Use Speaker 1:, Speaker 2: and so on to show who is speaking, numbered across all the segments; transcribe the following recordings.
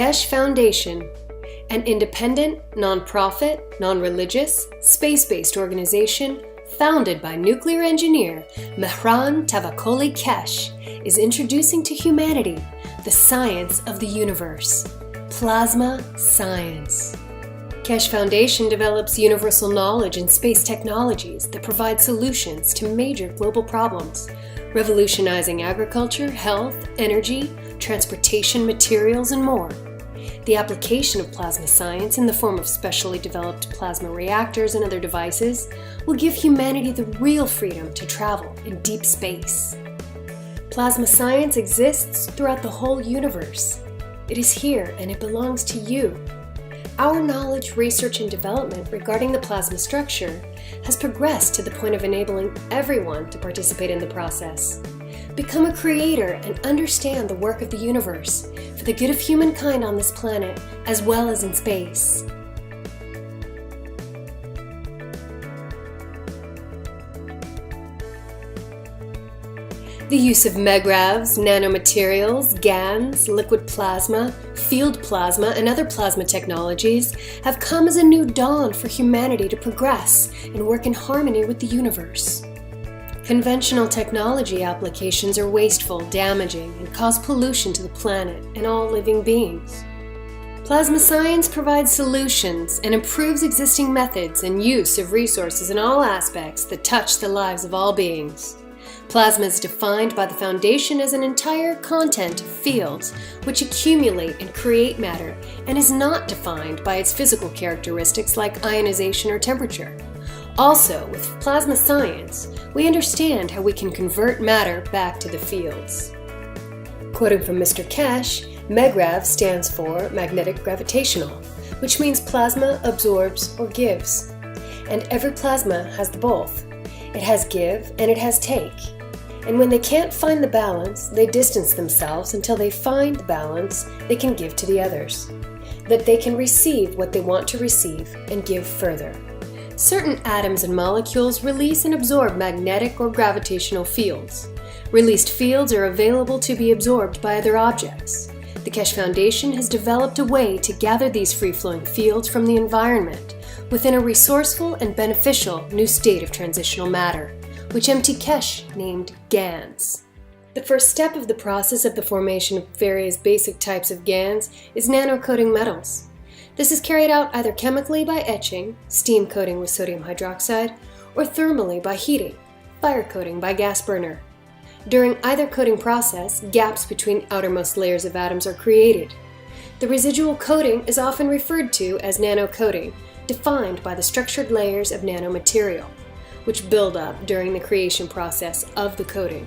Speaker 1: Kesh Foundation, an independent, non-profit, non-religious, space-based organization founded by nuclear engineer Mehran Tavakoli Kesh, is introducing to humanity the science of the universe, plasma science. Kesh Foundation develops universal knowledge and space technologies that provide solutions to major global problems, revolutionizing agriculture, health, energy, transportation, materials, and more. The application of plasma science in the form of specially developed plasma reactors and other devices will give humanity the real freedom to travel in deep space. Plasma science exists throughout the whole universe. It is here and it belongs to you. Our knowledge, research, and development regarding the plasma structure has progressed to the point of enabling everyone to participate in the process. Become a creator and understand the work of the universe for the good of humankind on this planet as well as in space. The use of megravs, nanomaterials, GANs, liquid plasma, field plasma, and other plasma technologies have come as a new dawn for humanity to progress and work in harmony with the universe. Conventional technology applications are wasteful, damaging, and cause pollution to the planet and all living beings. Plasma science provides solutions and improves existing methods and use of resources in all aspects that touch the lives of all beings. Plasma is defined by the Foundation as an entire content of fields which accumulate and create matter and is not defined by its physical characteristics like ionization or temperature. Also, with plasma science, we understand how we can convert matter back to the fields. Quoting from Mr. Kesh, MEGRAV stands for magnetic gravitational, which means plasma absorbs or gives. And every plasma has the both. It has give and it has take. And when they can't find the balance, they distance themselves until they find the balance they can give to the others. That they can receive what they want to receive and give further. Certain atoms and molecules release and absorb magnetic or gravitational fields. Released fields are available to be absorbed by other objects. The Kesh Foundation has developed a way to gather these free-flowing fields from the environment within a resourceful and beneficial new state of transitional matter, which MT Kesh named GANs. The first step of the process of the formation of various basic types of GANs is nanocoating metals. This is carried out either chemically by etching, steam coating with sodium hydroxide, or thermally by heating, fire coating by gas burner. During either coating process, gaps between outermost layers of atoms are created. The residual coating is often referred to as nanocoating, defined by the structured layers of nanomaterial, which build up during the creation process of the coating.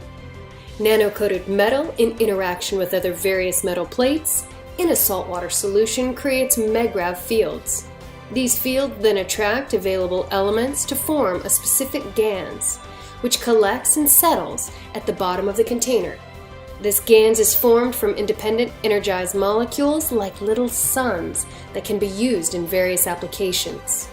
Speaker 1: Nano-coated metal in interaction with other various metal plates in a saltwater solution creates MEGRAV fields. These fields then attract available elements to form a specific GANs, which collects and settles at the bottom of the container. This GANs is formed from independent energized molecules like little suns that can be used in various applications.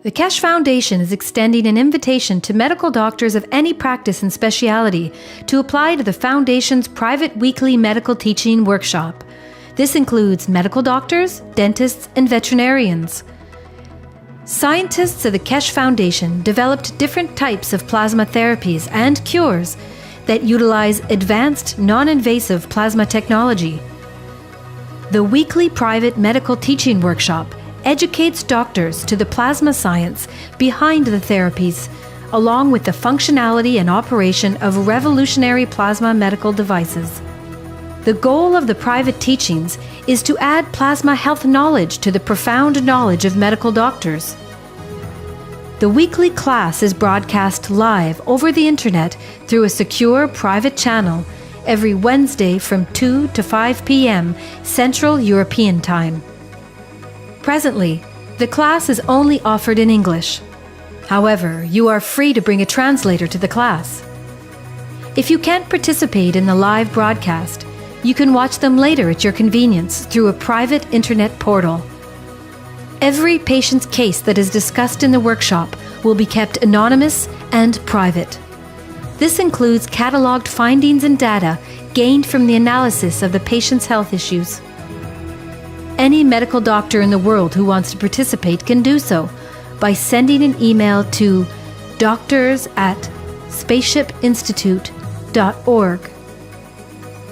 Speaker 2: The Kesh Foundation is extending an invitation to medical doctors of any practice and speciality to apply to the Foundation's private weekly medical teaching workshop. This includes medical doctors, dentists, and veterinarians. Scientists of the Kesh Foundation developed different types of plasma therapies and cures that utilize advanced, non-invasive plasma technology. The weekly private medical teaching workshop educates doctors to the plasma science behind the therapies, along with the functionality and operation of revolutionary plasma medical devices. The goal of the private teachings is to add plasma health knowledge to the profound knowledge of medical doctors. The weekly class is broadcast live over the internet through a secure private channel every Wednesday from 2 to 5 p.m. Central European Time. Presently, the class is only offered in English. However, you are free to bring a translator to the class. If you can't participate in the live broadcast, you can watch them later at your convenience through a private internet portal. Every patient's case that is discussed in the workshop will be kept anonymous and private. This includes cataloged findings and data gained from the analysis of the patient's health issues. Any medical doctor in the world who wants to participate can do so by sending an email to doctors@spaceshipinstitute.org.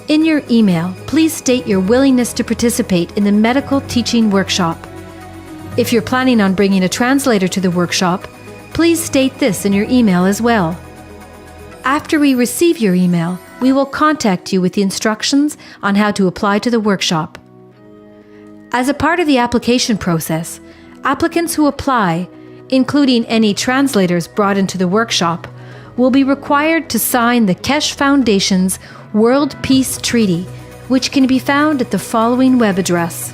Speaker 2: In your email, please state your willingness to participate in the medical teaching workshop. If you're planning on bringing a translator to the workshop, please state this in your email as well. After we receive your email, we will contact you with the instructions on how to apply to the workshop. As a part of the application process, applicants who apply, including any translators brought into the workshop, will be required to sign the Keshe Foundation's World Peace Treaty, which can be found at the following web address.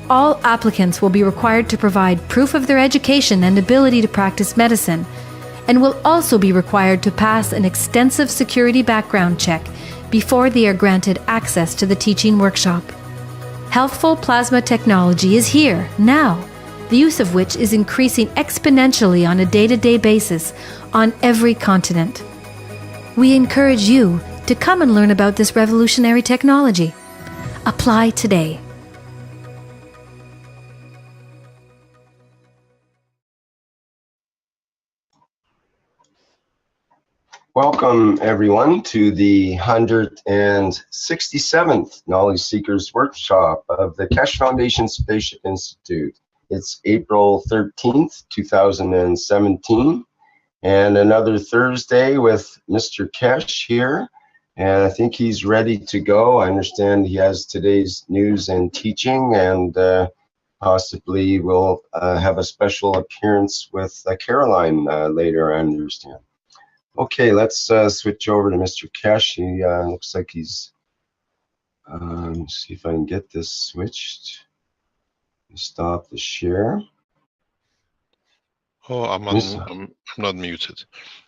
Speaker 2: All applicants will be required to provide proof of their education and ability to practice medicine, and will also be required to pass an extensive security background check before they are granted access to the teaching workshop. Healthful plasma technology is here, now, the use of which is increasing exponentially on a day-to-day basis on every continent. We encourage you to come and learn about this revolutionary technology. Apply today.
Speaker 3: Welcome, everyone, to the 167th Knowledge Seekers Workshop of the Keshe Foundation Spaceship Institute. It's April 13th, 2017, and another Thursday with Mr. Keshe here, and I think he's ready to go. I understand he has today's news and teaching, and possibly we'll have a special appearance with Caroline later, I understand. Okay, let's switch over to Mr. Keshe. He looks like he's, see if I can get this switched. Stop the share.
Speaker 4: Oh, I'm not muted.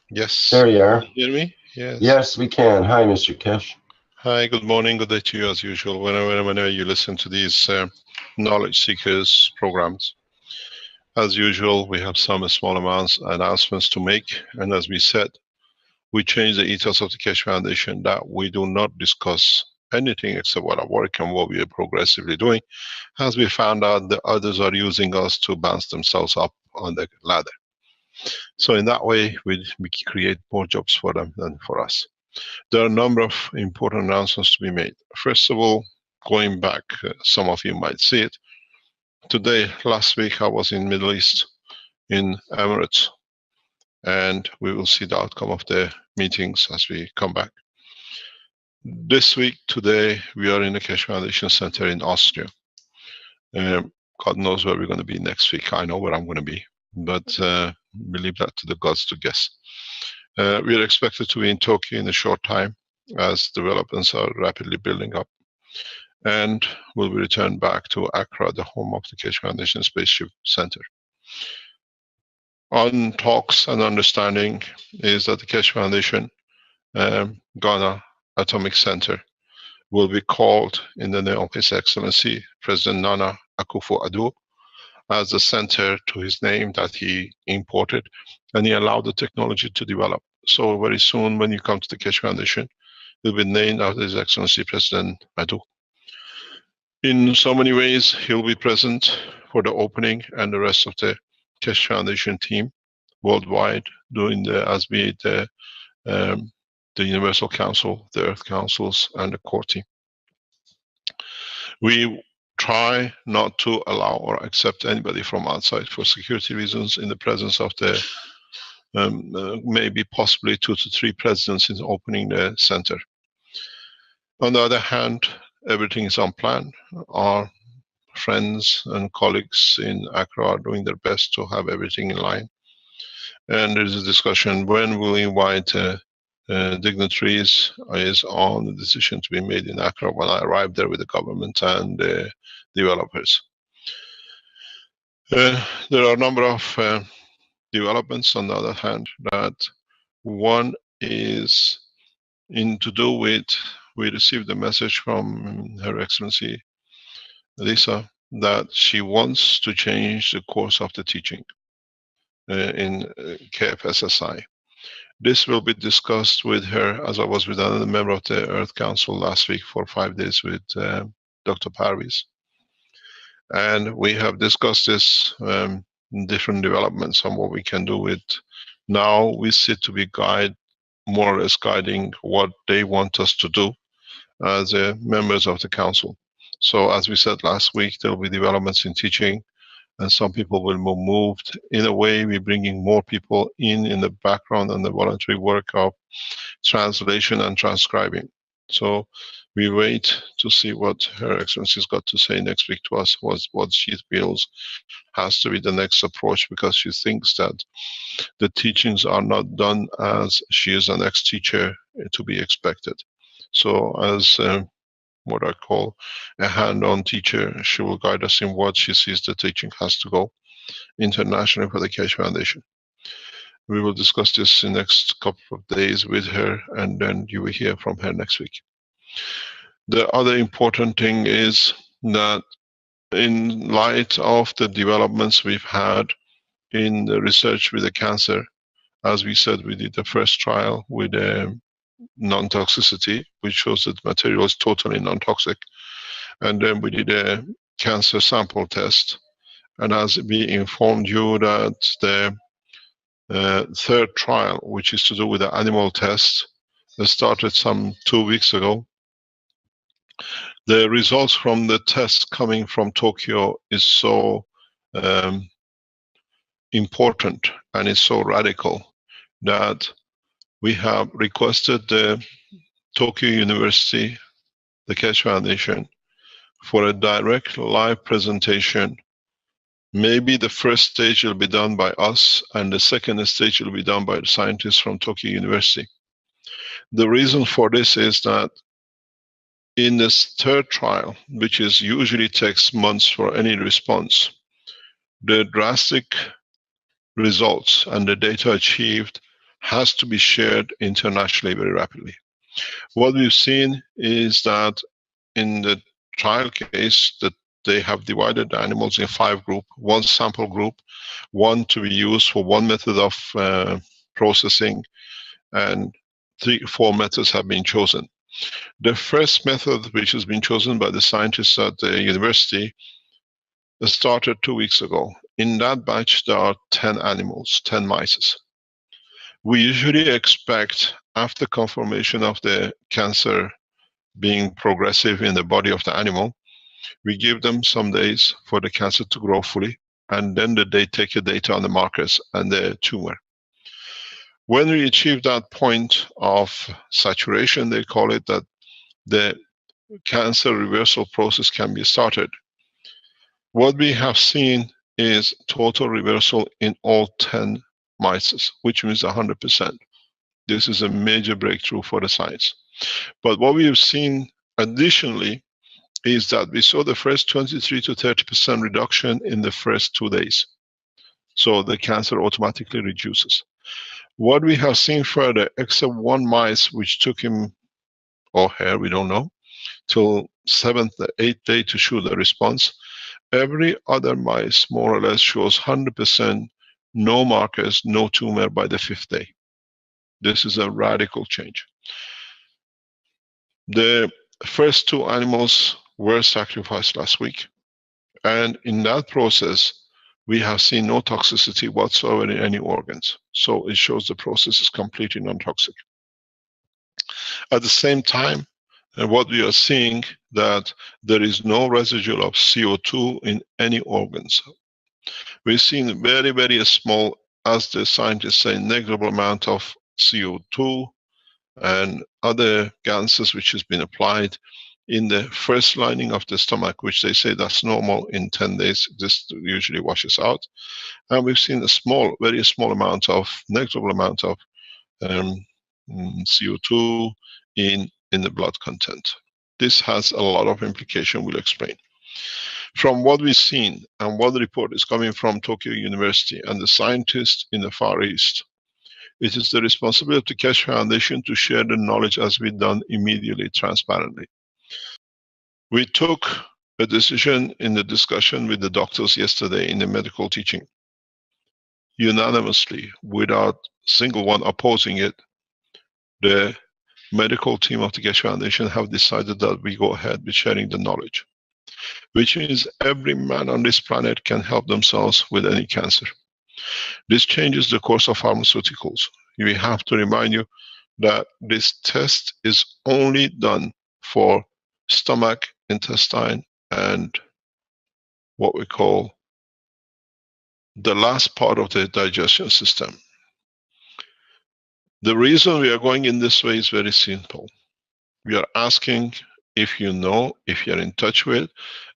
Speaker 4: Yes.
Speaker 3: There you are.
Speaker 4: Can you hear me? Yes.
Speaker 3: Yes, we can. Hi, Mr. Keshe.
Speaker 4: Hi, good morning, good day to you as usual. Whenever you listen to these Knowledge Seekers programs. As usual, we have some small announcements to make. And as we said, we changed the ethos of the Keshe Foundation that we do not discuss anything except what our work and what we are progressively doing, as we found out that others are using us to bounce themselves up on the ladder. So in that way, we create more jobs for them than for us. There are a number of important announcements to be made. First of all, going back, some of you might see it. Today, last week, I was in Middle East, in Emirates, and we will see the outcome of the meetings as we come back. This week, today, we are in the Keshe Foundation Center in Austria. God knows where we're going to be next week. I know where I'm going to be, but we leave that to the gods to guess. We are expected to be in Tokyo in a short time as developments are rapidly building up. And we'll be returned back to Accra, the home of the Keshe Foundation Spaceship Center. On talks and understanding is that the Keshe Foundation Ghana Atomic Center will be called in the name of His Excellency President Nana Akufo-Addo as the center to his name that he imported, and he allowed the technology to develop. So very soon when you come to the Keshe Foundation, it will be named after His Excellency President Addo. In so many ways, he'll be present for the opening, and the rest of the Keshe Foundation team worldwide doing the Universal Council, the Earth Councils, and the core team. We try not to allow or accept anybody from outside for security reasons in the presence of the maybe possibly 2 to 3 presidents in opening the center. On the other hand, everything is on plan. Our friends and colleagues in Accra are doing their best to have everything in line. And there's a discussion when we'll invite dignitaries is on the decision to be made in Accra when I arrive there with the government and the developers. There are a number of developments on the other hand. That one is to do with, we received a message from Her Excellency Lisa that she wants to change the course of the teaching. in KFSSI. This will be discussed with her, as I was with another member of the Earth Council last week for 5 days with Dr. Parviz. And we have discussed this different developments on what we can do with. Now we sit to be more or less guiding what they want us to do as members of the council. So as we said last week, there will be developments in teaching, and some people will be moved. In a way, we're bringing more people in the background and the voluntary work of translation and transcribing. So we wait to see what Her Excellency's got to say next week to us, what she feels has to be the next approach, because she thinks that the teachings are not done as she is an ex-teacher to be expected. So as what I call a hand-on teacher, she will guide us in what she sees the teaching has to go internationally for the Keshe Foundation. We will discuss this in the next couple of days with her, and then you will hear from her next week. The other important thing is that in light of the developments we've had in the research with the cancer, as we said, we did the first trial with non-toxicity, which shows that the material is totally non-toxic. And then we did a cancer sample test. And as we informed you that the third trial, which is to do with the animal test, that started some 2 weeks ago. The results from the test coming from Tokyo is so important and is so radical that we have requested the Tokyo University, the Keshe Foundation, for a direct live presentation. Maybe the first stage will be done by us, and the second stage will be done by the scientists from Tokyo University. The reason for this is that in this third trial, which is usually takes months for any response, the drastic results and the data achieved has to be shared internationally very rapidly. What we've seen is that in the trial case, that they have divided the animals in 5 groups, 1 sample group, 1 to be used for 1 method of processing, and 4 methods have been chosen. The first method, which has been chosen by the scientists at the university, started 2 weeks ago. In that batch, there are 10 animals, 10 mice. We usually expect, after confirmation of the cancer being progressive in the body of the animal, we give them some days for the cancer to grow fully, and then they take the data on the markers and the tumor. When we achieve that point of saturation, they call it, that the cancer reversal process can be started. What we have seen is total reversal in all 10 mice, which means 100%. This is a major breakthrough for the science. But what we have seen additionally is that we saw the first 23 to 30% reduction in the first 2 days. So the cancer automatically reduces. What we have seen further, except 1 mice, which took him, or her, we don't know, till 7th or 8th day to show the response, every other mice more or less shows 100%, no markers, no tumor by the 5th day. This is a radical change. The first 2 animals were sacrificed last week, and in that process we have seen no toxicity whatsoever in any organs. So it shows the process is completely non-toxic. At the same time, what we are seeing, that there is no residual of CO2 in any organs. We've seen very, very small, as the scientists say, negligible amount of CO2 and other gases which has been applied in the first lining of the stomach, which they say that's normal in 10 days. This usually washes out. And we've seen a small, very small amount of, negligible amount of CO2 in the blood content. This has a lot of implication, we'll explain. From what we've seen and what the report is coming from Tokyo University and the scientists in the Far East, it is the responsibility of the Keshe Foundation to share the knowledge as we've done immediately, transparently. We took a decision in the discussion with the doctors yesterday in the medical teaching. unanimously, without single one opposing it, the medical team of the Keshe Foundation have decided that we go ahead with sharing the knowledge, which means every man on this planet can help themselves with any cancer. This changes the course of pharmaceuticals. We have to remind you that this test is only done for stomach, intestine, and what we call the last part of the digestion system. The reason we are going in this way is very simple. We are asking if you know, if you're in touch with,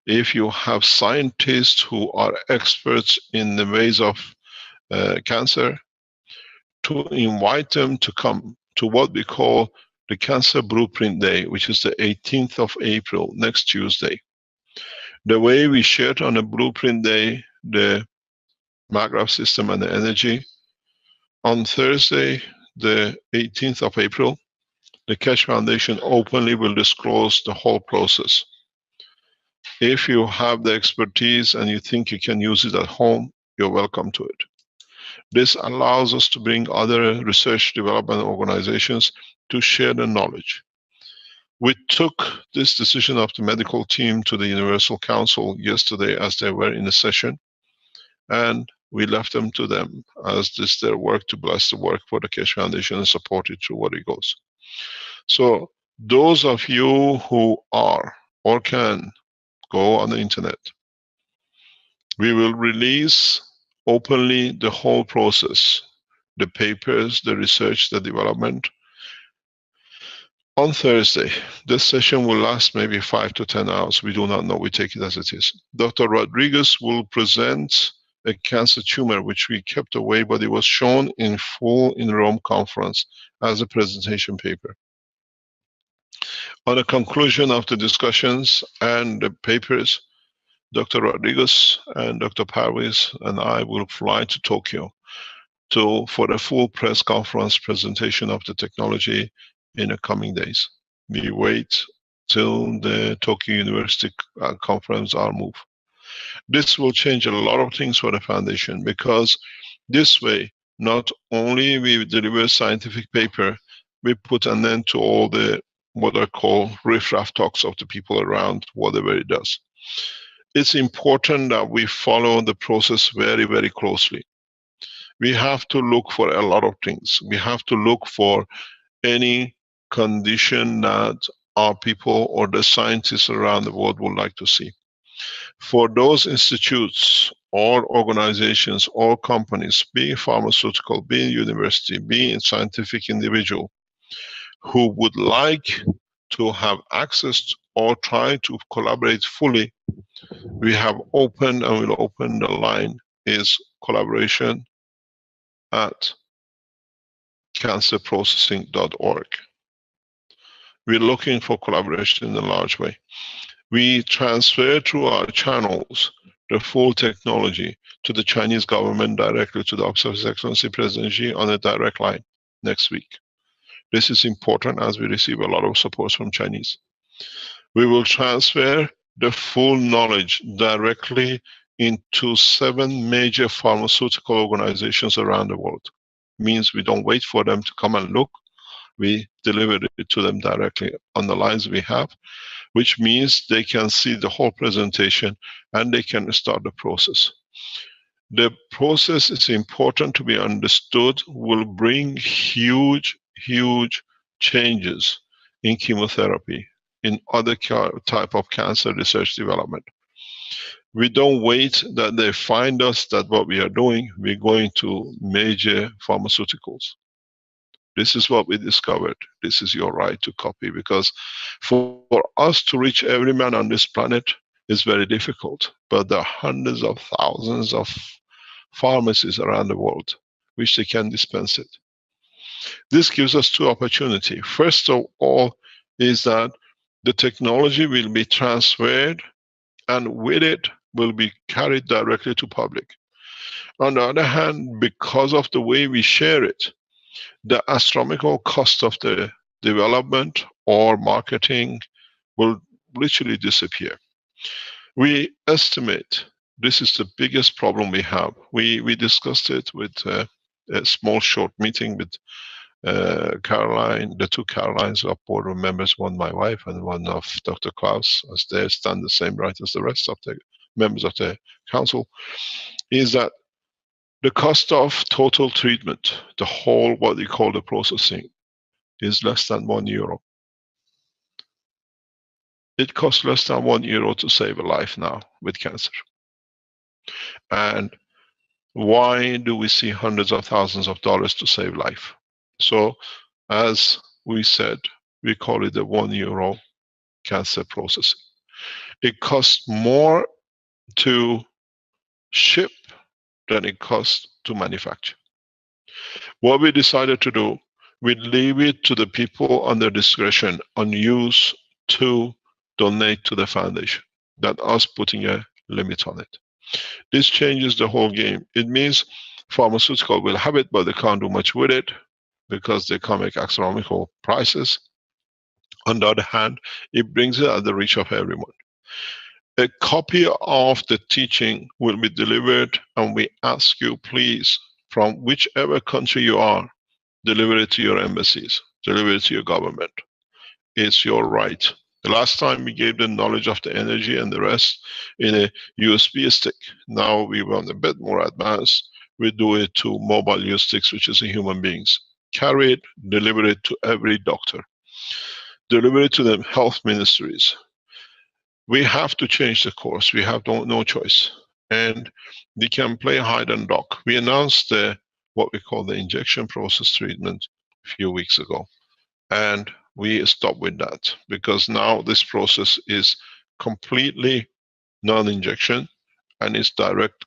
Speaker 4: if you have scientists who are experts in the ways of cancer, to invite them to come to what we call the Cancer Blueprint Day, which is the 18th of April, next Tuesday. The way we shared on a Blueprint Day, the MAGRAPH system and the energy, on Thursday, the 18th of April, the Keshe Foundation openly will disclose the whole process. If you have the expertise and you think you can use it at home, you're welcome to it. This allows us to bring other research development organizations to share the knowledge. We took this decision of the medical team to the Universal Council yesterday as they were in a session, and we left them to them as this their work to bless the work for the Keshe Foundation and support it through what it goes. So those of you who are or can go on the internet, we will release openly the whole process, the papers, the research, the development. On Thursday, this session will last maybe 5 to 10 hours. We do not know. We take it as it is. Dr. Rodriguez will present a cancer tumor which we kept away, but it was shown in full in Rome conference as a presentation paper. On the conclusion of the discussions and the papers, Dr. Rodriguez and Dr. Parviz and I will fly to Tokyo for a full press conference presentation of the technology in the coming days. We wait till the Tokyo University conference are moved. This will change a lot of things for the foundation, because this way, not only we deliver scientific paper, we put an end to all the what I call riff-raff talks of the people around, whatever it does. It's important that we follow the process very, very closely. We have to look for a lot of things. We have to look for any condition that our people or the scientists around the world would like to see. For those institutes or organizations or companies, being pharmaceutical, being university, being scientific individual, who would like to have access or try to collaborate fully, we have opened and will open the line is collaboration at cancerprocessing.org. We're looking for collaboration in a large way. We transfer through our channels the full technology to the Chinese government directly, to the Office of His Excellency President Xi on a direct line next week. This is important as we receive a lot of support from Chinese. We will transfer the full knowledge directly into 7 major pharmaceutical organizations around the world. Means we don't wait for them to come and look. We deliver it to them directly on the lines we have, which means they can see the whole presentation and they can start the process. The process is important to be understood, will bring huge changes in chemotherapy, in other type of cancer research development. We don't wait that they find us that what we are doing, we're going to major pharmaceuticals. This is what we discovered. This is your right to copy, because for us to reach every man on this planet is very difficult. But there are hundreds of thousands of pharmacies around the world which they can dispense it. This gives us 2 opportunities. First of all is that the technology will be transferred, and with it will be carried directly to public. On the other hand, because of the way we share it, the astronomical cost of the development or marketing will literally disappear. We estimate this is the biggest problem we have. We discussed it with a small short meeting with Caroline, the two Carolines are board members, one my wife and one of Dr. Klaus, as they stand the same right as the rest of the members of the council, is that the cost of total treatment, the whole what we call the processing, is less than €1. It costs less than €1 to save a life now with cancer. And why do we see hundreds of thousands of dollars to save life? So, as we said, we call it the €1 cancer processing. It costs more to ship than it costs to manufacture. What we decided to do, we leave it to the people on their discretion on use to donate to the foundation, than us putting a limit on it. This changes the whole game. It means pharmaceutical will have it, but they can't do much with it because they can't make astronomical prices. On the other hand, it brings it at the reach of everyone. A copy of the teaching will be delivered, and we ask you, please, from whichever country you are, deliver it to your embassies, deliver it to your government. It's your right. The last time we gave them knowledge of the energy and the rest in a USB stick. Now we want a bit more advanced. We do it to mobile USB sticks, which is a human beings. Carry it, deliver it to every doctor. Deliver it to the health ministries. We have to change the course. We have no choice. And we can play hide and duck. We announced what we call the injection process treatment a few weeks ago. And we stopped with that because now this process is completely non-injection and is direct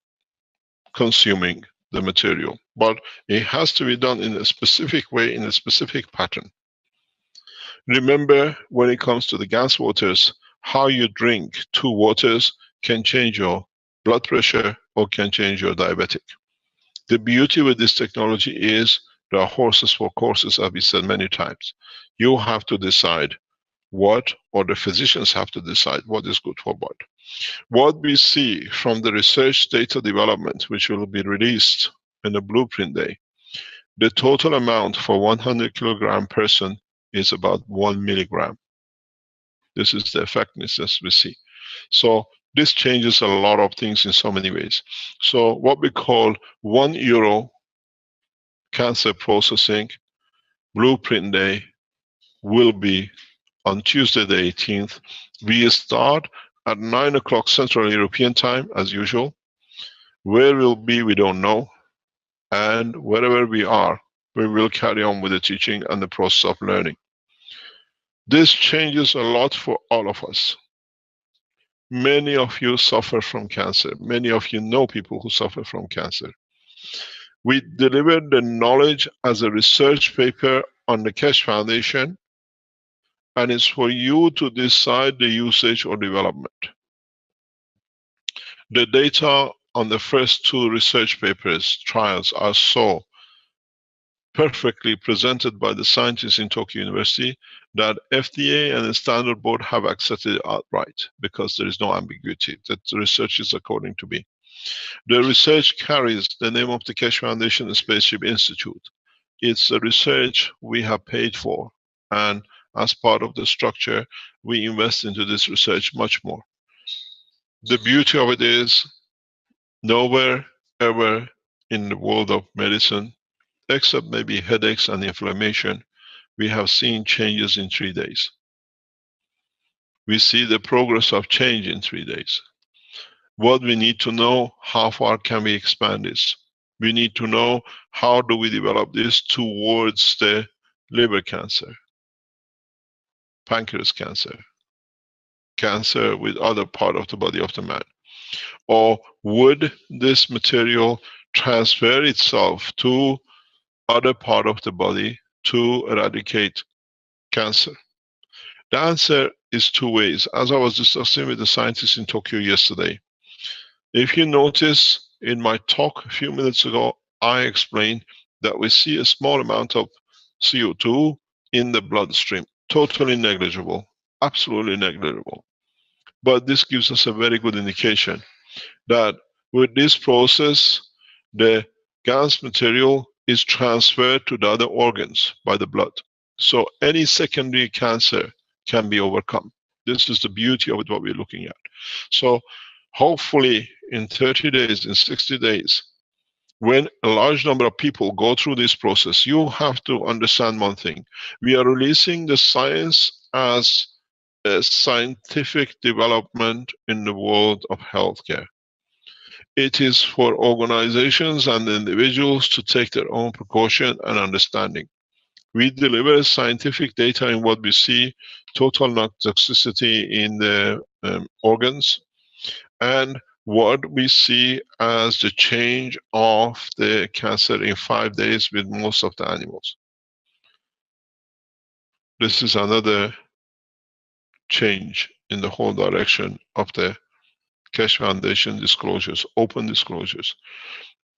Speaker 4: consuming the material. But it has to be done in a specific way, in a specific pattern. Remember, when it comes to the gas waters, how you drink two waters can change your blood pressure or can change your diabetic. The beauty with this technology is there are horses for courses, as we said many times. You have to decide what, or the physicians have to decide what is good for what. What we see from the research data development, which will be released in the blueprint day, the total amount for 100 kilogram person is about 1 milligram. This is the effectiveness we see. So this changes a lot of things in so many ways. So what we call €1 cancer processing blueprint day will be on Tuesday the 18th. We start at 9 o'clock Central European time as usual. Where we'll be, we don't know. And wherever we are, we will carry on with the teaching and the process of learning. This changes a lot for all of us. Many of you suffer from cancer. Many of you know people who suffer from cancer. We delivered the knowledge as a research paper on the Keshe Foundation, and it's for you to decide the usage or development. The data on the first two research papers, trials, are so perfectly presented by the scientists in Tokyo University that FDA and the standard board have accepted it outright because there is no ambiguity that the research is according to be. The research carries the name of the Keshe Foundation and Spaceship Institute. It's a research we have paid for, and as part of the structure, we invest into this research much more. The beauty of it is, nowhere ever in the world of medicine, except maybe headaches and inflammation, we have seen changes in 3 days. We see the progress of change in 3 days. What we need to know, how far can we expand this? We need to know how do we develop this towards the liver cancer, pancreas cancer, cancer with other part of the body of the man. Or would this material transfer itself to other part of the body to eradicate cancer? The answer is 2 ways, as I was discussing with the scientists in Tokyo yesterday. If you notice in my talk a few minutes ago, I explained that we see a small amount of CO2 in the bloodstream, totally negligible, absolutely negligible. But this gives us a very good indication. that with this process, the GANS material is transferred to the other organs by the blood. So any secondary cancer can be overcome. This is the beauty of it, what we're looking at. So hopefully in 30 days, in 60 days, when a large number of people go through this process, you have to understand one thing. We are releasing the science as a scientific development in the world of healthcare. It is for organizations and individuals to take their own precaution and understanding. We deliver scientific data in what we see, total non-toxicity in the organs, and what we see as the change of the cancer in 5 days with most of the animals. This is another change in the whole direction of the Keshe Foundation disclosures, open disclosures.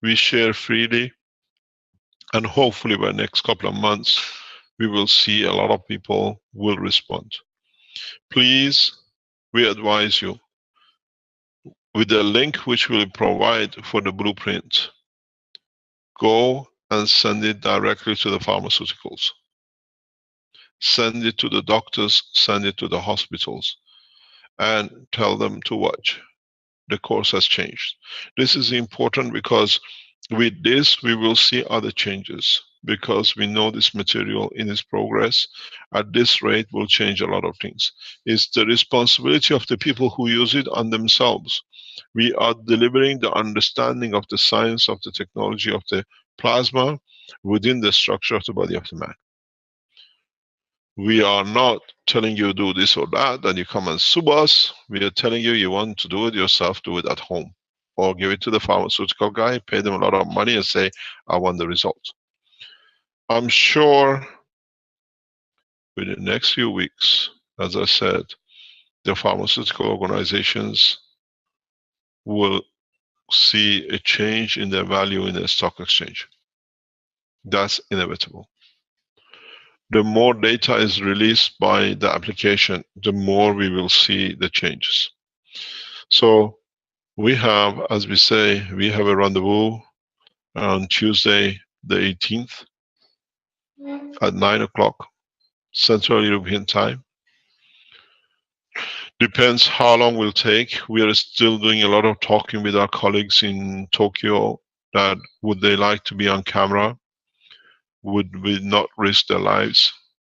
Speaker 4: We share freely, and hopefully by the next couple of months, we will see a lot of people will respond. Please, we advise you, with the link which we'll provide for the blueprint, go and send it directly to the pharmaceuticals. Send it to the doctors, send it to the hospitals, and tell them to watch. The course has changed. This is important because with this we will see other changes, because we know this material in its progress at this rate will change a lot of things. It's the responsibility of the people who use it on themselves. We are delivering the understanding of the science of the technology of the plasma within the structure of the body of the man. We are not telling you do this or that, and you come and sue us. We are telling you, you want to do it yourself, do it at home. Or give it to the pharmaceutical guy, pay them a lot of money and say, I want the result. I'm sure within the next few weeks, as I said, the pharmaceutical organizations will see a change in their value in the stock exchange. That's inevitable. The more data is released by the application, the more we will see the changes. So we have, as we say, we have a rendezvous on Tuesday the 18th at 9 o'clock Central European time. Depends how long we'll take. We are still doing a lot of talking with our colleagues in Tokyo that would they like to be on camera? Would we not risk their lives?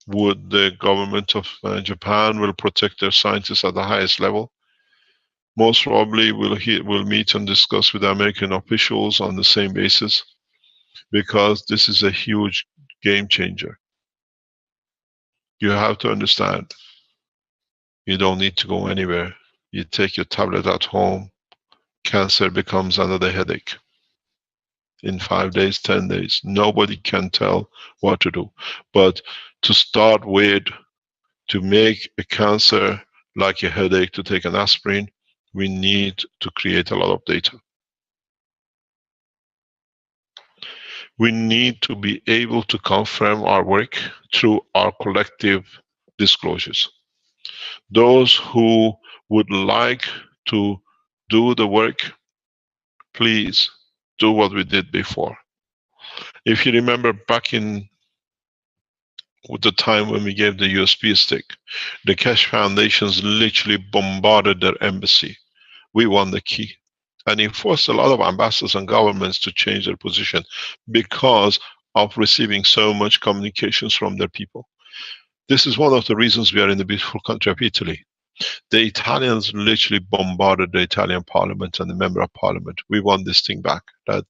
Speaker 4: Would the government of Japan will protect their scientists at the highest level? Most probably we'll meet and discuss with American officials on the same basis, because this is a huge game changer. You have to understand, you don't need to go anywhere. You take your tablet at home, cancer becomes another headache. In 5 days, 10 days, nobody can tell what to do. But to start with, to make a cancer like a headache to take an aspirin, we need to create a lot of data. We need to be able to confirm our work through our collective disclosures. Those who would like to do the work, please do what we did before. If you remember back in the time when we gave the USB stick, the Keshe Foundations literally bombarded their embassy. We won the key. And it forced a lot of ambassadors and governments to change their position because of receiving so much communications from their people. This is one of the reasons we are in the beautiful country of Italy. The Italians literally bombarded the Italian parliament and the member of parliament. We won this thing back. That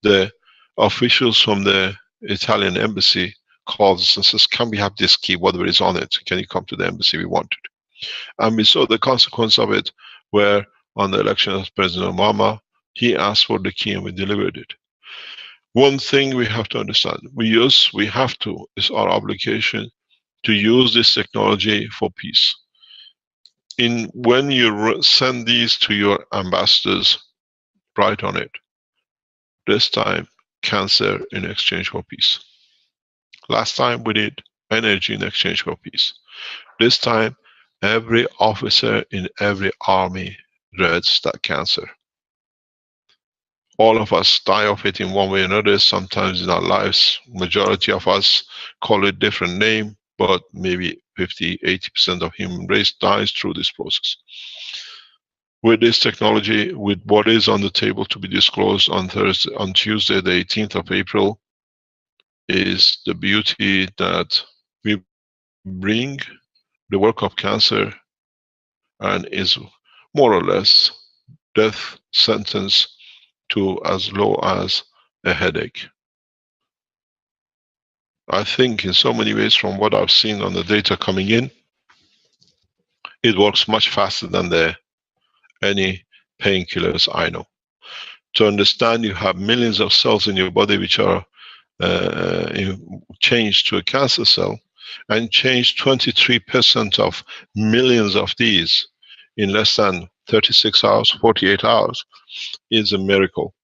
Speaker 4: the officials from the Italian embassy calls us and says, can we have this key, whatever is on it? Can you come to the embassy? We want it. And we saw the consequence of it, where on the election of President Obama, he asked for the key and we delivered it. One thing we have to understand, it's our obligation to use this technology for peace. When you send these to your ambassadors, write on it, this time, cancer in exchange for peace. Last time we did energy in exchange for peace. This time, every officer in every army dreads that cancer. All of us die of it in one way or another, sometimes in our lives. Majority of us call it different name, but maybe 50–80% of human race dies through this process. With this technology, with what is on the table to be disclosed on Tuesday, the 18th of April, is the beauty that we bring the work of cancer and is more or less death sentence to as low as a headache. I think in so many ways, from what I've seen on the data coming in, it works much faster than any painkillers I know. To understand, you have millions of cells in your body which are changed to a cancer cell, and change 23% of millions of these in less than 36 hours, 48 hours, is a miracle.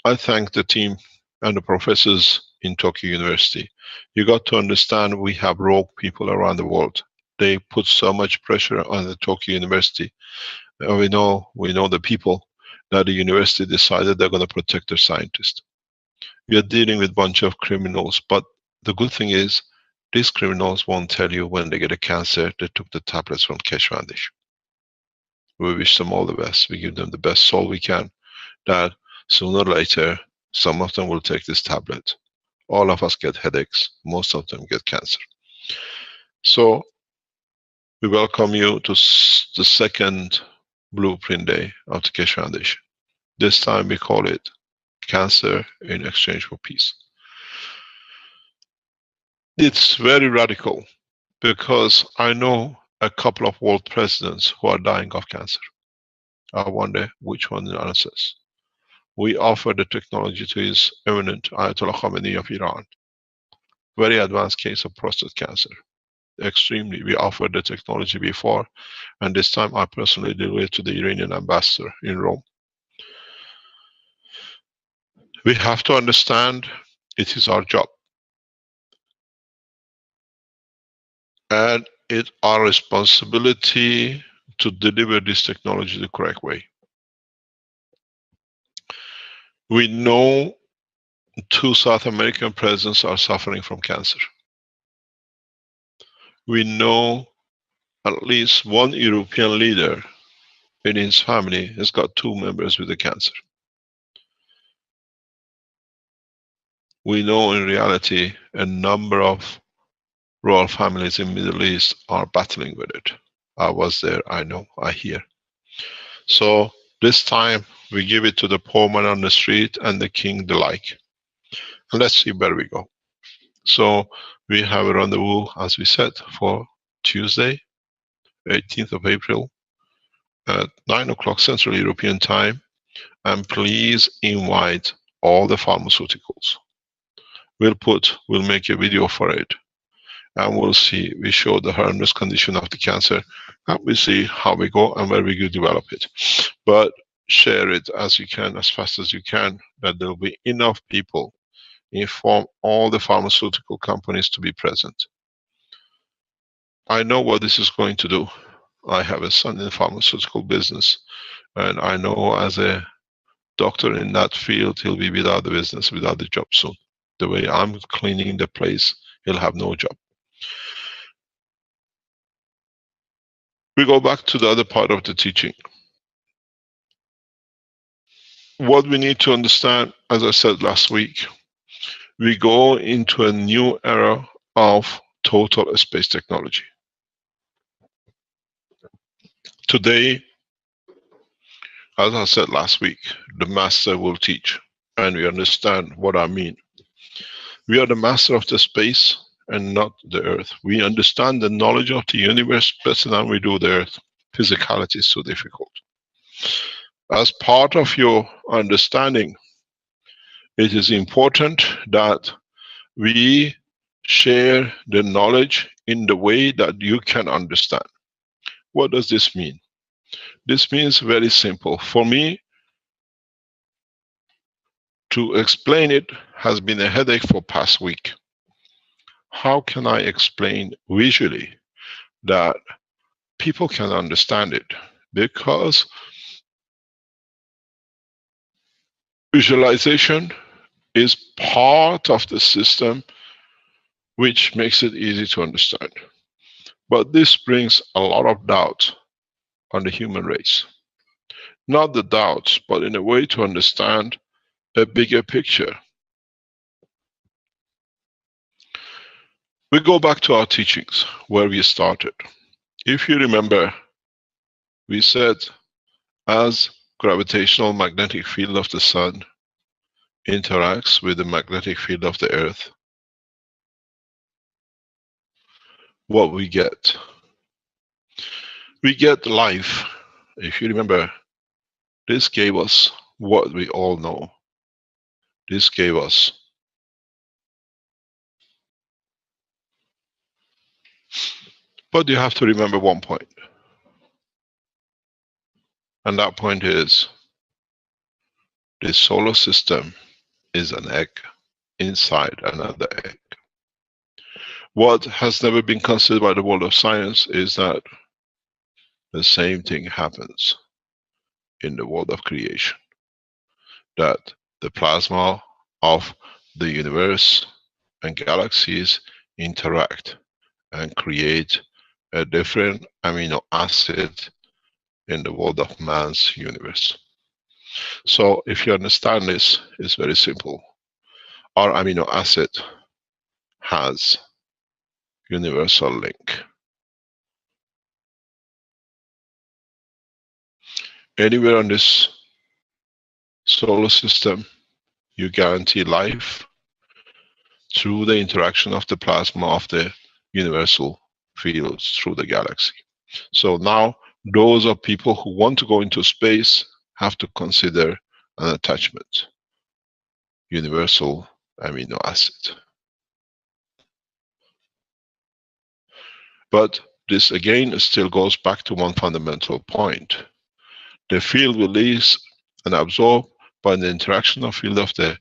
Speaker 4: I thank the team and the professors in Tokyo University. You got to understand, we have rogue people around the world. They put so much pressure on the Tokyo University. We know the people that the university decided they're going to protect their scientists. We are dealing with a bunch of criminals, but the good thing is, these criminals won't tell you when they get a cancer they took the tablets from Keshe Foundation. We wish them all the best. We give them the best soul we can, that sooner or later, some of them will take this tablet. All of us get headaches. Most of them get cancer. So, we welcome you to the second Blueprint Day of the Keshe Foundation. This time we call it Cancer in Exchange for Peace. It's very radical because I know a couple of world presidents who are dying of cancer. I wonder which one answers. We offer the technology to His Eminent Ayatollah Khamenei of Iran. Very advanced case of prostate cancer. Extremely. We offered the technology before, and this time I personally delivered it to the Iranian ambassador in Rome. We have to understand it is our job. And it's our responsibility to deliver this technology the correct way. We know 2 South American presidents are suffering from cancer. We know at least 1 European leader in his family has got 2 members with the cancer. We know in reality a number of royal families in Middle East are battling with it. I was there, I know, I hear. So this time we give it to the poor man on the street and the king the like. And let's see where we go. So we have a rendezvous, as we said, for Tuesday, 18th of April at 9 o'clock Central European Time. And please invite all the pharmaceuticals. We'll make a video for it. And we'll see, we show the harmless condition of the cancer, and we see how we go and where we could develop it. But share it as you can, as fast as you can, that there will be enough people. Inform all the pharmaceutical companies to be present. I know what this is going to do. I have a son in the pharmaceutical business, and I know as a doctor in that field, he'll be without the business, without the job soon. The way I'm cleaning the place, he'll have no job. We go back to the other part of the teaching. What we need to understand, as I said last week, we go into a new era of total space technology. Today, as I said last week, the master will teach, and we understand what I mean. We are the master of the space and not the earth. We understand the knowledge of the universe better than we do the earth. Physicality is so difficult. As part of your understanding, it is important that we share the knowledge in the way that you can understand. What does this mean? This means very simple. For me, to explain it has been a headache for past week. How can I explain visually that people can understand it? Because visualization is part of the system which makes it easy to understand. But this brings a lot of doubt on the human race. Not the doubts, but in a way to understand a bigger picture. We go back to our teachings, where we started. If you remember, we said as gravitational magnetic field of the sun interacts with the magnetic field of the earth, what we get? We get life. If you remember, this gave us what we all know. This gave us but you have to remember one point. And that point is, this solar system is an egg inside another egg. What has never been considered by the world of science is that the same thing happens in the world of creation. That the plasma of the universe and galaxies interact and create a different amino acid in the world of man's universe. So if you understand this, it's very simple. Our amino acid has universal link. Anywhere on this solar system, you guarantee life through the interaction of the plasma of the universal fields through the galaxy. So now, those are people who want to go into space have to consider an attachment. Universal amino acid. But this again still goes back to one fundamental point. The field released and absorbed by the interaction of field of the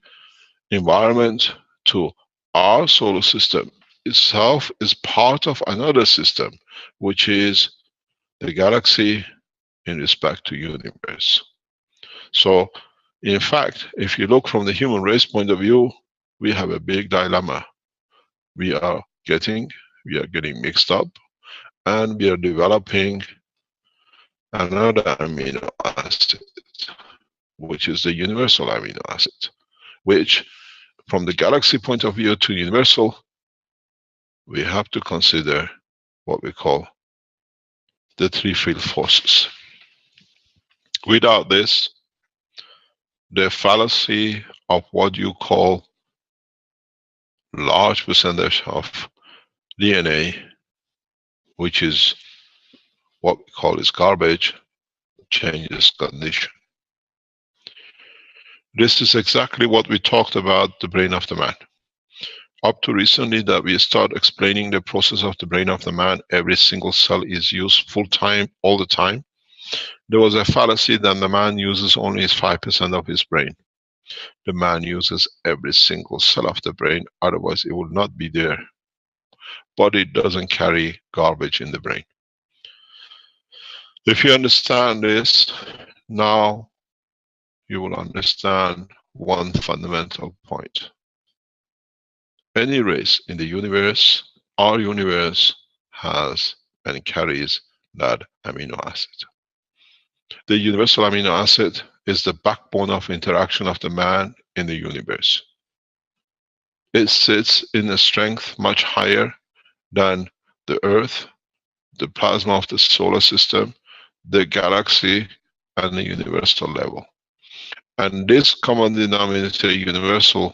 Speaker 4: environment to our solar system itself is part of another system, which is the galaxy in respect to universe. So, in fact, if you look from the human race point of view, we have a big dilemma. We are getting mixed up, and we are developing another amino acid, which is the universal amino acid, which from the galaxy point of view to universal, we have to consider what we call the three field forces. Without this, the fallacy of what you call large percentage of DNA, which is what we call is garbage, changes condition. This is exactly what we talked about the brain of the man. Up to recently that we start explaining the process of the brain of the man, every single cell is used full time, all the time. There was a fallacy that the man uses only 5% of his brain. The man uses every single cell of the brain, otherwise it would not be there. But it doesn't carry garbage in the brain. If you understand this, now you will understand one fundamental point. Any race in the universe, our universe has and carries that amino acid. The universal amino acid is the backbone of interaction of the man in the universe. It sits in a strength much higher than the Earth, the plasma of the solar system, the galaxy, and the universal level. And this common denominator, universal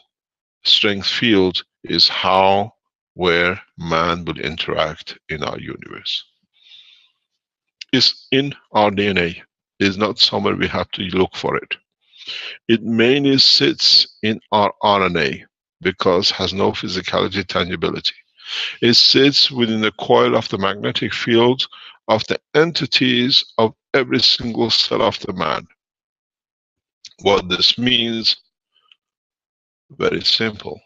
Speaker 4: strength field, is how, where man will interact in our universe. It's in our DNA. It's not somewhere we have to look for it. It mainly sits in our RNA because it has no physicality, tangibility. It sits within the coil of the magnetic field of the entities of every single cell of the man. What this means, very simple.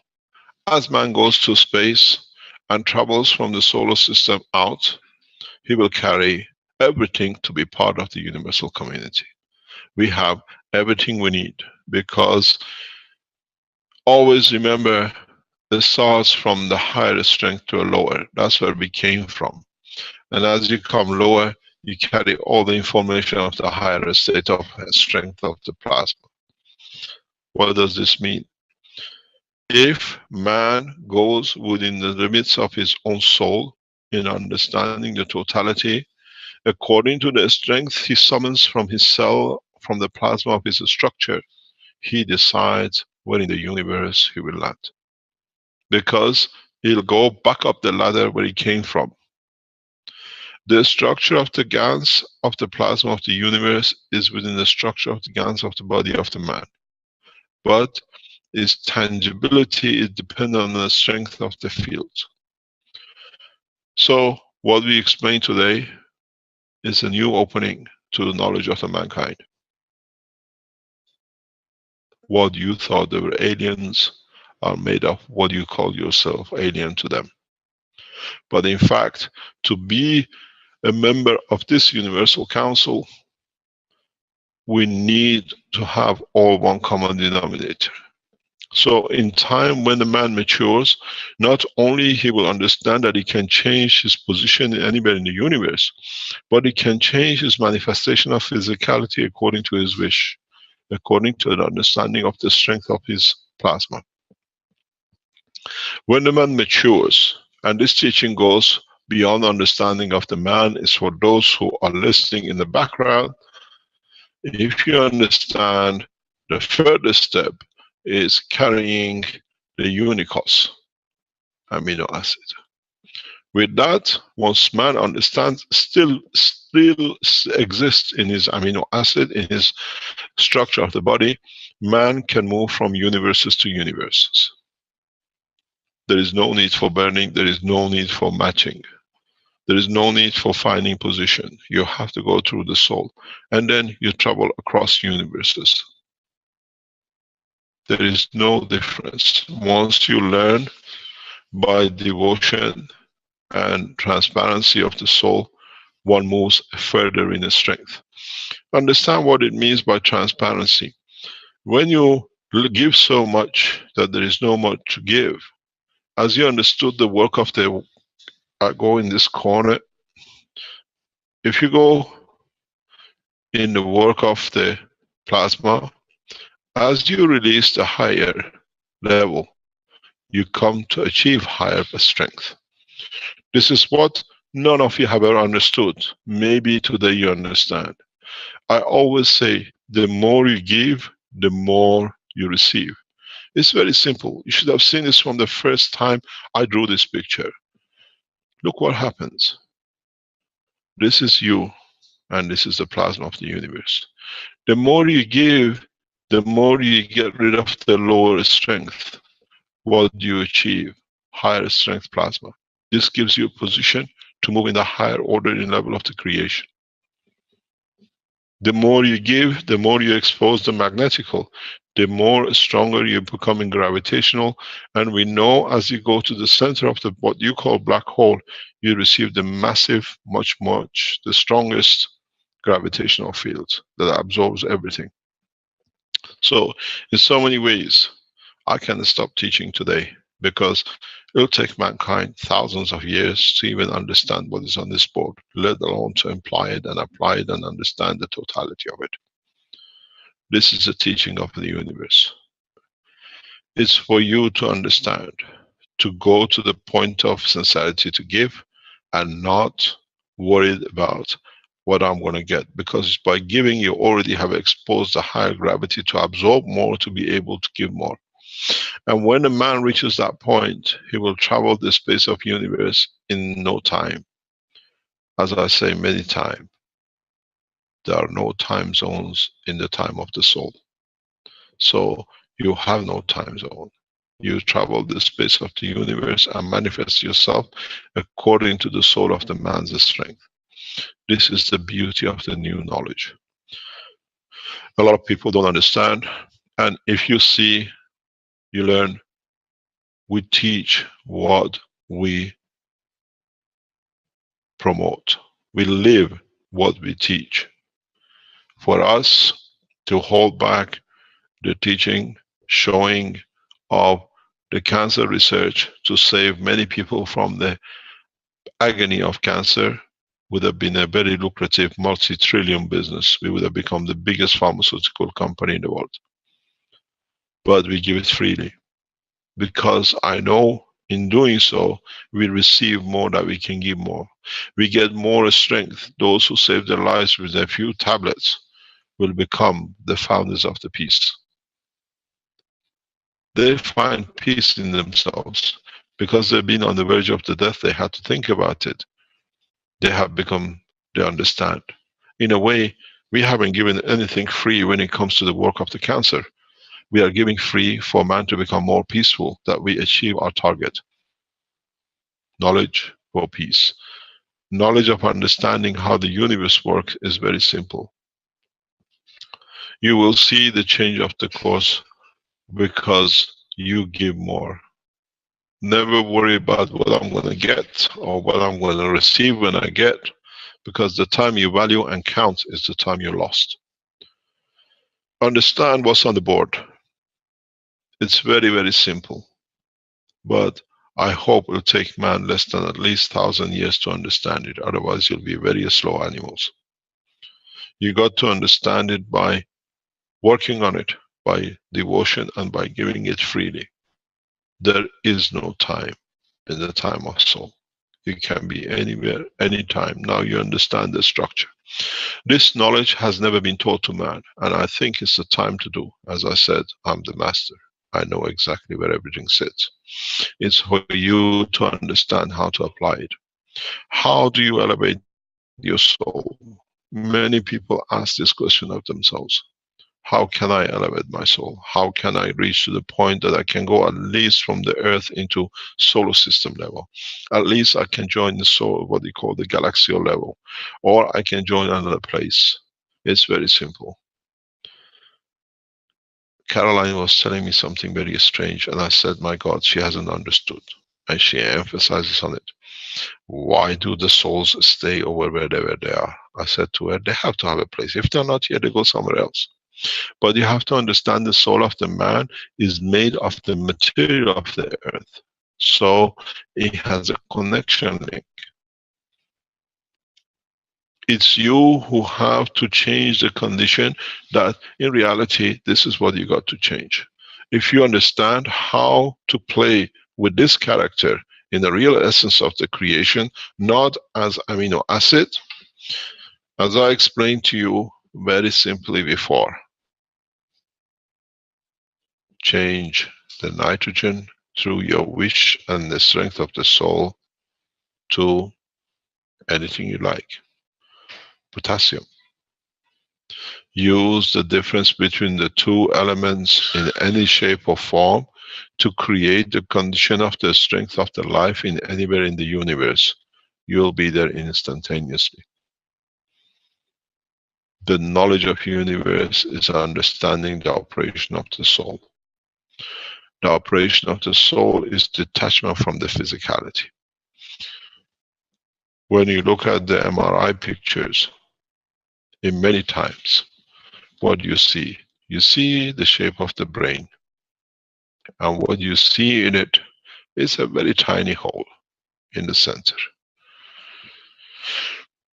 Speaker 4: As man goes to space and travels from the solar system out, he will carry everything to be part of the universal community. We have everything we need, because always remember, it starts from the higher strength to a lower. That's where we came from. And as you come lower, you carry all the information of the higher state of strength of the plasma. What does this mean? If man goes within the limits of his own soul in understanding the totality, according to the strength he summons from his cell, from the plasma of his structure, he decides where in the universe he will land. Because he'll go back up the ladder where he came from. The structure of the gans of the plasma of the universe is within the structure of the gans of the body of the man. But its tangibility is dependent on the strength of the field. So what we explain today is a new opening to the knowledge of the mankind. What you thought they were aliens are made of what you call yourself alien to them. But in fact, to be a member of this universal council, we need to have all one common denominator. So in time when the man matures, not only he will understand that he can change his position anywhere in the universe, but he can change his manifestation of physicality according to his wish, according to the understanding of the strength of his plasma. When the man matures, and this teaching goes beyond understanding of the man, is for those who are listening in the background. If you understand, the further step is carrying the unicos amino acid. With that, once man understands, still exists in his amino acid, in his structure of the body, man can move from universes to universes. There is no need for burning, there is no need for matching. There is no need for finding position. You have to go through the soul. And then you travel across universes. There is no difference. Once you learn by devotion and transparency of the soul, one moves further in strength. Understand what it means by transparency. When you give so much that there is no much to give, as you understood the work of the go in this corner, if you go in the work of the plasma, as you release the higher level, you come to achieve higher strength. This is what none of you have ever understood. Maybe today you understand. I always say, the more you give, the more you receive. It's very simple. You should have seen this from the first time I drew this picture. Look what happens. This is you, and this is the plasma of the universe. The more you give, the more you get rid of the lower strength. What do you achieve? Higher strength plasma. This gives you a position to move in the higher order in level of the creation. The more you give, the more you expose the magnetical, the more stronger you become in gravitational. And we know as you go to the center of the what you call black hole, you receive the massive, much, the strongest gravitational field that absorbs everything. So in so many ways, I can stop teaching today, because it'll take mankind thousands of years to even understand what is on this board, let alone to apply it and understand the totality of it. This is the teaching of the universe. It's for you to understand, to go to the point of sincerity to give, and not worried about what I'm going to get, because by giving you already have exposed the higher gravity to absorb more, to be able to give more. And when a man reaches that point, he will travel the space of universe in no time. As I say many times, there are no time zones in the time of the soul. So you have no time zone. You travel the space of the universe and manifest yourself according to the soul of the man's strength. This is the beauty of the new knowledge. A lot of people don't understand. And if you see, you learn, we teach what we promote. We live what we teach. For us to hold back the teaching, showing of the cancer research to save many people from the agony of cancer would have been a very lucrative multi-trillion business. We would have become the biggest pharmaceutical company in the world. But we give it freely, because I know in doing so, we receive more than we can give more. We get more strength. Those who save their lives with a few tablets will become the founders of the peace. They find peace in themselves. Because they've been on the verge of the death, they had to think about it. They have become, they understand. In a way, we haven't given anything free when it comes to the work of the cancer. We are giving free for man to become more peaceful, that we achieve our target. Knowledge for peace. Knowledge of understanding how the universe works is very simple. You will see the change of the course because you give more. Never worry about what I'm going to get or what I'm going to receive when I get, because the time you value and count is the time you lost. Understand what's on the board. It's very, very simple. But I hope it will take man less than at least 1,000 years to understand it. Otherwise, you'll be very slow animals. You got to understand it by working on it, by devotion, and by giving it freely. There is no time in the time of soul. You can be anywhere, anytime. Now you understand the structure. This knowledge has never been taught to man, and I think it's the time to do. As I said, I'm the master. I know exactly where everything sits. It's for you to understand how to apply it. How do you elevate your soul? Many people ask this question of themselves. How can I elevate my soul? How can I reach to the point that I can go at least from the earth into solar system level? At least I can join the soul, what they call the galaxial level. Or I can join another place. It's very simple. Caroline was telling me something very strange, and I said, my God, she hasn't understood. And she emphasizes on it. Why do the souls stay over wherever they are? I said to her, they have to have a place. If they're not here, they go somewhere else. But you have to understand the soul of the man is made of the material of the earth. So it has a connection link. It's you who have to change the condition that in reality, this is what you got to change. If you understand how to play with this character in the real essence of the creation, not as amino acid, as I explained to you very simply before, change the nitrogen through your wish and the strength of the soul to anything you like. Potassium. Use the difference between the two elements in any shape or form to create the condition of the strength of the life in anywhere in the universe. You'll be there instantaneously. The knowledge of universe is understanding the operation of the soul. The operation of the soul is detachment from the physicality. When you look at the MRI pictures, in many times, what do you see? You see the shape of the brain. And what you see in it is a very tiny hole in the center.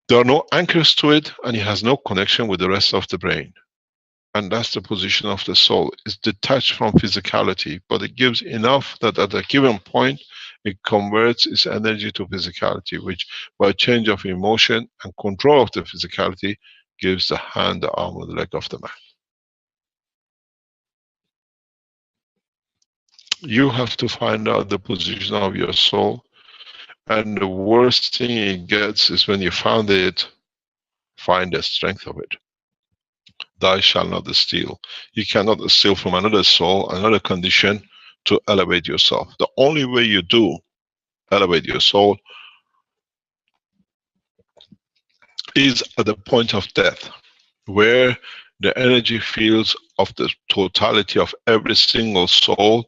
Speaker 4: There are no anchors to it, and it has no connection with the rest of the brain. And that's the position of the soul. It's detached from physicality, but it gives enough that at a given point, it converts its energy to physicality, which by change of emotion and control of the physicality, gives the hand, the arm, or the leg of the man. You have to find out the position of your soul, and the worst thing it gets is when you found it, find the strength of it. Thou shalt not steal. You cannot steal from another soul, another condition to elevate yourself. The only way you do elevate your soul is at the point of death, where the energy fields of the totality of every single soul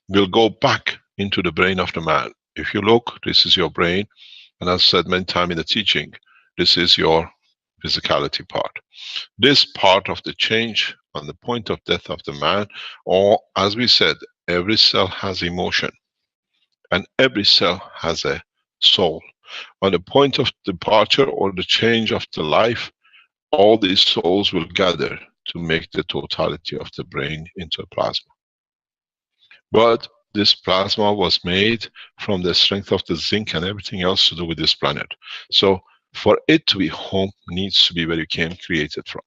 Speaker 4: will go back into the brain of the man. If you look, this is your brain, and as I said many times in the teaching, this is your physicality part. This part of the change on the point of death of the man, or as we said, every cell has emotion and every cell has a soul. On the point of departure or the change of the life, all these souls will gather to make the totality of the brain into a plasma. But this plasma was made from the strength of the zinc and everything else to do with this planet. So for it to be home needs to be where you came created from.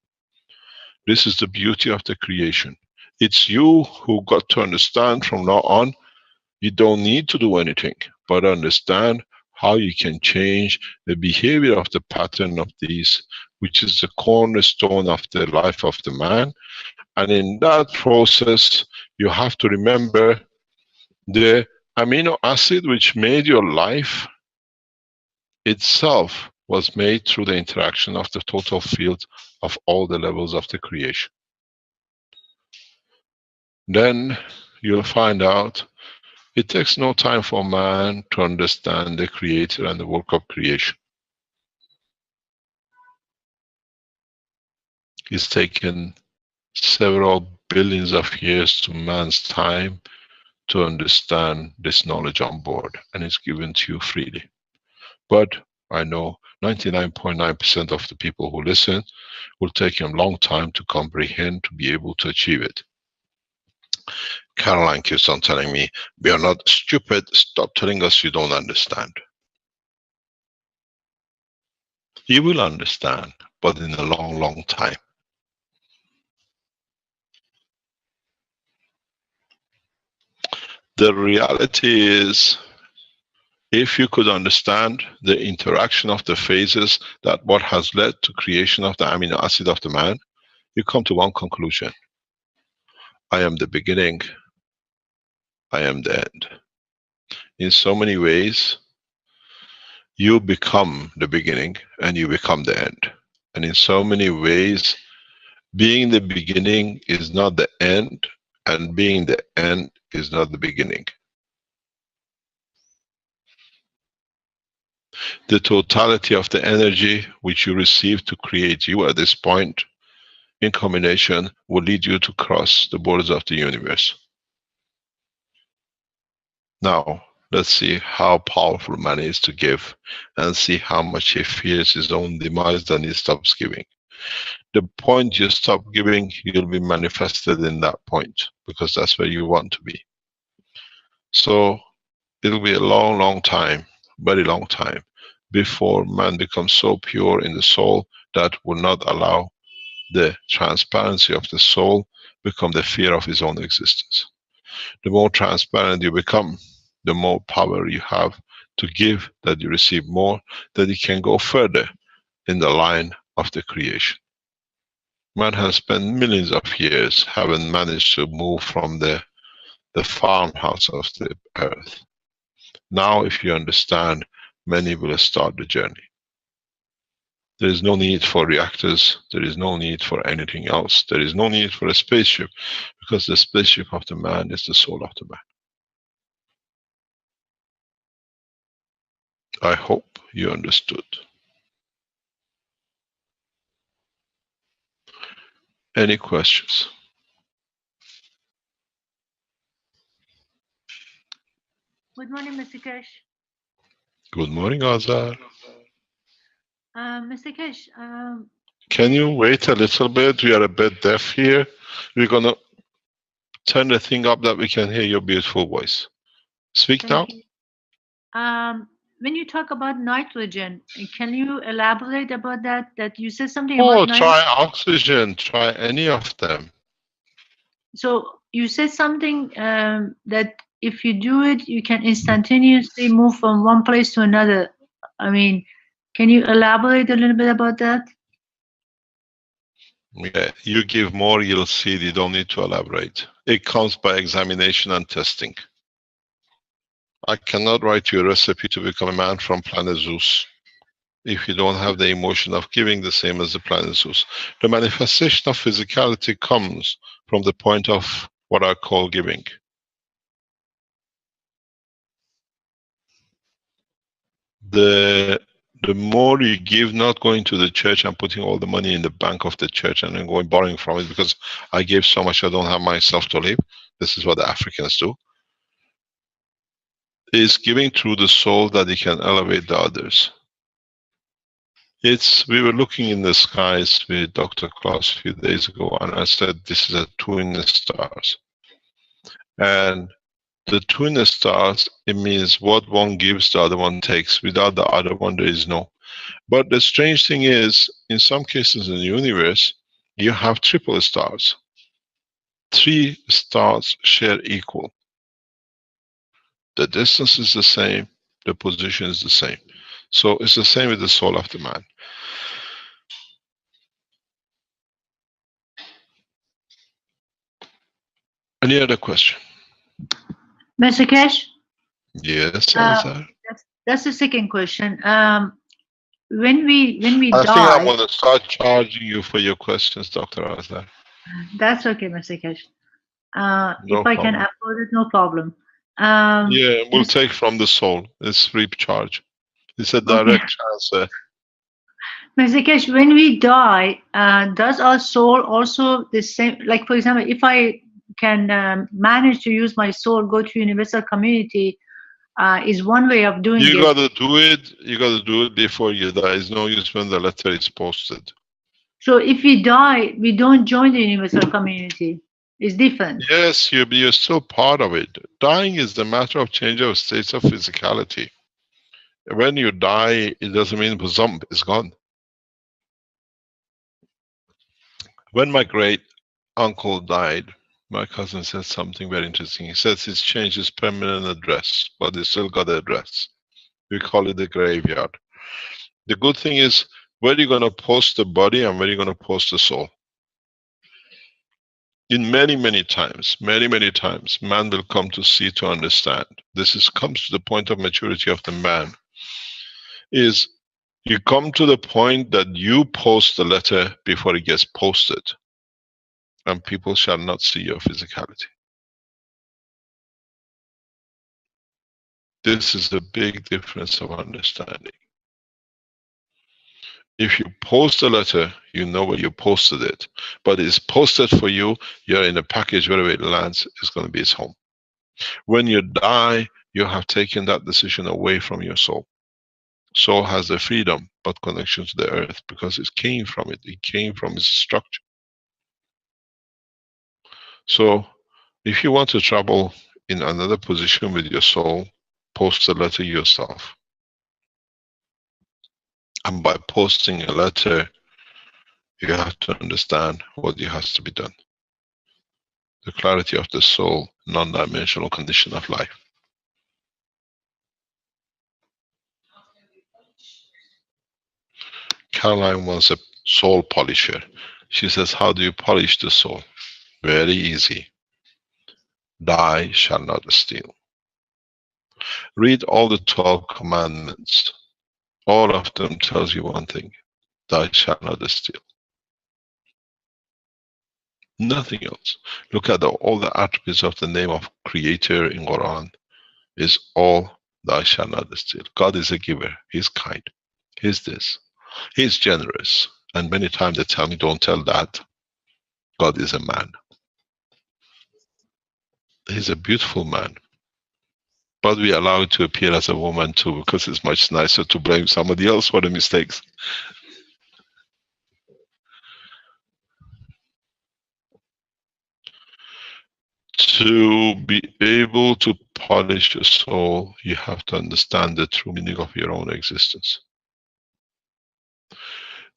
Speaker 4: This is the beauty of the creation. It's you who got to understand from now on, you don't need to do anything, but understand how you can change the behavior of the pattern of these, which is the cornerstone of the life of the man. And in that process, you have to remember the amino acid which made your life itself was made through the interaction of the total field of all the levels of the creation. Then you'll find out it takes no time for man to understand the creator and the work of creation. It's taken several billions of years to man's time to understand this knowledge on board, and it's given to you freely. But I know 99.9% of the people who listen will take them a long time to comprehend, to be able to achieve it. Caroline keeps on telling me, we are not stupid, stop telling us you don't understand. You will understand, but in a long, long time. The reality is, if you could understand the interaction of the phases, that what has led to creation of the amino acid of the man, you come to one conclusion. I am the beginning, I am the end. In so many ways, you become the beginning and you become the end. And in so many ways, being the beginning is not the end, and being the end is not the beginning. The totality of the energy which you receive to create you at this point, in combination, will lead you to cross the borders of the universe. Now, let's see how powerful man is to give, and see how much he fears his own demise, then he stops giving. The point you stop giving, you'll be manifested in that point, because that's where you want to be. So, it'll be a long, long time, very long time, before man becomes so pure in the soul that will not allow the transparency of the soul become the fear of his own existence. The more transparent you become, the more power you have to give, that you receive more, that you can go further in the line of the creation. Man has spent millions of years haven't managed to move from the farmhouse of the earth. Now, if you understand, many will start the journey. There is no need for reactors, there is no need for anything else. There is no need for a spaceship, because the spaceship of the man is the soul of the man. I hope you understood. Any questions?
Speaker 5: Good morning, Mr. Kesh.
Speaker 4: Good morning, Azar.
Speaker 5: Mr. Kesh,
Speaker 4: Can you wait a little bit? We are a bit deaf here. We're gonna turn the thing up that we can hear your beautiful voice. Speak now.
Speaker 5: when you talk about nitrogen, can you elaborate about that? That you said something about nitrogen.
Speaker 4: Try oxygen, try any of them.
Speaker 5: So you said something that if you do it, you can instantaneously move from one place to another. I mean, can you elaborate a little bit about that?
Speaker 4: Yeah, you give more, you'll see it. You don't need to elaborate. It comes by examination and testing. I cannot write you a recipe to become a man from planet Zeus if you don't have the emotion of giving the same as the planet Zeus. The manifestation of physicality comes from the point of what I call giving. The the more you give, not going to the church and putting all the money in the bank of the church and then going borrowing from it because I gave so much I don't have myself to live. This is what the Africans do. Is giving through the soul that it can elevate the others. We were looking in the skies with Dr. Klaus a few days ago, and I said, this is a twin stars. And the twin stars, it means what one gives, the other one takes. Without the other one, there is no. But the strange thing is, in some cases in the universe, you have triple stars. 3 stars share equal. The distance is the same, the position is the same. So it's the same with the soul of the man. Any other question?
Speaker 5: Mr. Cash?
Speaker 4: Yes,
Speaker 5: that's the second question. When we die,
Speaker 4: I think I'm going to start charging you for your questions, Dr. Azhar.
Speaker 5: That's okay, Mr. Cash.
Speaker 4: No
Speaker 5: if I can
Speaker 4: problem.
Speaker 5: afford it, no problem.
Speaker 4: Yeah, we'll take from the soul. It's free charge. It's a direct transfer.
Speaker 5: Mr. Cash, when we die, does our soul also the same? Like, for example, if I can manage to use my soul, go to universal community, is one way of doing it.
Speaker 4: You got to do it. You got to do it before you die. It's no use when the letter is posted.
Speaker 5: So if we die, we don't join the universal community. It's different.
Speaker 4: Yes, you're still part of it. Dying is the matter of change of states of physicality. When you die, it doesn't mean it's gone. When my great uncle died, my cousin said something very interesting. He says he's changed his permanent address, but he still got the address. We call it the graveyard. The good thing is, where are you going to post the body and where are you going to post the soul? In many times, man will come to see, to understand. Comes to the point of maturity of the man. Is you come to the point that you post the letter before it gets posted, and people shall not see your physicality. This is a big difference of understanding. If you post a letter, you know where you posted it, but it's posted for you, you're in a package, wherever it lands, it's going to be its home. When you die, you have taken that decision away from your soul. Soul has the freedom, but connection to the earth, because it came from it. It came from its structure. So, if you want to travel in another position with your soul, post a letter yourself. And by posting a letter, you have to understand what has to be done. The clarity of the soul, non-dimensional condition of life. Caroline wants a soul polisher. She says, how do you polish the soul? Very easy. Thou shalt not steal. Read all the 12 commandments. All of them tells you one thing. Thou shalt not steal. Nothing else. Look at all the attributes of the name of Creator in Quran. Is all thou shalt not steal. God is a giver. He's kind. He's this. He's generous. And many times they tell me, don't tell that. God is a man. He's a beautiful man. But we allow it to appear as a woman too, because it's much nicer to blame somebody else for the mistakes. To be able to polish your soul, you have to understand the true meaning of your own existence.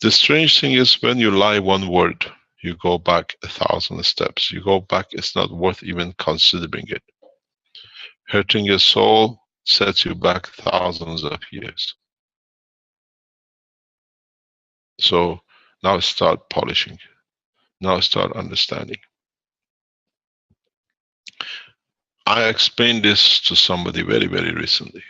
Speaker 4: The strange thing is, when you lie one word, you go back 1,000 steps. You go back, it's not worth even considering it. Hurting your soul sets you back thousands of years. So now start polishing. Now start understanding. I explained this to somebody very recently.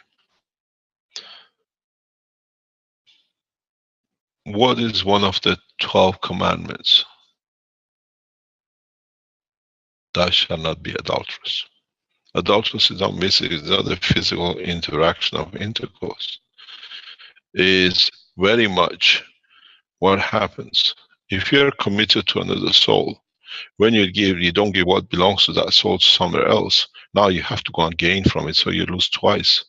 Speaker 4: What is one of the 12 commandments? Thou shalt not be adulterous. Adulterous is not basically, it's not a physical interaction of intercourse. is very much what happens. If you're committed to another soul, when you give, you don't give what belongs to that soul to somewhere else. Now you have to go and gain from it, so you lose twice.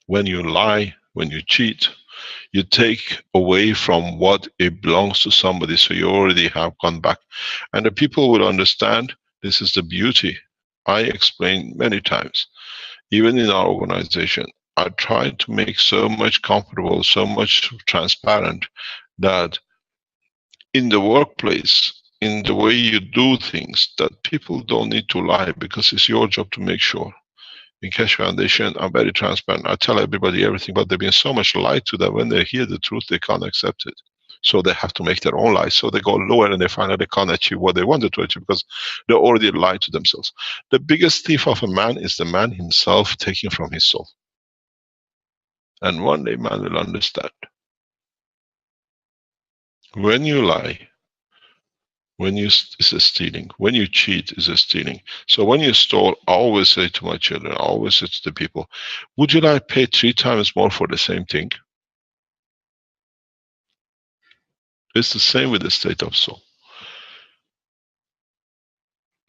Speaker 4: When you lie, when you cheat, you take away from what it belongs to somebody, so you already have gone back. And the people will understand this is the beauty. I explained many times, even in our organization, I try to make so much comfortable, so much transparent, that in the workplace, in the way you do things, that people don't need to lie, because it's your job to make sure. In Keshe Foundation, I'm very transparent. I tell everybody everything, but they've been so much lied to that when they hear the truth, they can't accept it. So they have to make their own lies. So they go lower and they find out they can't achieve what they wanted to achieve because they already lied to themselves. The biggest thief of a man is the man himself taking from his soul. And one day man will understand. When you lie, it's a stealing. When you cheat, it's a stealing. So when you stole, I always say to my children, I always say to the people, would you like pay 3 times more for the same thing? It's the same with the state of soul.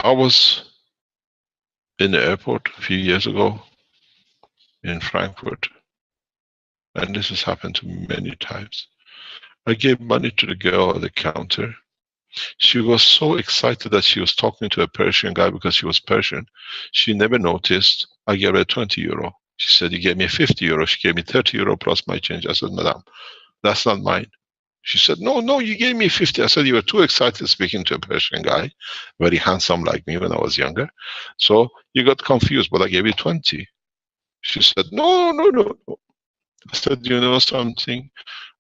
Speaker 4: I was in the airport a few years ago in Frankfurt, and this has happened to me many times. I gave money to the girl at the counter. She was so excited that she was talking to a Persian guy because she was Persian. She never noticed I gave her 20 euro. She said, you gave me 50 euro. She gave me 30 euro plus my change. I said, madam, that's not mine. She said, no, you gave me 50. I said, you were too excited speaking to a Persian guy, very handsome like me when I was younger. So you got confused, but I gave you 20. She said, no. I said, you know something?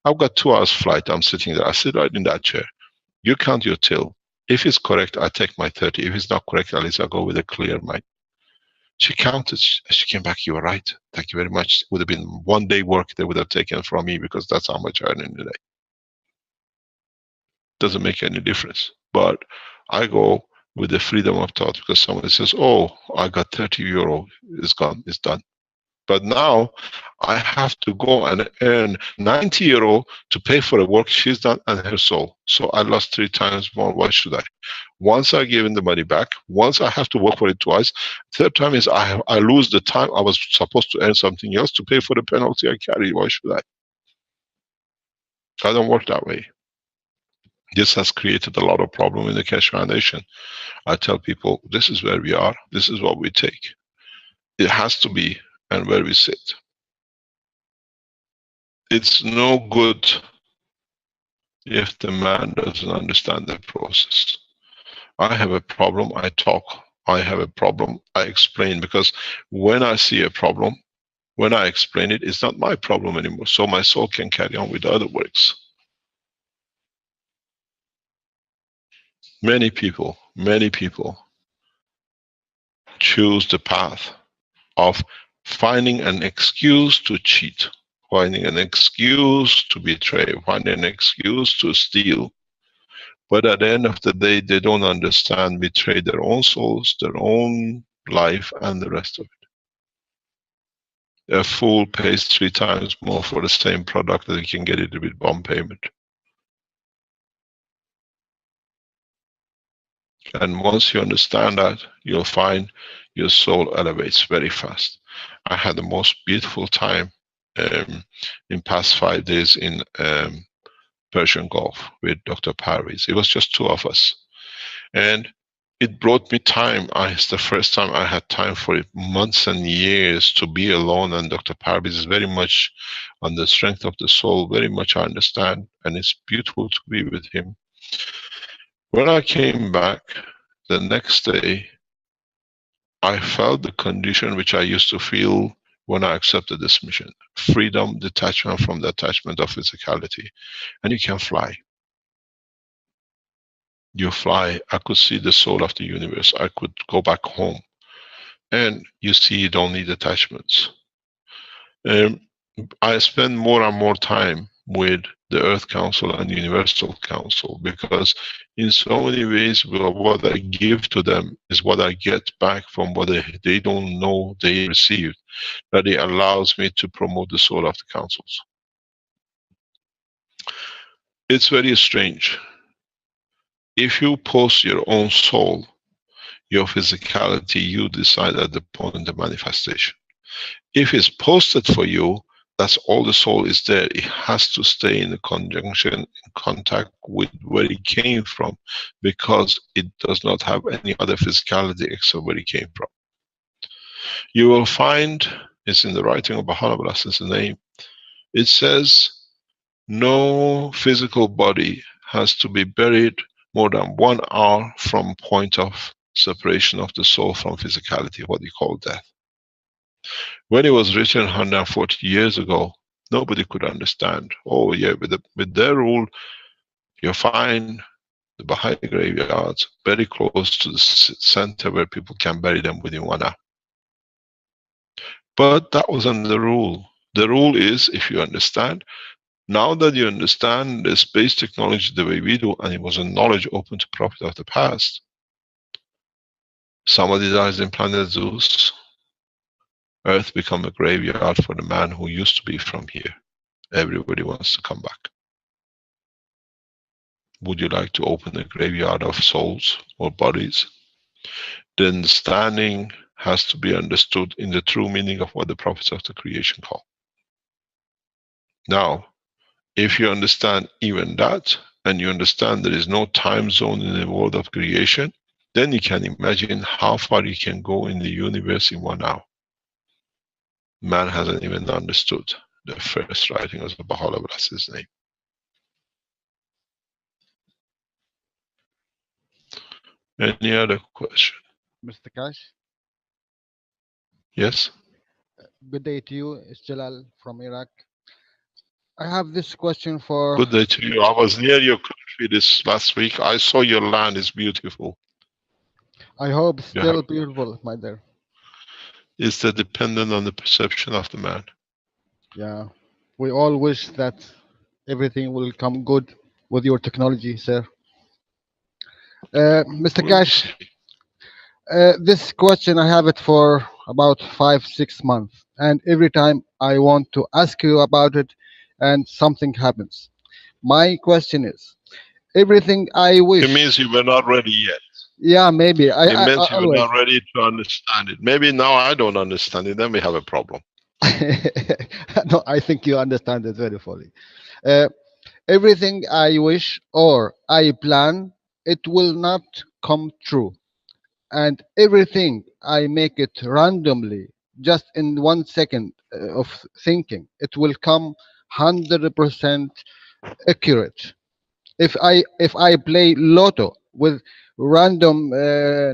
Speaker 4: I've got 2 hours flight. I'm sitting there. I sit right in that chair. You count your till. If it's correct, I take my 30. If it's not correct, at least I go with a clear mind. She counted. She came back. You were right. Thank you very much. It would have been 1 day work they would have taken from me because that's how much I earn in a day. Doesn't make any difference. But I go with the freedom of thought because somebody says, oh, I got 30 euro. It's gone. It's done. But now I have to go and earn 90 euro to pay for the work she's done and her soul. So I lost 3 times more. Why should I? Once I give the money back, once I have to work for it twice, third time is I lose the time I was supposed to earn something else to pay for the penalty I carry. Why should I? I don't work that way. This has created a lot of problem in the Keshe Foundation. I tell people, this is where we are. This is what we take. It has to be, and where we sit. It's no good if the man doesn't understand the process. I have a problem, I talk. I have a problem, I explain. Because when I see a problem, when I explain it, it's not my problem anymore. So my soul can carry on with other works. Many people choose the path of finding an excuse to cheat, finding an excuse to betray, finding an excuse to steal. But at the end of the day, they don't understand, betray their own souls, their own life, and the rest of it. A fool pays 3 times more for the same product that he can get it with 1 payment. And once you understand that, you'll find your soul elevates very fast. I had the most beautiful time in past 5 days in Persian Gulf with Dr. Parviz. It was just 2 of us. And it brought me time. It's the first time I had time for it, months and years to be alone. And Dr. Parviz is very much on the strength of the soul, very much I understand. And it's beautiful to be with him. When I came back the next day, I felt the condition which I used to feel when I accepted this mission. Freedom, detachment from the attachment of physicality. And you can fly. You fly. I could see the soul of the universe. I could go back home. And you see you don't need attachments. I spend more and more time with the Earth Council and Universal Council, because in so many ways what I give to them is what I get back from what they don't know they received, that it allows me to promote the soul of the councils. It's very strange. If you post your own soul, your physicality, you decide at the point of manifestation. If it's posted for you, that's all the soul is there. It has to stay in conjunction, in contact with where it came from, because it does not have any other physicality except where it came from. You will find, it's in the writing of Baha'u'llah, blessed is his name, it says, no physical body has to be buried more than 1 hour from point of separation of the soul from physicality, what you call death. When it was written 140 years ago, nobody could understand. Oh yeah, with their rule, you find the Baha'i graveyards very close to the center where people can bury them within 1 hour. But that wasn't the rule. The rule is, if you understand, now that you understand the space technology the way we do, and it was a knowledge open to prophet of the past, somebody dies in planet Zeus, Earth become a graveyard for the man who used to be from here. Everybody wants to come back. Would you like to open a graveyard of souls or bodies? The understanding has to be understood in the true meaning of what the prophets of the creation call. Now, if you understand even that, and you understand there is no time zone in the world of creation, then you can imagine how far you can go in the universe in 1 hour. Man hasn't even understood the first writing of the Baha'u'llah, bless his name. Any other question?
Speaker 6: Mr. Kash,
Speaker 4: Yes?
Speaker 6: good day to you. It's Jalal from Iraq. I have this question for...
Speaker 4: Good day to you. I was near your country this last week. I saw your land is beautiful.
Speaker 6: I hope it's
Speaker 4: Yeah.
Speaker 6: still beautiful, my dear.
Speaker 4: It's dependent on the perception of the man.
Speaker 6: Yeah. We all wish that everything will come good with your technology, sir. Mr.
Speaker 4: We'll
Speaker 6: Kash,
Speaker 4: see.
Speaker 6: this question, I have it for about 5-6 months. And every time I want to ask you about it and something happens. My question is, everything I wish...
Speaker 4: It means you were not ready yet.
Speaker 6: Yeah, maybe.
Speaker 4: It means you were
Speaker 6: Always.
Speaker 4: not ready to understand it. Maybe now I don't understand it, then we have a problem.
Speaker 6: No, I think you understand it very fully. Everything I wish or I plan, it will not come true. And everything I make it randomly, just in 1 second of thinking, it will come 100% accurate. If I play lotto with random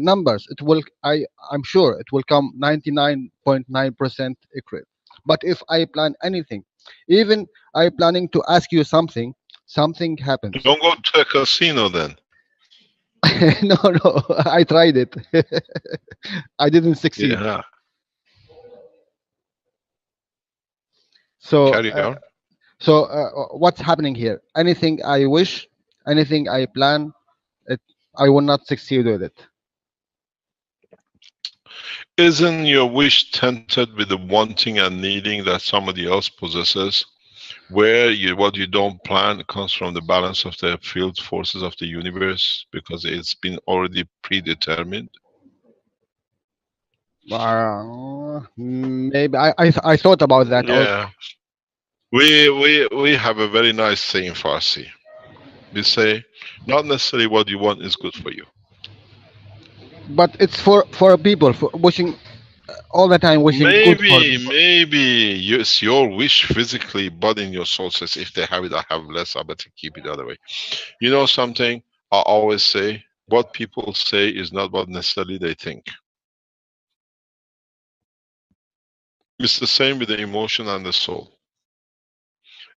Speaker 6: numbers, it will I'm sure it will come 99.9% accurate. But if I plan anything, even I planning to ask you something happens.
Speaker 4: Don't go to a casino then.
Speaker 6: No, I tried it. I didn't succeed.
Speaker 4: Yeah.
Speaker 6: So
Speaker 4: Carry on.
Speaker 6: what's happening here? Anything I wish, anything I plan, I will not succeed with it.
Speaker 4: Isn't your wish tempted with the wanting and needing that somebody else possesses? Where what you don't plan comes from the balance of the field forces of the universe, because it's been already predetermined.
Speaker 6: Maybe I thought about that.
Speaker 4: Yeah. We have a very nice saying in Farsi. We say, not necessarily what you want is good for you.
Speaker 6: But it's for people, for wishing all the time, wishing good for people.
Speaker 4: Maybe it's your wish physically, but in your soul says, if they have it, I have less, I better keep it the other way. You know something? I always say, what people say is not what necessarily they think. It's the same with the emotion and the soul.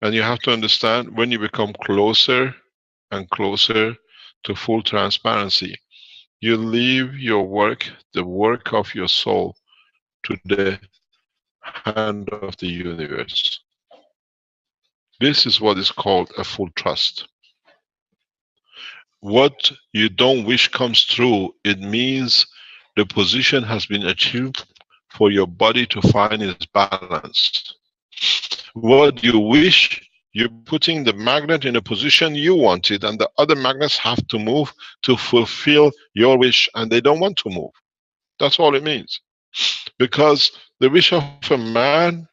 Speaker 4: And you have to understand, when you become closer and closer to full transparency, you leave your work, the work of your soul, to the hand of the universe. This is what is called a full trust. What you don't wish comes true, it means the position has been achieved for your body to find its balance. What you wish, you're putting the magnet in a position you want it, and the other magnets have to move to fulfill your wish, and they don't want to move. That's all it means. Because the wish of a man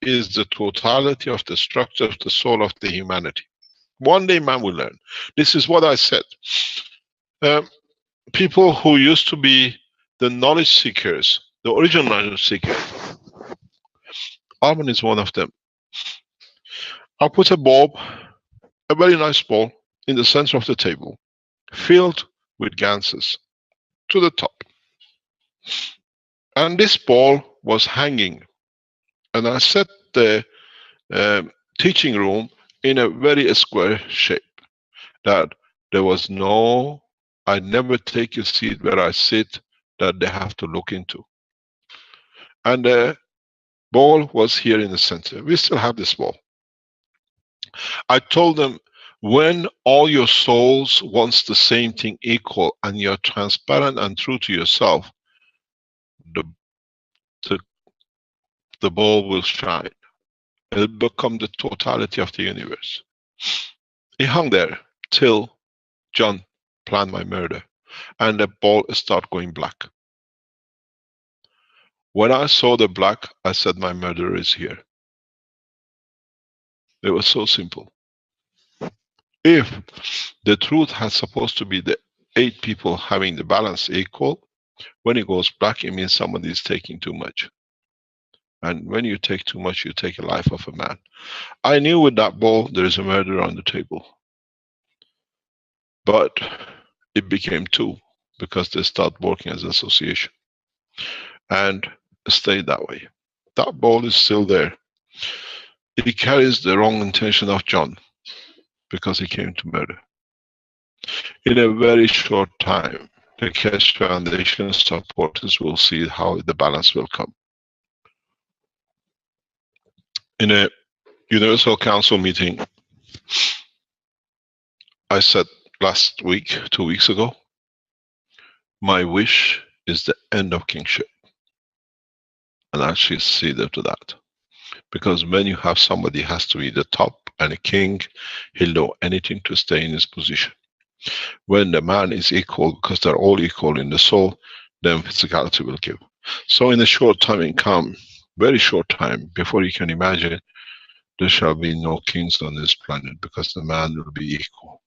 Speaker 4: is the totality of the structure of the soul of the humanity. One day man will learn. This is what I said. People who used to be the knowledge seekers, the original knowledge seekers, Arman is one of them. I put a bulb, a very nice bulb, in the center of the table, filled with ganses to the top. And this ball was hanging. And I set the teaching room in a very square shape, that there was no, I never take a seat where I sit that they have to look into. And the ball was here in the center. We still have this ball. I told them, when all your souls wants the same thing equal and you're transparent and true to yourself, the ball will shine. It'll become the totality of the universe. It hung there till John planned my murder, and the ball started going black. When I saw the black, I said, my murderer is here. It was so simple. If the truth has supposed to be the 8 people having the balance equal, when it goes black, it means somebody is taking too much. And when you take too much, you take a life of a man. I knew with that ball there is a murderer on the table. But it became 2 because they started working as an association. And stayed that way. That ball is still there. It carries the wrong intention of John because he came to murder. In a very short time, the Keshe Foundation supporters will see how the balance will come. In a Universal Council meeting, I said last week, 2 weeks ago, my wish is the end of kingship. And I actually see them to that. Because when you have somebody has to be the top and a king, he'll do anything to stay in his position. When the man is equal, because they're all equal in the soul, then physicality will give. So in a short time it come, very short time, before you can imagine, there shall be no kings on this planet because the man will be equal.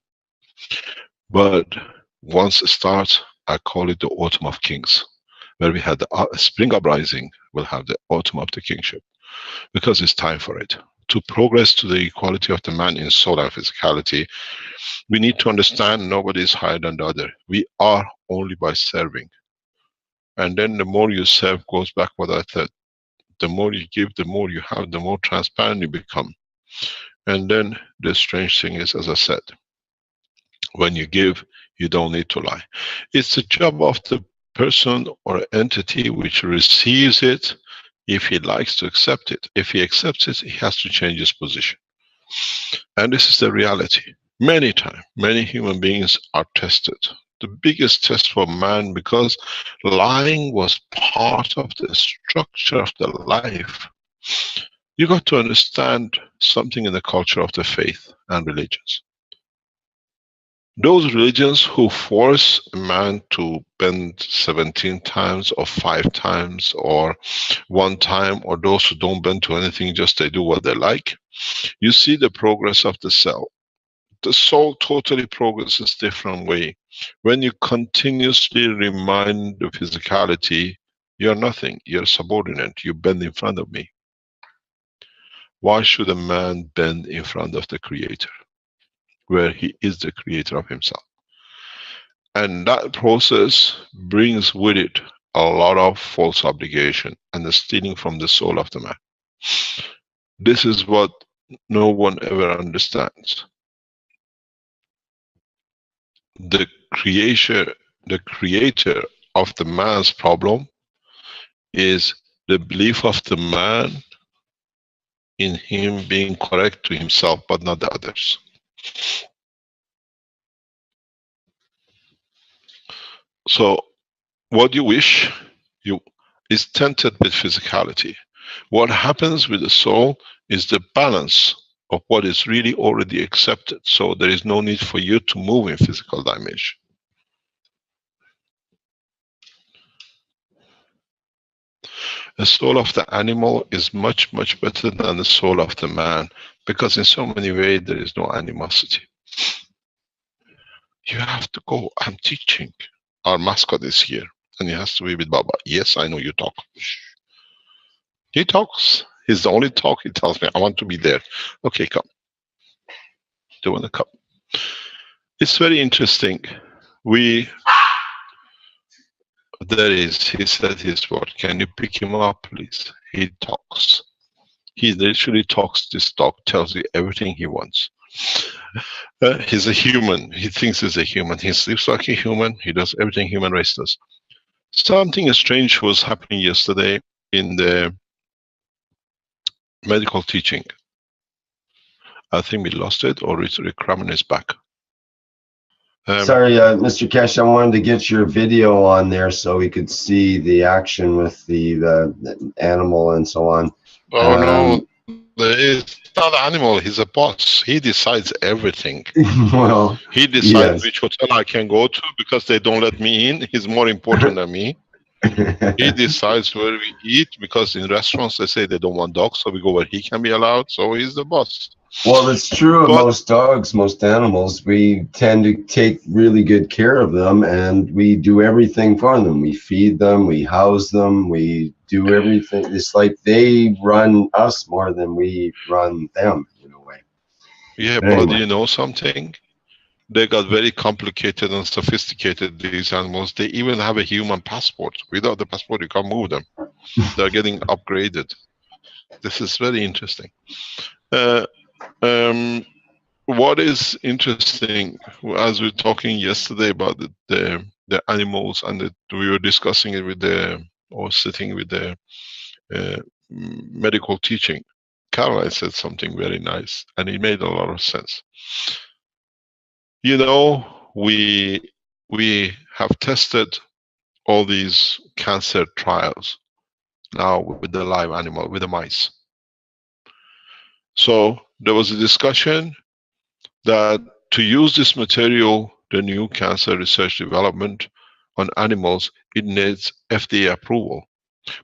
Speaker 4: But once it starts, I call it the autumn of kings. Where we had the spring uprising, we'll have the autumn of the kingship. Because it's time for it. To progress to the equality of the man in soul and physicality, we need to understand nobody is higher than the other. We are only by serving. And then the more you serve, goes back what I said. The more you give, the more you have, the more transparent you become. And then the strange thing is, as I said, when you give, you don't need to lie. It's the job of the person or entity which receives it, if he likes to accept it. If he accepts it, he has to change his position. And this is the reality. Many times, many human beings are tested. The biggest test for man, because lying was part of the structure of the life. You got to understand something in the culture of the faith and religions. Those religions who force a man to bend 17 times or 5 times or 1 time, or those who don't bend to anything, just they do what they like, you see the progress of the cell. The soul totally progresses different way. When you continuously remind the physicality, you're nothing, you're subordinate, you bend in front of me. Why should a man bend in front of the Creator, where he is the creator of himself? And that process brings with it a lot of false obligation and the stealing from the soul of the man. This is what no one ever understands. The creator of the man's problem is the belief of the man in him being correct to himself, but not the others. So what you wish, is tainted with physicality. What happens with the soul is the balance of what is really already accepted. So there is no need for you to move in physical dimension. The soul of the animal is much, much better than the soul of the man, because in so many ways there is no animosity. You have to go. I'm teaching. Our mascot is here, and he has to be with Baba. Yes, I know you talk. Shh. He talks. He's the only talk. He tells me, I want to be there. Okay, come. Do you want to come? It's very interesting. There is, he said his word. Can you pick him up, please? He talks. He literally talks. This dog tells you everything he wants. He's a human. He thinks he's a human. He sleeps like a human. He does everything human race does. Something strange was happening yesterday in the medical teaching. I think we lost it, or it's Kramen is back.
Speaker 3: Sorry, Mr. Kesh, I wanted to get your video on there so we could see the action with the animal and so on.
Speaker 4: Oh no, it's not an animal. He's a boss. He decides everything.
Speaker 3: Well,
Speaker 4: he decides which hotel I can go to because they don't let me in. He's more important than me. He decides where we eat because in restaurants they say they don't want dogs, so we go where he can be allowed. So he's the boss.
Speaker 3: Well, it's true of most dogs, most animals. We tend to take really good care of them, and we do everything for them. We feed them, we house them, we do everything. It's like they run us more than we run them, in a way.
Speaker 4: Yeah, but anyway. You know something? They got very complicated and sophisticated, these animals. They even have a human passport. Without the passport, you can't move them. They're getting upgraded. This is very interesting. What is interesting, as we were talking yesterday about the animals, and we were discussing it with sitting with the medical teaching, Caroline said something very nice, and it made a lot of sense. You know, we have tested all these cancer trials now with the live animal, with the mice. So there was a discussion that to use this material, the new cancer research development on animals, it needs FDA approval.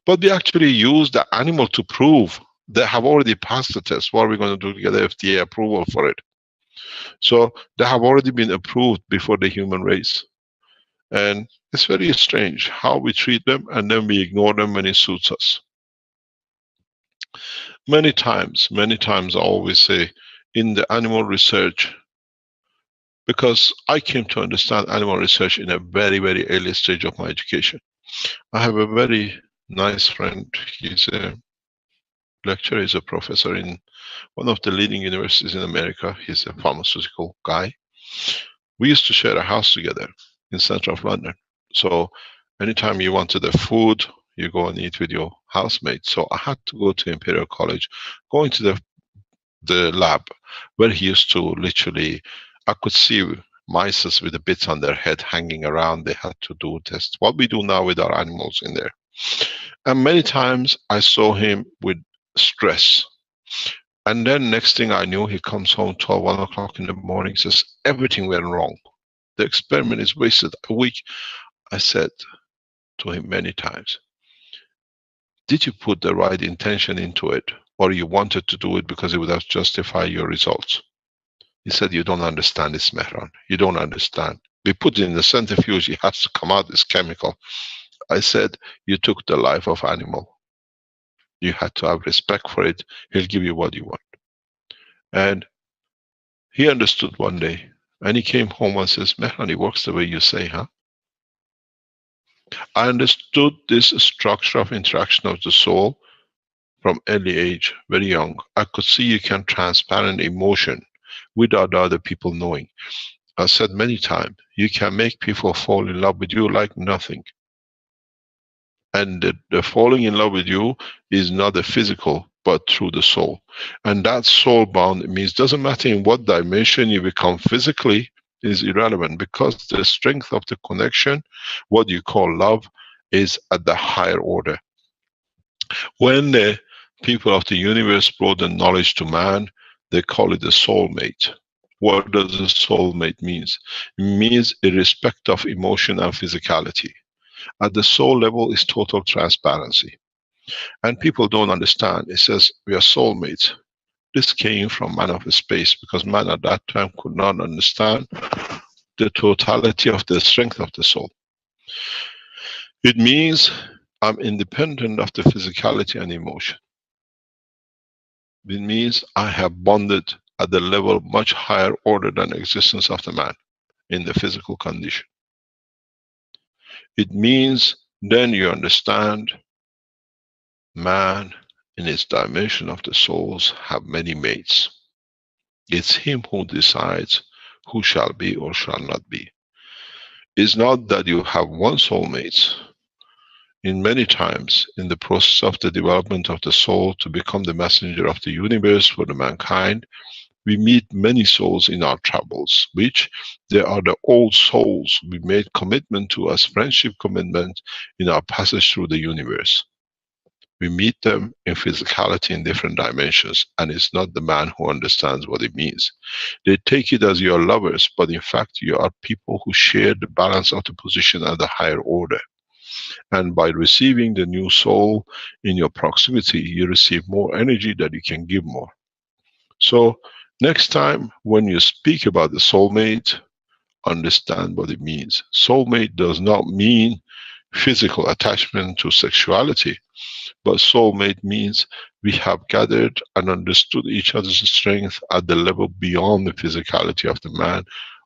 Speaker 4: But we actually use the animal to prove they have already passed the test. What are we going to do to get the FDA approval for it? So they have already been approved before the human race. And it's very strange how we treat them and then we ignore them when it suits us. Many times I always say, in the animal research, because I came to understand animal research in a very, very early stage of my education. I have a very nice friend. He's a lecturer, he's a professor in one of the leading universities in America. He's a pharmaceutical guy. We used to share a house together in center of London. So anytime you wanted a food, you go and eat with your housemate. So I had to go to Imperial College, go into the lab where he used to literally, I could see mice with the bits on their head hanging around. They had to do tests. What we do now with our animals in there. And many times I saw him with stress. And then next thing I knew, he comes home 12, 1 o'clock in the morning, says, everything went wrong. The experiment is wasted a week. I said to him many times, did you put the right intention into it? Or you wanted to do it because it would have justified your results? He said, you don't understand this, Mehran. You don't understand. We put it in the centrifuge, it has to come out, this chemical. I said, you took the life of animal. You had to have respect for it. He'll give you what you want. And he understood one day. And he came home and says, Mehran, it works the way you say, huh? I understood this structure of interaction of the soul from early age, very young. I could see you can transparent emotion without other people knowing. I said many times, you can make people fall in love with you like nothing. And the falling in love with you is not a physical, but through the soul. And that soul bond means doesn't matter in what dimension you become physically, is irrelevant, because the strength of the connection, what you call love, is at the higher order. When the people of the universe brought the knowledge to man, they call it the soulmate. What does a soulmate means? It means irrespective of emotion and physicality. At the soul level is total transparency. And people don't understand. It says we are soulmates. This came from man of space, because man at that time could not understand the totality of the strength of the soul. It means I'm independent of the physicality and emotion. It means I have bonded at the level much higher order than existence of the man in the physical condition. It means then you understand man in its dimension of the souls have many mates. It's him who decides who shall be or shall not be. It's not that you have one soulmate. In many times, in the process of the development of the soul to become the messenger of the universe for the mankind, we meet many souls in our travels, which they are the old souls we made commitment to as friendship commitment in our passage through the universe. We meet them in physicality in different dimensions, and it's not the man who understands what it means. They take it as you are lovers, but in fact you are people who share the balance of the position at the higher order. And by receiving the new soul in your proximity, you receive more energy that you can give more. So next time when you speak about the soulmate, understand what it means. Soulmate does not mean physical attachment to sexuality, but soulmate means we have gathered and understood each other's strength at the level beyond the physicality of the man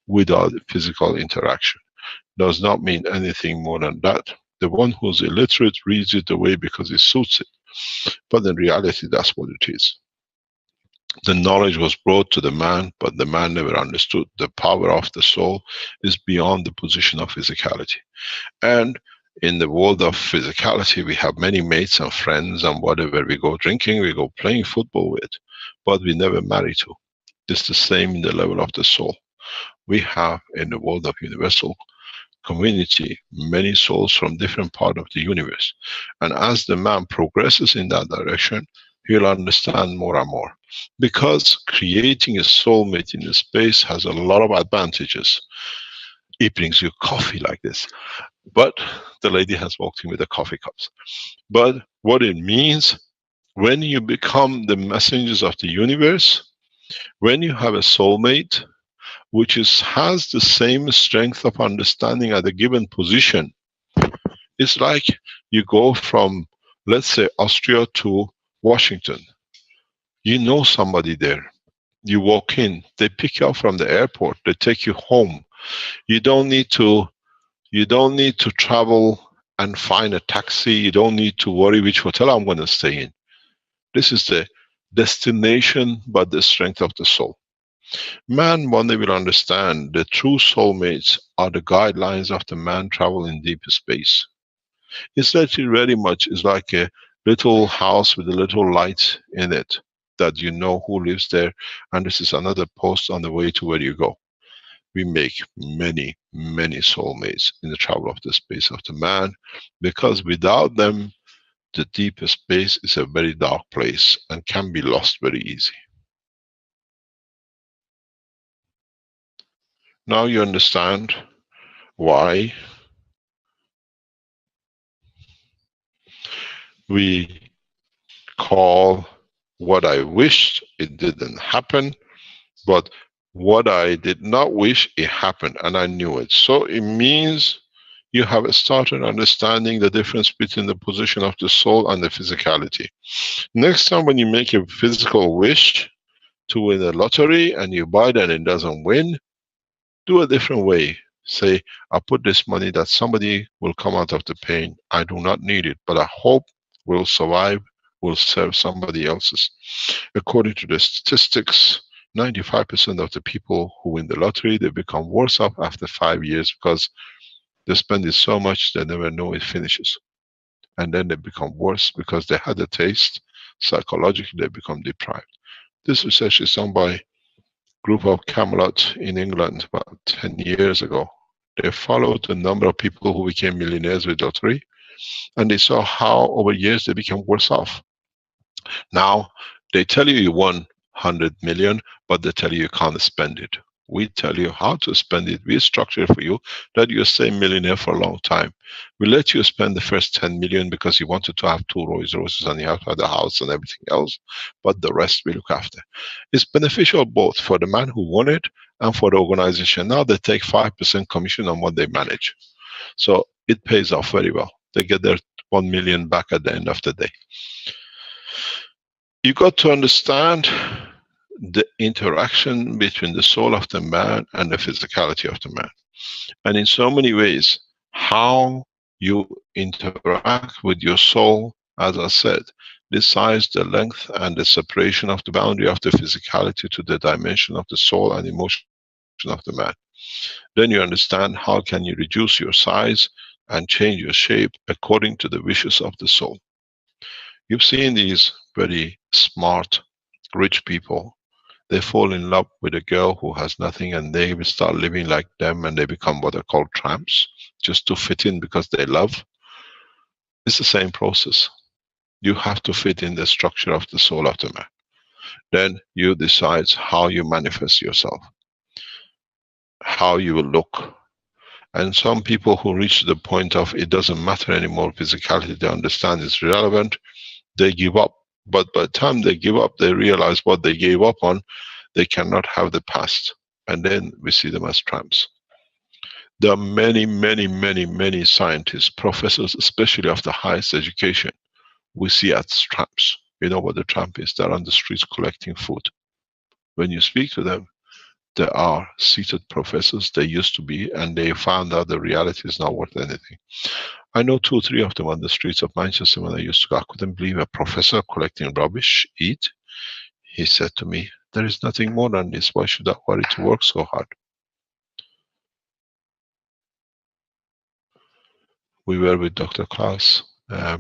Speaker 4: without physical interaction. Does not mean anything more than that. The one who's illiterate reads it away because it suits it. But in reality, that's what it is. The knowledge was brought to the man, but the man never understood the power of the soul is beyond the position of physicality. And in the world of physicality, we have many mates and friends and whatever. We go drinking, we go playing football with, but we never marry to. It's the same in the level of the soul. We have in the world of universal community many souls from different parts of the universe. And as the man progresses in that direction, he'll understand more and more. Because creating a soulmate in the space has a lot of advantages. It brings you coffee like this. But the lady has walked in with the coffee cups. But what it means, when you become the messengers of the universe, when you have a soulmate, which has the same strength of understanding at a given position, it's like you go from, let's say, Austria to Washington. You know somebody there. You walk in, they pick you up from the airport, they take you home. You don't need to travel and find a taxi. You don't need to worry which hotel I'm going to stay in. This is the destination, but the strength of the soul. Man, one day will understand the true soulmates are the guidelines of the man travel in deep space. It's actually very much is like a little house with a little light in it that you know who lives there, and this is another post on the way to where you go. We make many, many soulmates in the travel of the space of the man, because without them, the deep space is a very dark place and can be lost very easy. Now you understand why we call what I wished it didn't happen, but what I did not wish it happened, and I knew it. So it means you have started understanding the difference between the position of the soul and the physicality. Next time when you make a physical wish to win a lottery and you buy it and it doesn't win, do a different way. Say, I put this money that somebody will come out of the pain. I do not need it, but I hope will survive, will serve somebody else's. According to the statistics, 95% of the people who win the lottery, they become worse off after 5 years because they spend it so much they never know it finishes. And then they become worse because they had a taste, Psychologically, they become deprived. This research is done by a group of Camelot in England about 10 years ago. They followed a number of people who became millionaires with lottery, and they saw how over years they became worse off. Now, they tell you won 100 million, but they tell you can't spend it. We tell you how to spend it. We structure it for you that you stay millionaire for a long time. We let you spend the first 10 million because you wanted to have 2 Rolls Royces and you have to have the house and everything else, but the rest we look after. It's beneficial both for the man who won it and for the organization. Now they take 5% commission on what they manage. So it pays off very well. They get their 1 million back at the end of the day. You got to understand the interaction between the soul of the man and the physicality of the man. And in so many ways, how you interact with your soul, as I said, decides the length and the separation of the boundary of the physicality to the dimension of the soul and emotion of the man. Then you understand how can you reduce your size and change your shape according to the wishes of the soul. You've seen these very smart, rich people. They fall in love with a girl who has nothing and they will start living like them and they become what are called tramps, just to fit in because they love. It's the same process. You have to fit in the structure of the soul of the man. Then you decide how you manifest yourself, how you will look. And some people who reach the point of it doesn't matter anymore, physicality, they understand it's irrelevant, they give up. But by the time they give up, they realize what they gave up on, they cannot have the past. And then we see them as tramps. There are many, many, many, many scientists, professors, especially of the highest education, we see as tramps. You know what the tramp is? They're on the streets collecting food. When you speak to them, they are seated professors, they used to be, and they found out the reality is not worth anything. I know 2 or 3 of them on the streets of Manchester when I used to go. I couldn't believe a professor collecting rubbish, eat. He said to me, there is nothing more than this. Why should I worry to work so hard? We were with Dr. Klaus a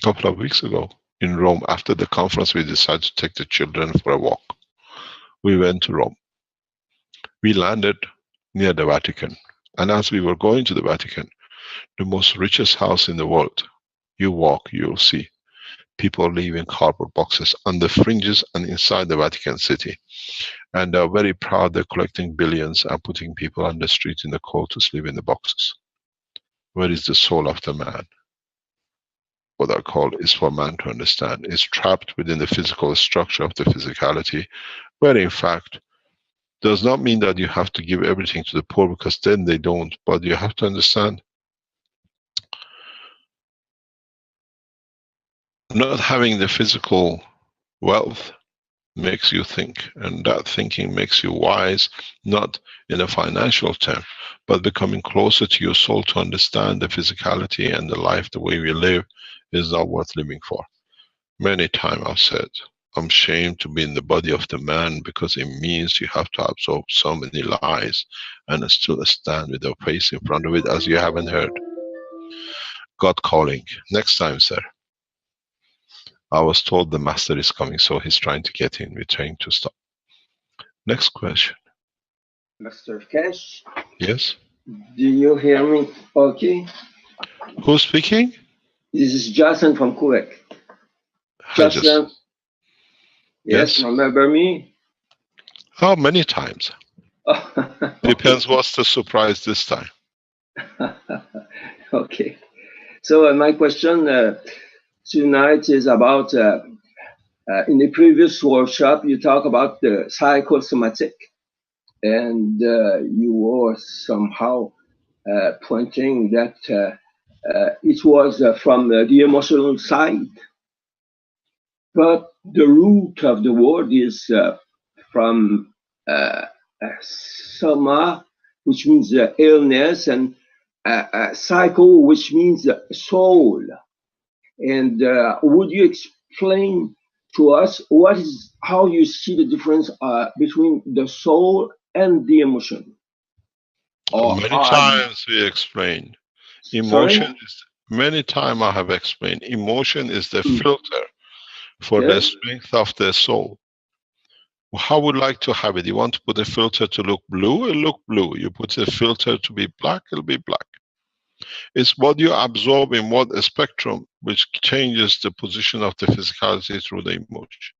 Speaker 4: couple of weeks ago in Rome. After the conference, we decided to take the children for a walk. We went to Rome. We landed near the Vatican. And as we were going to the Vatican, the most richest house in the world, you walk, you'll see people live in cardboard boxes on the fringes and inside the Vatican City. And they're very proud they're collecting billions and putting people on the street in the cold to sleep in the boxes. Where is the soul of the man? What I call is for man to understand, is trapped within the physical structure of the physicality, where in fact does not mean that you have to give everything to the poor, because then they don't, but you have to understand not having the physical wealth makes you think, and that thinking makes you wise, not in a financial term, but becoming closer to your soul to understand the physicality and the life, the way we live, is not worth living for. Many times I've said, I'm ashamed to be in the body of the man, because it means you have to absorb so many lies and still stand with your face in front of it as you haven't heard. God calling. Next time, sir. I was told the master is coming, so he's trying to get in. We're trying to stop. Next question.
Speaker 7: Master Cash?
Speaker 4: Yes?
Speaker 7: Do you hear me okay?
Speaker 4: Who's speaking?
Speaker 7: This is Jason from Quebec.
Speaker 4: Hi,
Speaker 7: Jason. Yes, remember me?
Speaker 4: How many times? Depends what's the surprise this time.
Speaker 7: Okay. So my question tonight is about, in the previous workshop, you talk about the psychosomatic, and you were somehow pointing that it was from the emotional side, but the root of the word is from soma, which means illness, and psycho, which means soul. And would you explain to us how you see the difference between the soul and the emotion?
Speaker 4: Many times we explained. Emotion is, many times I have explained, emotion is the filter for the
Speaker 7: Yes.
Speaker 4: strength of the soul. How would you like to have it? You want to put a filter to look blue, it'll look blue. You put a filter to be black, it'll be black. It's what you absorb in what spectrum which changes the position of the physicality through the emotion.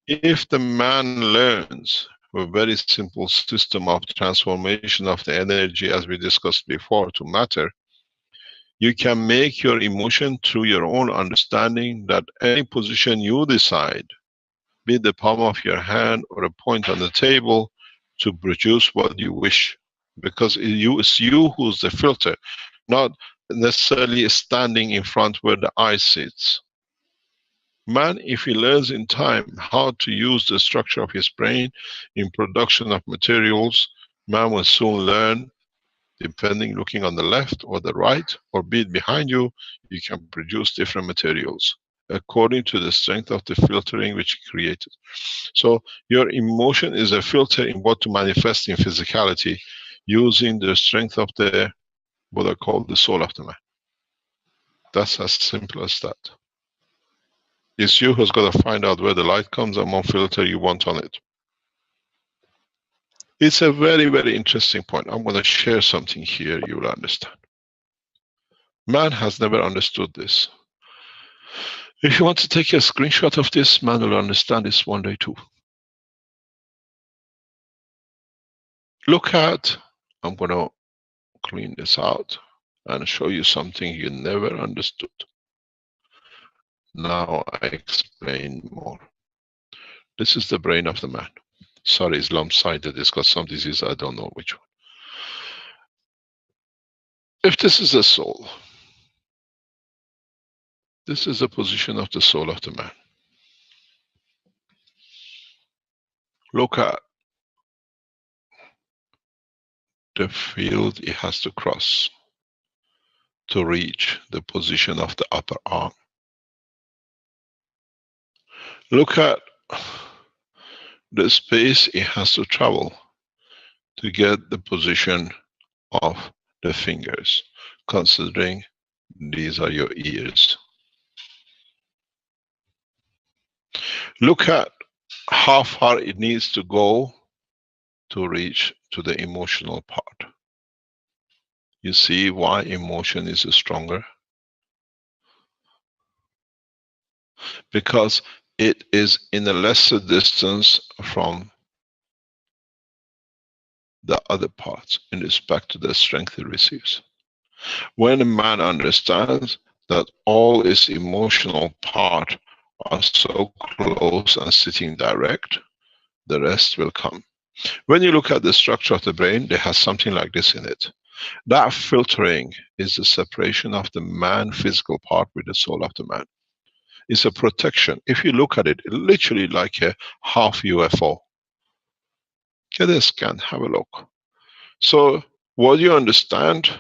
Speaker 4: If the man learns a very simple system of transformation of the energy, as we discussed before, to matter, you can make your emotion through your own understanding that any position you decide, be it the palm of your hand or a point on the table, to produce what you wish. Because it's you who's the filter, not necessarily standing in front where the eye sits. Man, if he learns in time how to use the structure of his brain in production of materials, man will soon learn, depending looking on the left or the right, or be it behind you, you can produce different materials according to the strength of the filtering which you created. So your emotion is a filter in what to manifest in physicality using the strength of the, what I call the soul of the man. That's as simple as that. It's you who's got to find out where the light comes and what filter you want on it. It's a very, very interesting point. I'm going to share something here you will understand. Man has never understood this. If you want to take a screenshot of this, man will understand this one day too. Look at, I'm going to clean this out and show you something you never understood. Now I explain more. This is the brain of the man. Sorry, it's lump-sided. It's got some disease, I don't know which one. If this is the soul, this is the position of the soul of the man. Look at the field it has to cross to reach the position of the upper arm. Look at the space it has to travel to get the position of the fingers, considering these are your ears. Look at how far it needs to go to reach to the emotional part. You see why emotion is stronger? Because it is in a lesser distance from the other parts in respect to the strength it receives. When a man understands that all its emotional part are so close and sitting direct, the rest will come. When you look at the structure of the brain, there has something like this in it. That filtering is the separation of the man physical part with the soul of the man. It's a protection. If you look at it, it's literally like a half UFO. Get a scan, have a look. So what you understand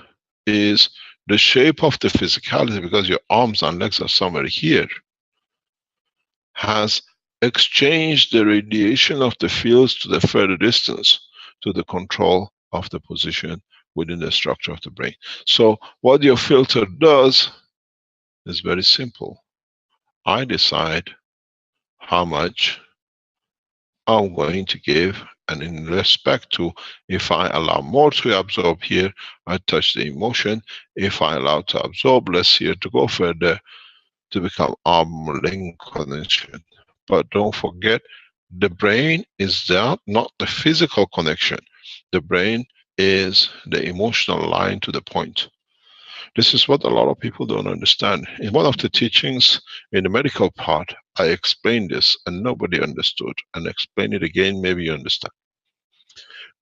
Speaker 4: is the shape of the physicality, because your arms and legs are somewhere here, has exchanged the radiation of the fields to the further distance to the control of the position within the structure of the brain. So what your filter does is very simple. I decide how much I'm going to give, and in respect to, if I allow more to absorb here, I touch the emotion. If I allow to absorb less here to go further, to become arm-length connection. But don't forget, the brain is not the physical connection. The brain is the emotional line to the point. This is what a lot of people don't understand. In one of the teachings in the medical part, I explained this and nobody understood. And explain it again, maybe you understand.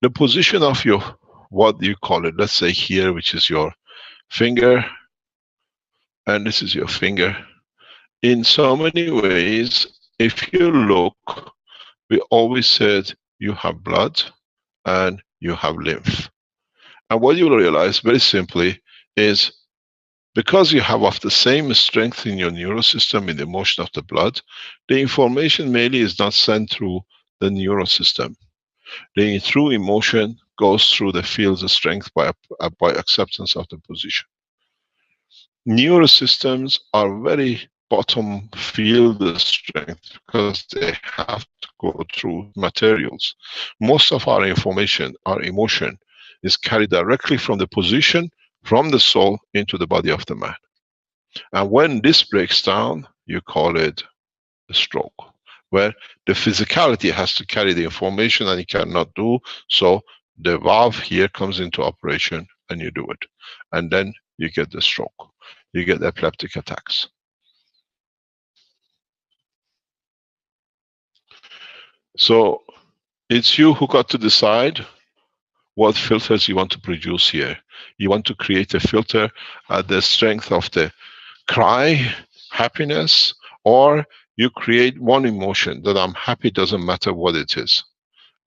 Speaker 4: The position of your, what do you call it? Let's say here, which is your finger, and this is your finger. In so many ways, if you look, we always said you have blood and you have lymph. And what you will realize very simply is, because you have of the same strength in your neurosystem in the motion of the blood, the information mainly is not sent through the neurosystem. The through emotion goes through the fields of strength by acceptance of the position. Neurosystems are very bottom feel the strength because they have to go through materials. Most of our information, our emotion, is carried directly from the position, from the soul into the body of the man. And when this breaks down, you call it a stroke, where the physicality has to carry the information and it cannot do so. The valve here comes into operation and you do it. And then you get the stroke. You get epileptic attacks. So it's you who got to decide what filters you want to produce here. You want to create a filter at the strength of the cry, happiness, or you create one emotion that I'm happy, doesn't matter what it is.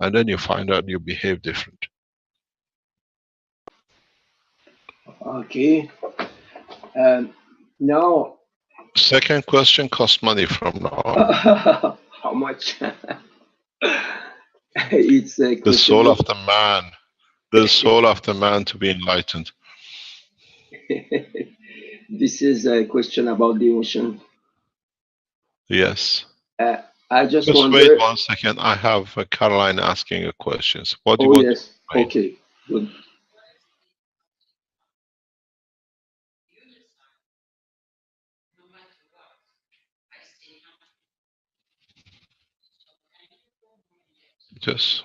Speaker 4: And then you find out you behave different.
Speaker 7: Okay. Now.
Speaker 4: Second question costs money from now on.
Speaker 7: How much? It's a
Speaker 4: the soul of the man. The soul of the man to be enlightened.
Speaker 7: This is a question about the emotion.
Speaker 4: Yes.
Speaker 7: I just
Speaker 4: wonder...
Speaker 7: wait
Speaker 4: 1 second. I have Caroline asking a question. What do you
Speaker 7: want?
Speaker 4: Oh,
Speaker 7: yes. Okay. Good.
Speaker 4: Just...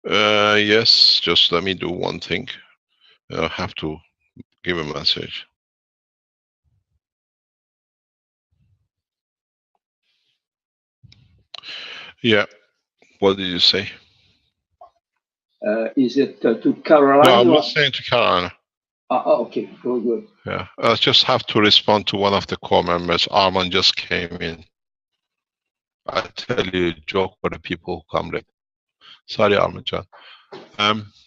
Speaker 4: yes, just let me do one thing. I have to give a message. Yeah. What did you say?
Speaker 7: Is it to Caroline?
Speaker 4: No, I'm not saying to Caroline.
Speaker 7: Okay, good.
Speaker 4: Yeah, I just have to respond to one of the core members. Arman just came in. I tell you a joke for the people who come late. Sorry, Arman John.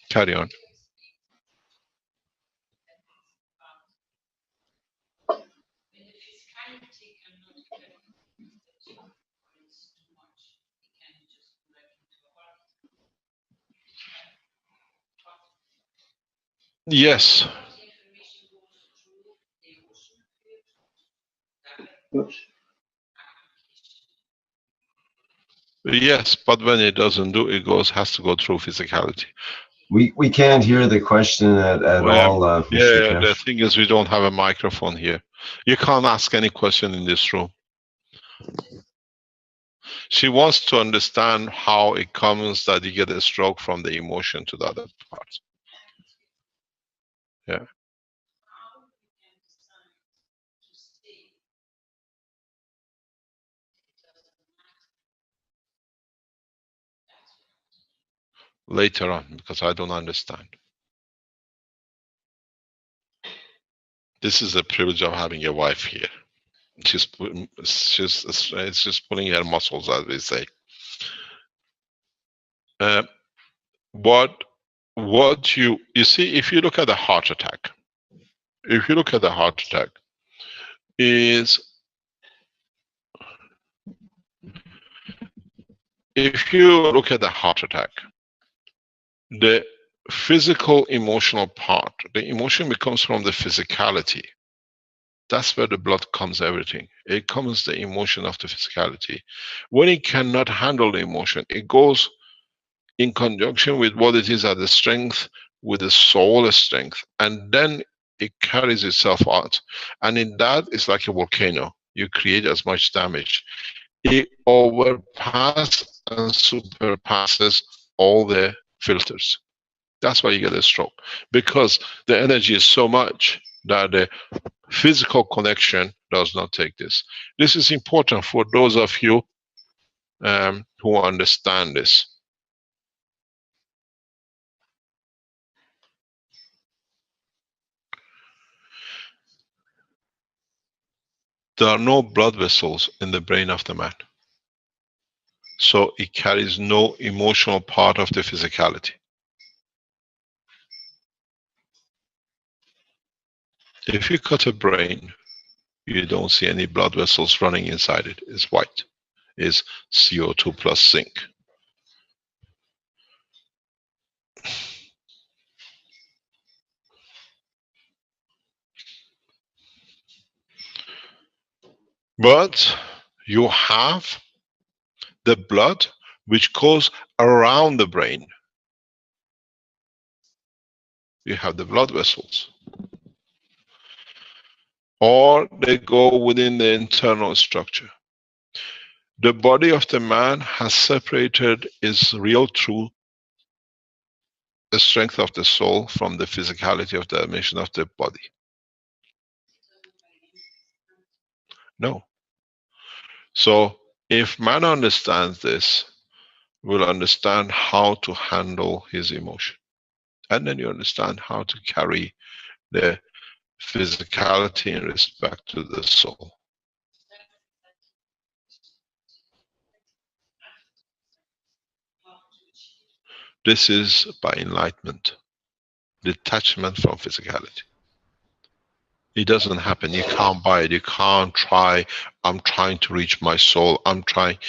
Speaker 4: Carry on. Yes.
Speaker 7: Oops.
Speaker 4: Yes, but when it doesn't do, it has to go through physicality.
Speaker 3: We can't hear the question at all, Mr.
Speaker 4: Yeah, the thing is we don't have a microphone here. You can't ask any question in this room. She wants to understand how it comes that you get a stroke from the emotion to the other part. Yeah. Later on, because I don't understand. This is the privilege of having a wife here. It's just pulling her muscles, as we say. What you see, if you look at a heart attack, is if you look at the heart attack, the physical emotional part, the emotion becomes from the physicality. That's where the blood comes, everything. It comes the emotion of the physicality. When it cannot handle the emotion, it goes in conjunction with what it is at the strength, with the soul strength, and then it carries itself out. And in that, it's like a volcano. You create as much damage. It overpasses and surpasses all the filters. That's why you get a stroke, because the energy is so much that the physical connection does not take this. This is important for those of you who understand this. There are no blood vessels in the brain of the man. So it carries no emotional part of the physicality. If you cut a brain, you don't see any blood vessels running inside it. It's white. It's CO2 plus zinc. But you have the blood which goes around the brain. You have the blood vessels. Or they go within the internal structure. The body of the man has separated its real true, the strength of the soul, from the physicality of the dimension of the body. No. So if man understands this, will understand how to handle his emotion. And then you understand how to carry the physicality in respect to the soul. This is by enlightenment, detachment from physicality. It doesn't happen. You can't buy it. You can't try. I'm trying to reach my soul. I'm trying.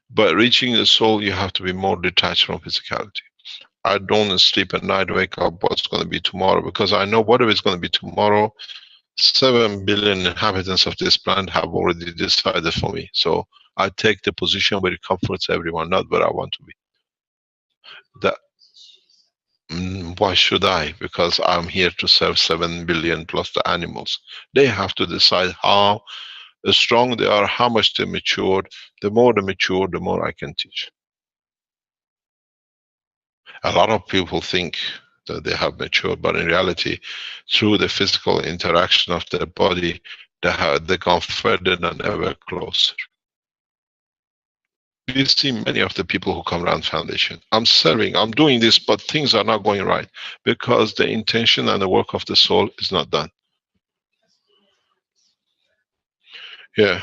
Speaker 4: But reaching the soul, you have to be more detached from physicality. I don't sleep at night, wake up, what's going to be tomorrow? Because I know whatever is going to be tomorrow, 7 billion inhabitants of this planet have already decided for me. So I take the position where it comforts everyone, not where I want to be. That, why should I? Because I'm here to serve 7 billion plus the animals. They have to decide how strong they are, how much they matured. The more they mature, the more I can teach. A lot of people think that they have matured, but in reality, through the physical interaction of their body, they gone further and ever closer. We see many of the people who come around Foundation. I'm serving, I'm doing this, but things are not going right because the intention and the work of the soul is not done. Yeah.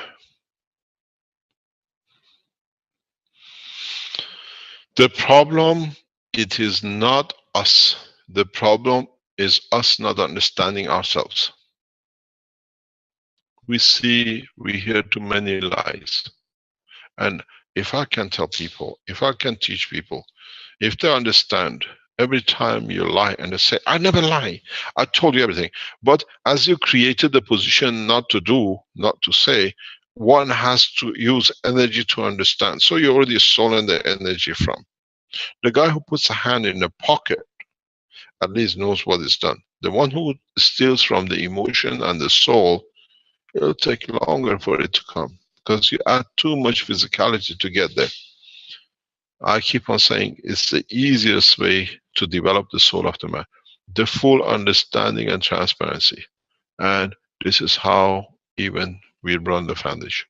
Speaker 4: The problem, it is not us. The problem is us not understanding ourselves. We see, we hear too many lies. And if I can tell people, if I can teach people, if they understand, every time you lie and they say, I never lie, I told you everything. But as you created the position not to do, not to say, one has to use energy to understand. So you already stolen the energy from. The guy who puts a hand in the pocket at least knows what is done. The one who steals from the emotion and the soul, it'll take longer for it to come because you add too much physicality to get there. I keep on saying it's the easiest way to develop the soul of the man. The full understanding and transparency. And this is how even we run the foundation.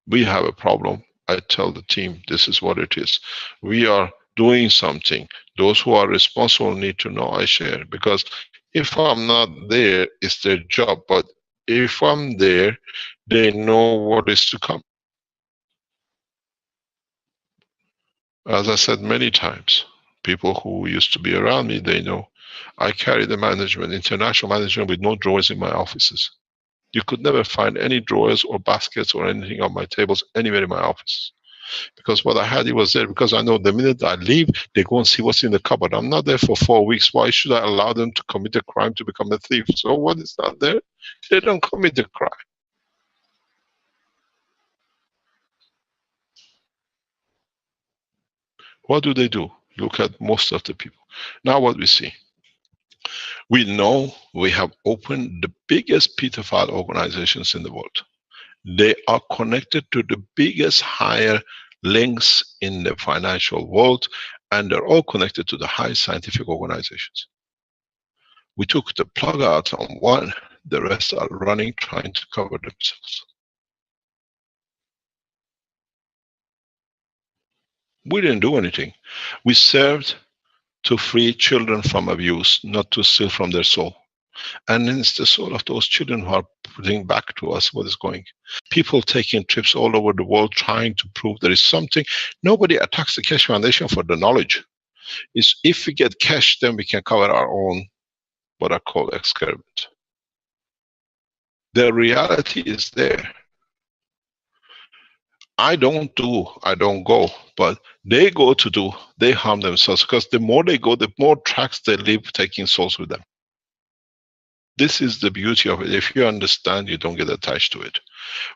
Speaker 4: We have a problem. I tell the team, this is what it is. We are doing something. Those who are responsible need to know. I share, because if I'm not there, it's their job. But if I'm there, they know what is to come. As I said many times, people who used to be around me, they know I carry the management, international management, with no drawers in my offices. You could never find any drawers or baskets or anything on my tables anywhere in my office. Because what I had, it was there. Because I know the minute I leave, they go and see what's in the cupboard. I'm not there for 4 weeks. Why should I allow them to commit a crime to become a thief? So what is not there? They don't commit a crime. What do they do? Look at most of the people. Now what we see. We know we have opened the biggest pedophile organizations in the world. They are connected to the biggest higher links in the financial world, and they're all connected to the high scientific organizations. We took the plug out on one, the rest are running, trying to cover themselves. We didn't do anything. We served to free children from abuse, not to steal from their soul. And then it's the soul of those children who are putting back to us what is going. People taking trips all over the world trying to prove there is something. Nobody attacks the Keshe Foundation for the knowledge. It's if we get cash, then we can cover our own, what I call, excrement. The reality is there. I don't do, I don't go, but they go to do, they harm themselves, because the more they go, the more tracks they leave taking souls with them. This is the beauty of it. If you understand, you don't get attached to it.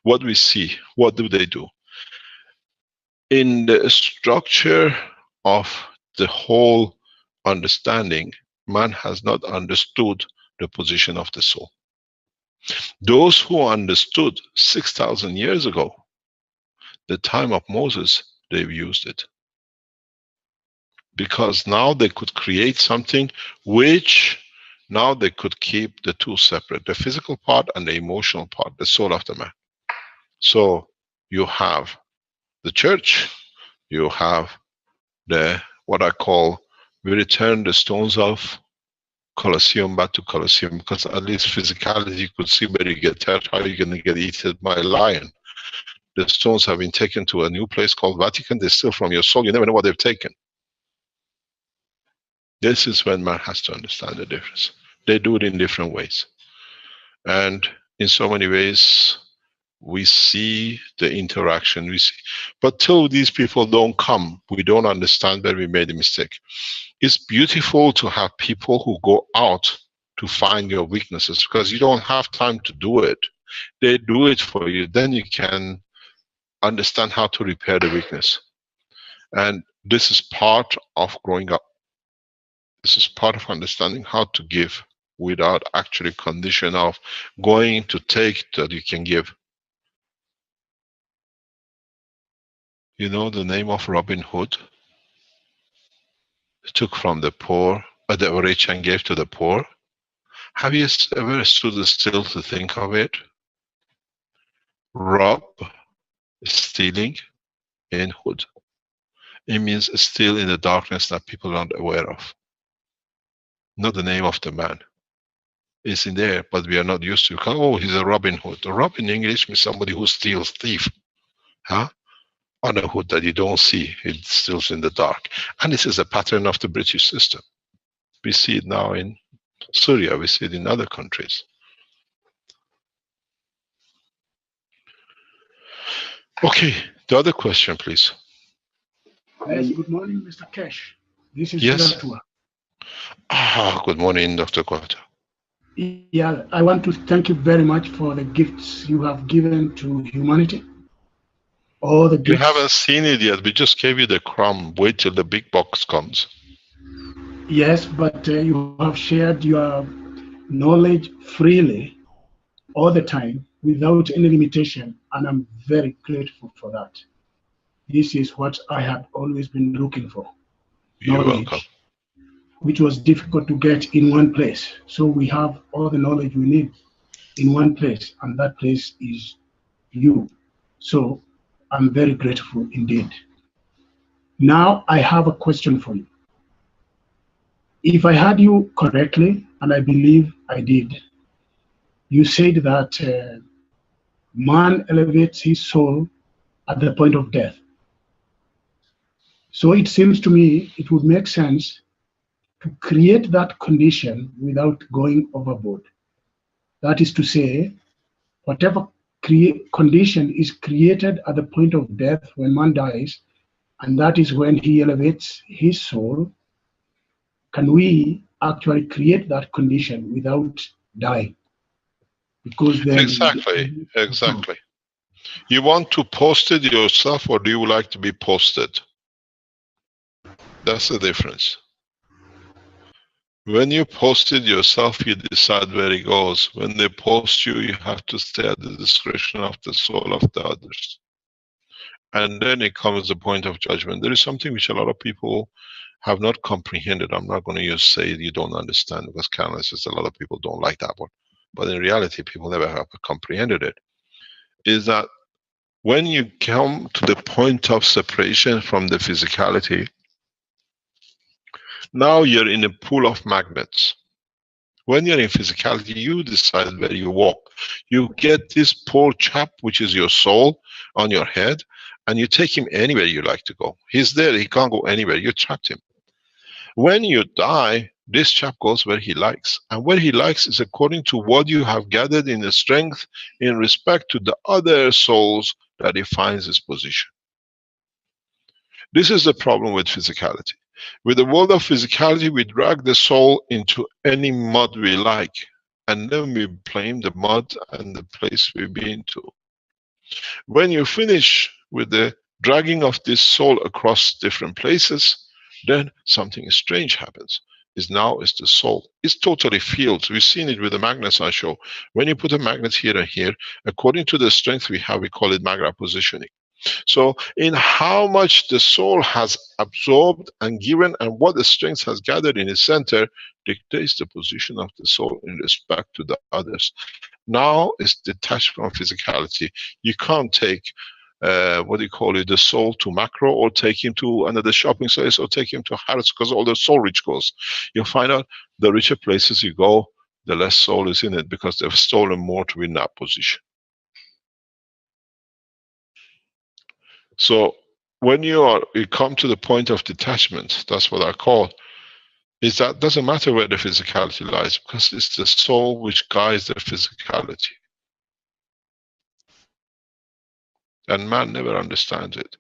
Speaker 4: What we see, what do they do? In the structure of the whole understanding, man has not understood the position of the soul. Those who understood 6,000 years ago, the time of Moses, they've used it. Because now they could create something which now they could keep the two separate, the physical part and the emotional part, the soul of the man. So you have the church, you have the, what I call, we return the stones of Colosseum back to Colosseum, because at least physicality, you could see where you get hurt, how you're going to get eaten by a lion. The stones have been taken to a new place called Vatican. They're still from your soul. You never know what they've taken. This is when man has to understand the difference. They do it in different ways. And in so many ways, we see the interaction. We see, but till these people don't come, we don't understand where we made a mistake. It's beautiful to have people who go out to find your weaknesses, because you don't have time to do it. They do it for you. Then you can understand how to repair the weakness. And this is part of growing up. This is part of understanding how to give without actually condition of going to take that you can give. You know the name of Robin Hood? He took from the poor, the rich, and gave to the poor. Have you ever stood still to think of it? Rob, stealing, in hood. It means steal in the darkness that people aren't aware of. Not the name of the man. It's in there, but we are not used to it. Oh, he's a Robin Hood. A Robin in English means somebody who steals, thief. Huh? On a hood that you don't see, it steals in the dark. And this is a pattern of the British system. We see it now in Syria, we see it in other countries. Okay, the other question, please.
Speaker 8: Yes, good morning, Mr. Kesh. This is
Speaker 4: Yes.
Speaker 8: Joshua.
Speaker 4: Good morning, Dr. Kwata.
Speaker 8: Yeah, I want to thank you very much for the gifts you have given to humanity. All the gifts.
Speaker 4: You haven't seen it yet. We just gave you the crumb. Wait till the big box comes.
Speaker 8: Yes, but you have shared your knowledge freely all the time without any limitation, and I'm very grateful for that. This is what I had always been looking for.
Speaker 4: You're
Speaker 8: knowledge,
Speaker 4: welcome.
Speaker 8: which was difficult to get in one place. So we have all the knowledge we need in one place, and that place is you. So I'm very grateful indeed. Now I have a question for you. If I heard you correctly, and I believe I did, you said that man elevates his soul at the point of death. So it seems to me it would make sense to create that condition without going overboard. That is to say, whatever condition is created at the point of death when man dies, and that is when he elevates his soul, can we actually create that condition without dying? Because then
Speaker 4: Exactly. You want to post it yourself, or do you like to be posted? That's the difference. When you post it yourself, you decide where it goes. When they post you, you have to stay at the discretion of the soul of the others. And then it comes the point of judgment. There is something which a lot of people have not comprehended. I'm not going to use say you don't understand, because Canada says a lot of people don't like that one. But in reality, people never have comprehended it. Is that when you come to the point of separation from the physicality, now you're in a pool of magnets. When you're in physicality, you decide where you walk. You get this poor chap, which is your soul, on your head, and you take him anywhere you like to go. He's there, he can't go anywhere, you trapped him. When you die, this chap goes where he likes. And where he likes is according to what you have gathered in the strength in respect to the other souls that he finds his position. This is the problem with physicality. With the world of physicality, we drag the soul into any mud we like. and then we blame the mud and the place we've been to. When you finish with the dragging of this soul across different places, then something strange happens. Now it's the soul. It's totally fields. We've seen it with the magnets I show. When you put a magnet here and here, according to the strength we have, we call it magnet positioning. So in how much the soul has absorbed and given and what the strength has gathered in its center dictates the position of the soul in respect to the others. Now it's detached from physicality. You can't take what do you call it, the soul to macro, or take him to another shopping place, or take him to Harrods, because all the soul rich goes. You'll find out the richer places you go, the less soul is in it, because they've stolen more to be in that position. So when you come to the point of detachment, that's what I call, is that doesn't matter where the physicality lies, because it's the soul which guides the physicality. And man never understands it.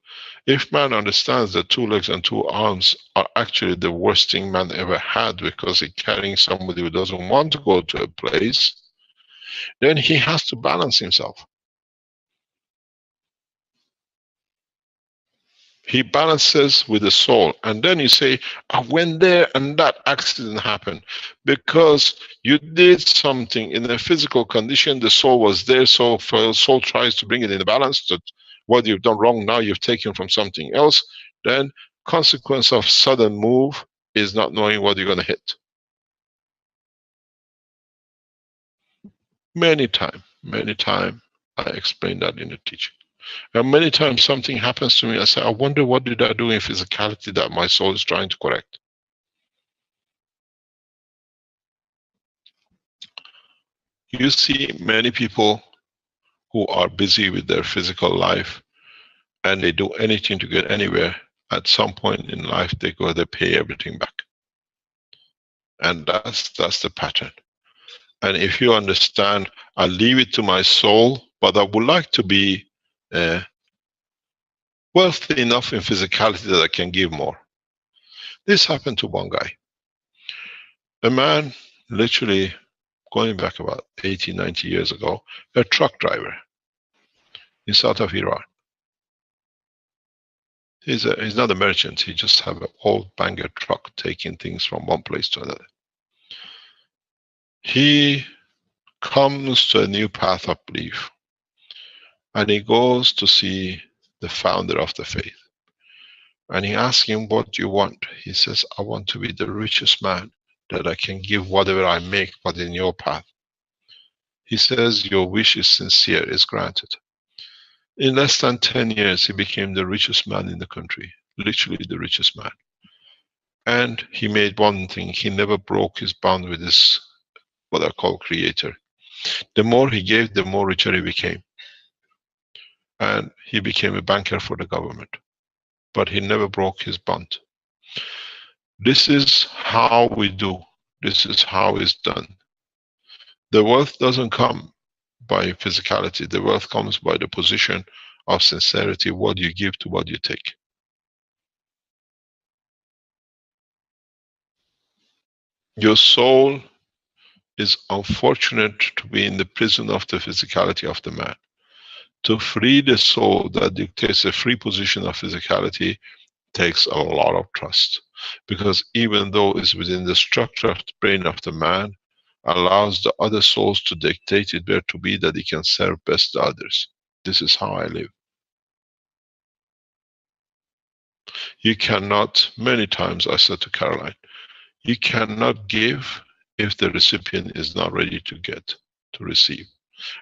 Speaker 4: If man understands that 2 legs and 2 arms are actually the worst thing man ever had, because he's carrying somebody who doesn't want to go to a place, then he has to balance himself. He balances with the soul. And then you say, I went there and that accident happened. Because you did something in a physical condition, the soul was there, so soul tries to bring it in a balance, that what you've done wrong now you've taken from something else. Then consequence of sudden move is not knowing what you're going to hit. Many times I explain that in the teaching. And many times something happens to me, I say, I wonder what did I do in physicality that my soul is trying to correct. You see many people who are busy with their physical life and they do anything to get anywhere. At some point in life they pay everything back. And that's the pattern. And if you understand, I leave it to my soul, but I would like to be wealthy enough in physicality that I can give more. This happened to one guy. A man, literally going back about 80, 90 years ago, a truck driver in south of Iran. He's not a merchant, he just have an old banger truck taking things from one place to another. He comes to a new path of belief and he goes to see the founder of the faith. And he asks him, what do you want? He says, I want to be the richest man, that I can give whatever I make, but in your path. He says, your wish is sincere, is granted. In less than 10 years, he became the richest man in the country, literally the richest man. And he made one thing, he never broke his bond with his, what I call, creator. The more he gave, the more richer he became. And he became a banker for the government. But he never broke his bond. This is how we do. This is how it's done. The wealth doesn't come by physicality. The wealth comes by the position of sincerity, what you give to what you take. Your soul is unfortunate to be in the prison of the physicality of the man. To free the soul that dictates a free position of physicality takes a lot of trust. Because even though it's within the structure of the brain of the man, allows the other souls to dictate it where to be, that he can serve best the others. This is how I live. You cannot, many times I said to Caroline, you cannot give if the recipient is not ready to get, to receive.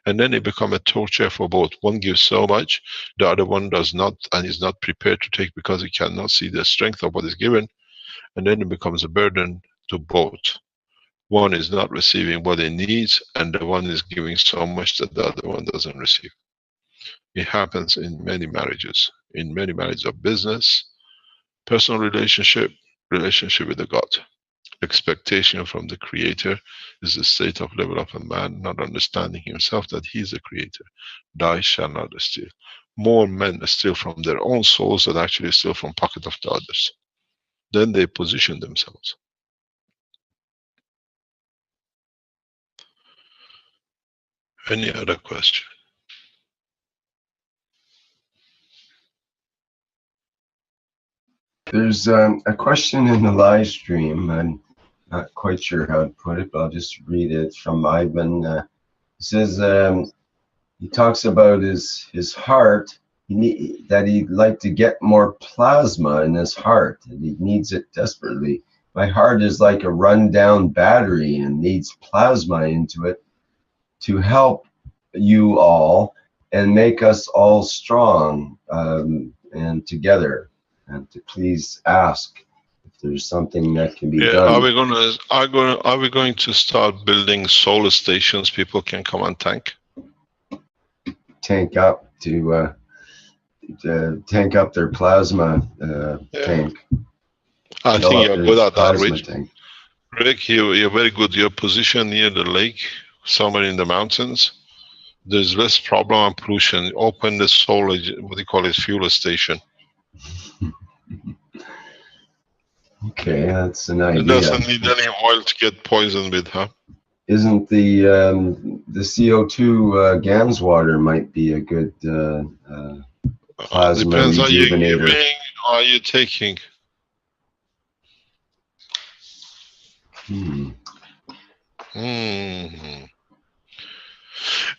Speaker 4: And then it becomes a torture for both. One gives so much, the other one does not, and is not prepared to take because he cannot see the strength of what is given. And then it becomes a burden to both. One is not receiving what he needs, and the one is giving so much that the other one doesn't receive. It happens in many marriages of business, personal relationship with the God. Expectation from the creator is the state of level of a man not understanding himself that he is a creator. Thou shalt not steal. More men steal from their own souls than actually steal from pocket of the others. Then they position themselves. Any other question?
Speaker 3: There's a question in the live stream. I'm not quite sure how to put it, but I'll just read it from Ivan. He says he talks about his heart. That he'd like to get more plasma in his heart, and he needs it desperately. My heart is like a run-down battery and needs plasma into it to help you all and make us all strong and together. And to please ask if there's something that can be done.
Speaker 4: Are we going to start building solar stations people can come and tank
Speaker 3: up to tank up their plasma tank.
Speaker 4: I think you're good at that, Rich.
Speaker 3: Tank.
Speaker 4: Rick, you're very good. You're positioned near the lake, somewhere in the mountains. There's less problem and pollution. Open the solar, what do you call it, fuel station.
Speaker 3: Okay, that's an idea.
Speaker 4: It doesn't need any oil to get poisoned with, huh?
Speaker 3: Isn't the CO2 GANS water might be a good plasma
Speaker 4: depends,
Speaker 3: rejuvenator.
Speaker 4: are you giving, are you taking?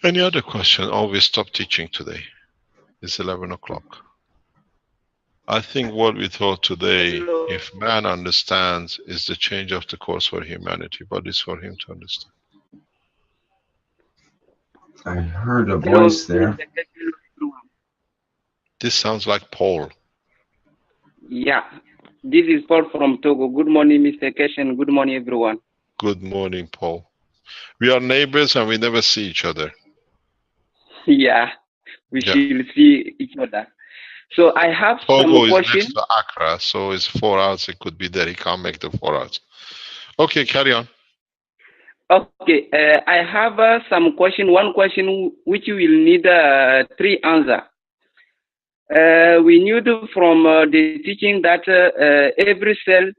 Speaker 4: Any other question? Oh, we stopped teaching today. It's 11 o'clock. I think what we thought today, if man understands, is the change of the course for humanity, but it's for him to understand.
Speaker 3: I heard a voice there.
Speaker 4: This sounds like Paul.
Speaker 9: Yeah, this is Paul from Togo. Good morning, Mr. Keshen. Good morning, everyone.
Speaker 4: Good morning, Paul. We are neighbors and we never see each other.
Speaker 9: Yeah, we should see each other. So I have
Speaker 4: Togo
Speaker 9: some questions.
Speaker 4: Is next to Accra, so it's 4 hours. It could be there. He can't make the 4 hours. Okay, carry on.
Speaker 9: Okay, I have some question. One question which will need 3 answers. We knew from the teaching that every cell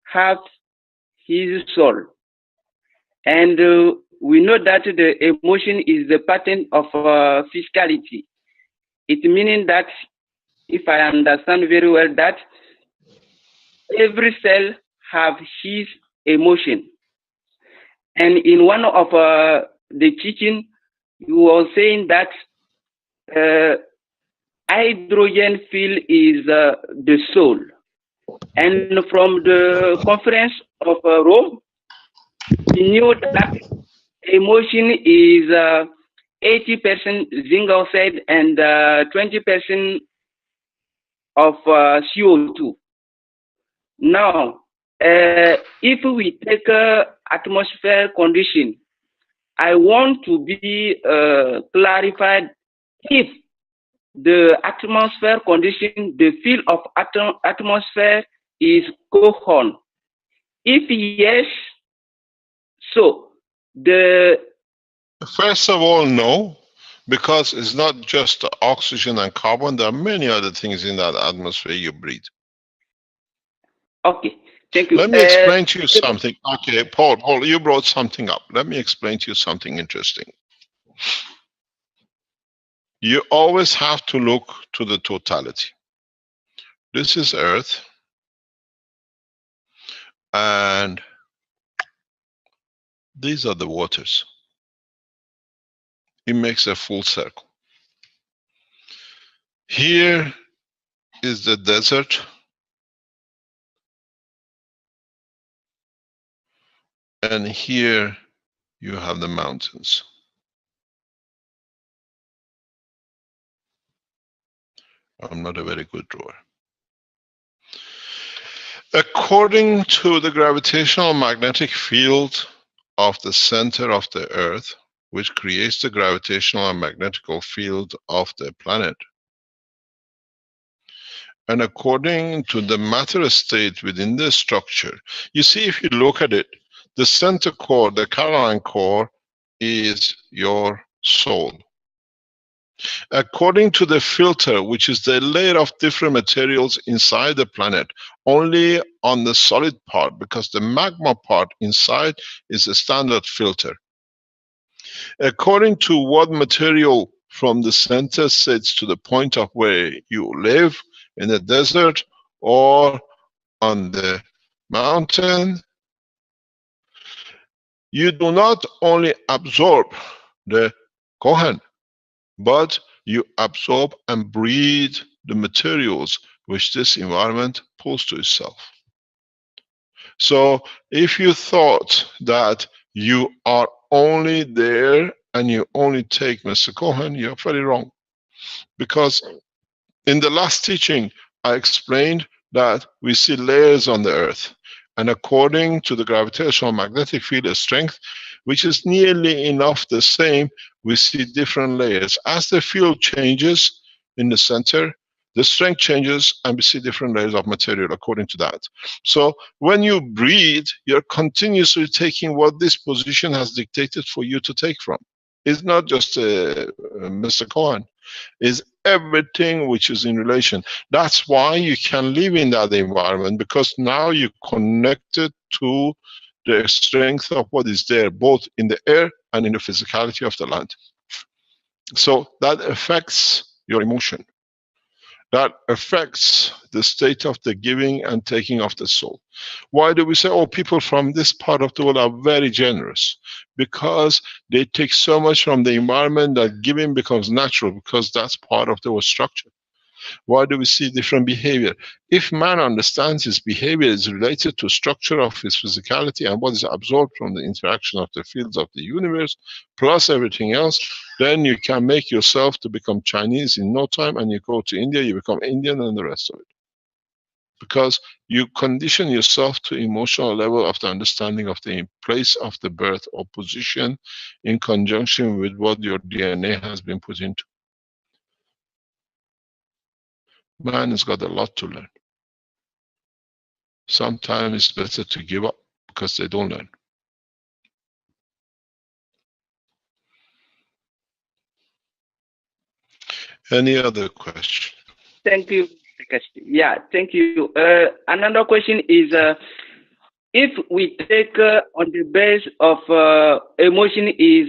Speaker 9: has his soul, and we know that the emotion is the pattern of physicality. It meaning that, if I understand very well, that every cell have his emotion. And in one of the teaching, you were saying that hydrogen field is the soul. And from the conference of Rome, we knew that emotion is 80% zinc oxide and 20% of CO2. Now, if we take atmosphere condition, I want to be clarified if the atmosphere condition, the field of atmosphere is cohon. If yes, so the...
Speaker 4: First of all, no, because it's not just oxygen and carbon. There are many other things in that atmosphere you breathe.
Speaker 9: Okay, thank you.
Speaker 4: Let me explain to you something. Okay, Paul, you brought something up. Let me explain to you something interesting. You always have to look to the totality. This is Earth, and these are the waters. It makes a full circle. Here is the desert. And here you have the mountains. I'm not a very good drawer. According to the gravitational magnetic field of the center of the Earth, which creates the gravitational and magnetical field of the planet, and according to the matter state within the structure, you see, if you look at it, the center core, the Caroline core, is your soul. According to the filter, which is the layer of different materials inside the planet, only on the solid part, because the magma part inside is a standard filter. According to what material from the center sits to the point of where you live, in the desert or on the mountain, you do not only absorb the Kohen, but you absorb and breathe the materials which this environment pulls to itself. So if you thought that you are only there and you only take Mr. Cohen, you're very wrong. Because in the last teaching, I explained that we see layers on the earth. And according to the gravitational magnetic field strength, which is nearly enough the same, we see different layers. As the field changes in the center, the strength changes and we see different layers of material according to that. So when you breathe, you're continuously taking what this position has dictated for you to take from. It's not just Mr. Cohen. It's everything which is in relation. That's why you can live in that environment, because now you're connected to the strength of what is there, both in the air and in the physicality of the land. So that affects your emotion. That affects the state of the giving and taking of the soul. Why do we say, oh, people from this part of the world are very generous? Because they take so much from the environment that giving becomes natural, because that's part of their structure. Why do we see different behavior? If man understands his behavior is related to structure of his physicality and what is absorbed from the interaction of the fields of the universe, plus everything else, then you can make yourself to become Chinese in no time, and you go to India, you become Indian and the rest of it. Because you condition yourself to emotional level of the understanding of the place of the birth or position in conjunction with what your DNA has been put into. Man has got a lot to learn. Sometimes it's better to give up because they don't learn. Any other question?
Speaker 9: Thank you. Yeah, thank you. Another question is, if we take on the base of emotion is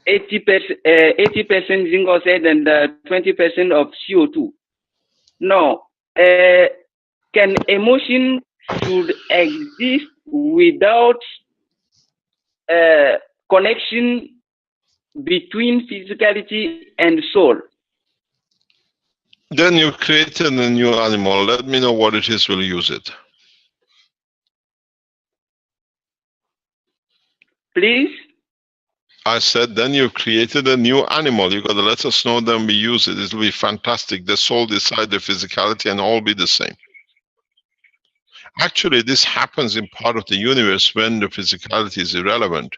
Speaker 9: 80% zinc oxide and 20% of CO2. Now, can emotion should exist without connection between physicality and soul?
Speaker 4: Then you created a new animal. Let me know what it is, we'll use it.
Speaker 9: Please?
Speaker 4: I said, then you created a new animal. You got to let us know, then we use it. It'll be fantastic. The soul decide the physicality and all be the same. Actually, this happens in part of the universe when the physicality is irrelevant.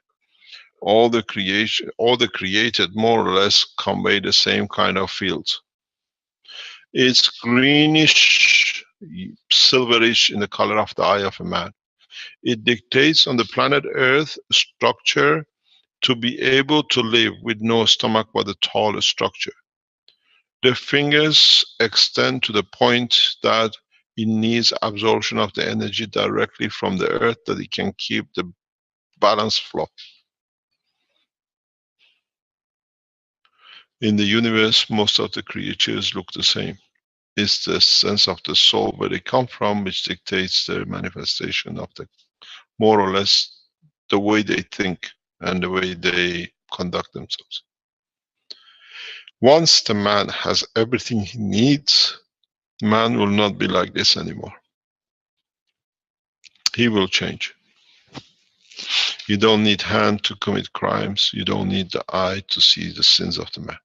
Speaker 4: All the created more or less convey the same kind of fields. It's greenish, silverish in the color of the eye of a man. It dictates on the planet Earth structure to be able to live with no stomach but a tall structure. The fingers extend to the point that it needs absorption of the energy directly from the earth, that it can keep the balance flow. In the universe, most of the creatures look the same. It's the sense of the soul where they come from which dictates the manifestation of the, more or less, the way they think and the way they conduct themselves. Once the man has everything he needs, man will not be like this anymore. He will change. You don't need hand to commit crimes. You don't need the eye to see the sins of the man.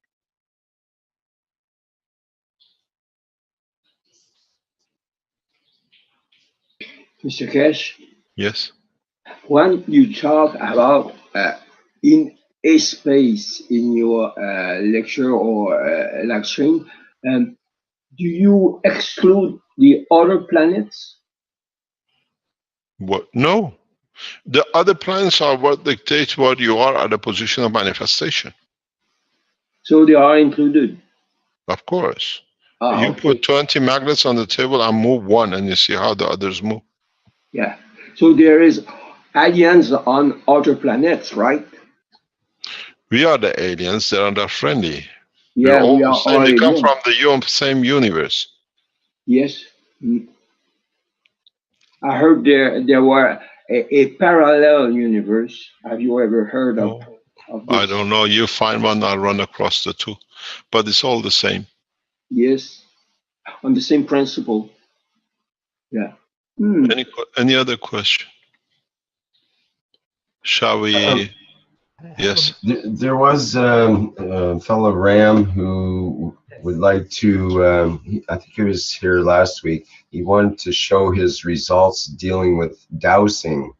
Speaker 7: Mr. Cash?
Speaker 4: Yes?
Speaker 7: When you talk about in a space in your lecture or lecturing, do you exclude the other planets?
Speaker 4: What? No. The other planets are what dictates what you are at a position of manifestation.
Speaker 7: So they are included?
Speaker 4: Of course.
Speaker 7: You
Speaker 4: okay. Put 20 magnets on the table and move one and you see how the others move.
Speaker 7: Yeah. So there is aliens on other planets, right?
Speaker 4: We are the aliens. They are friendly.
Speaker 7: Yeah, we are all
Speaker 4: they come
Speaker 7: aliens.
Speaker 4: from the same universe.
Speaker 7: Yes. I heard there were a parallel universe. Have you ever heard of this?
Speaker 4: I don't know. You find one, I'll run across the two. But it's all the same.
Speaker 7: Yes. On the same principle. Yeah.
Speaker 4: Any other question? Shall we? Yes.
Speaker 3: There was a fellow Ram who would like to, I think he was here last week, he wanted to show his results dealing with dowsing.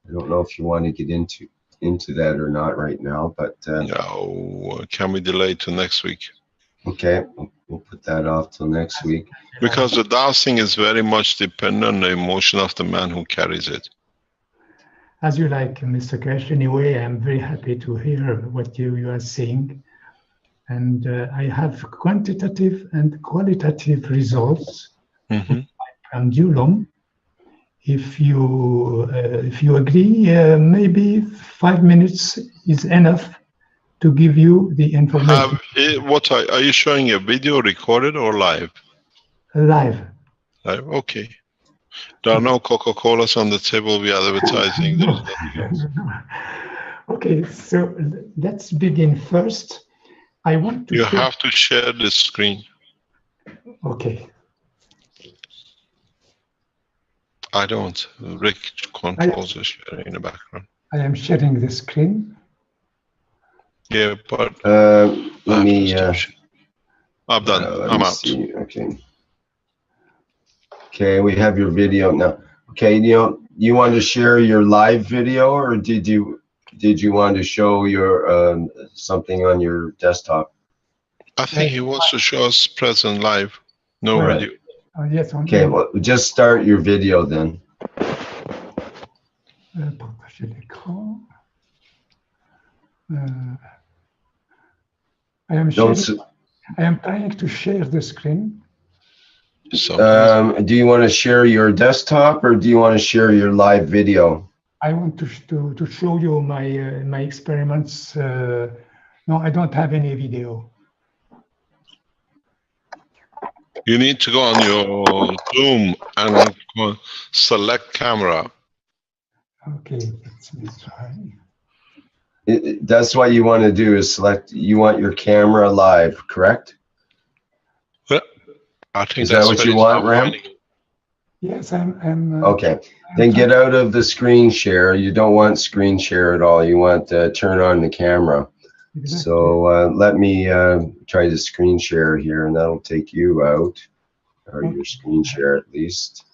Speaker 3: I don't know if you want to get into that or not right now, but
Speaker 4: no, can we delay to next week?
Speaker 3: Okay, we'll put that off till next week.
Speaker 4: Because the dowsing is very much dependent on the emotion of the man who carries it.
Speaker 10: As you like, Mr. Kesh. Anyway, I'm very happy to hear what you are saying. And I have quantitative and qualitative results with my pendulum. If you agree, maybe 5 minutes is enough to give you the information.
Speaker 4: What are you showing a video recorded or live?
Speaker 10: Live.
Speaker 4: Live, okay. There are no Coca-Colas on the table. We are advertising.
Speaker 10: Okay, so let's begin first. I want to.
Speaker 4: You have to share the screen.
Speaker 10: Okay.
Speaker 4: I don't. Rick controls the sharing in the background.
Speaker 10: I am sharing the screen.
Speaker 4: Yeah, but
Speaker 3: let me.
Speaker 4: I'm done. I'm out.
Speaker 3: See. Okay. Okay, we have your video now. Okay, you want to share your live video, or did you want to show your something on your desktop?
Speaker 4: I think he wants to show us present live. No radio.
Speaker 10: Yes.
Speaker 3: Okay, well, just start your video then.
Speaker 10: Partager l'écran. I am trying to share the screen.
Speaker 3: Do you want to share your desktop, or do you want to share your live video?
Speaker 10: I want to show you my experiments. No, I don't have any video.
Speaker 4: You need to go on your Zoom and select camera.
Speaker 10: Okay, let me try.
Speaker 3: That's what you want to do, is select. You want your camera live, correct?
Speaker 4: Yeah. I think
Speaker 3: is that what you want, Ram?
Speaker 10: Yes, I'm
Speaker 3: okay, then get out of the screen share. You don't want screen share at all. You want to turn on the camera. Exactly. So let me try the screen share here, and that'll take you out, or your screen share at least.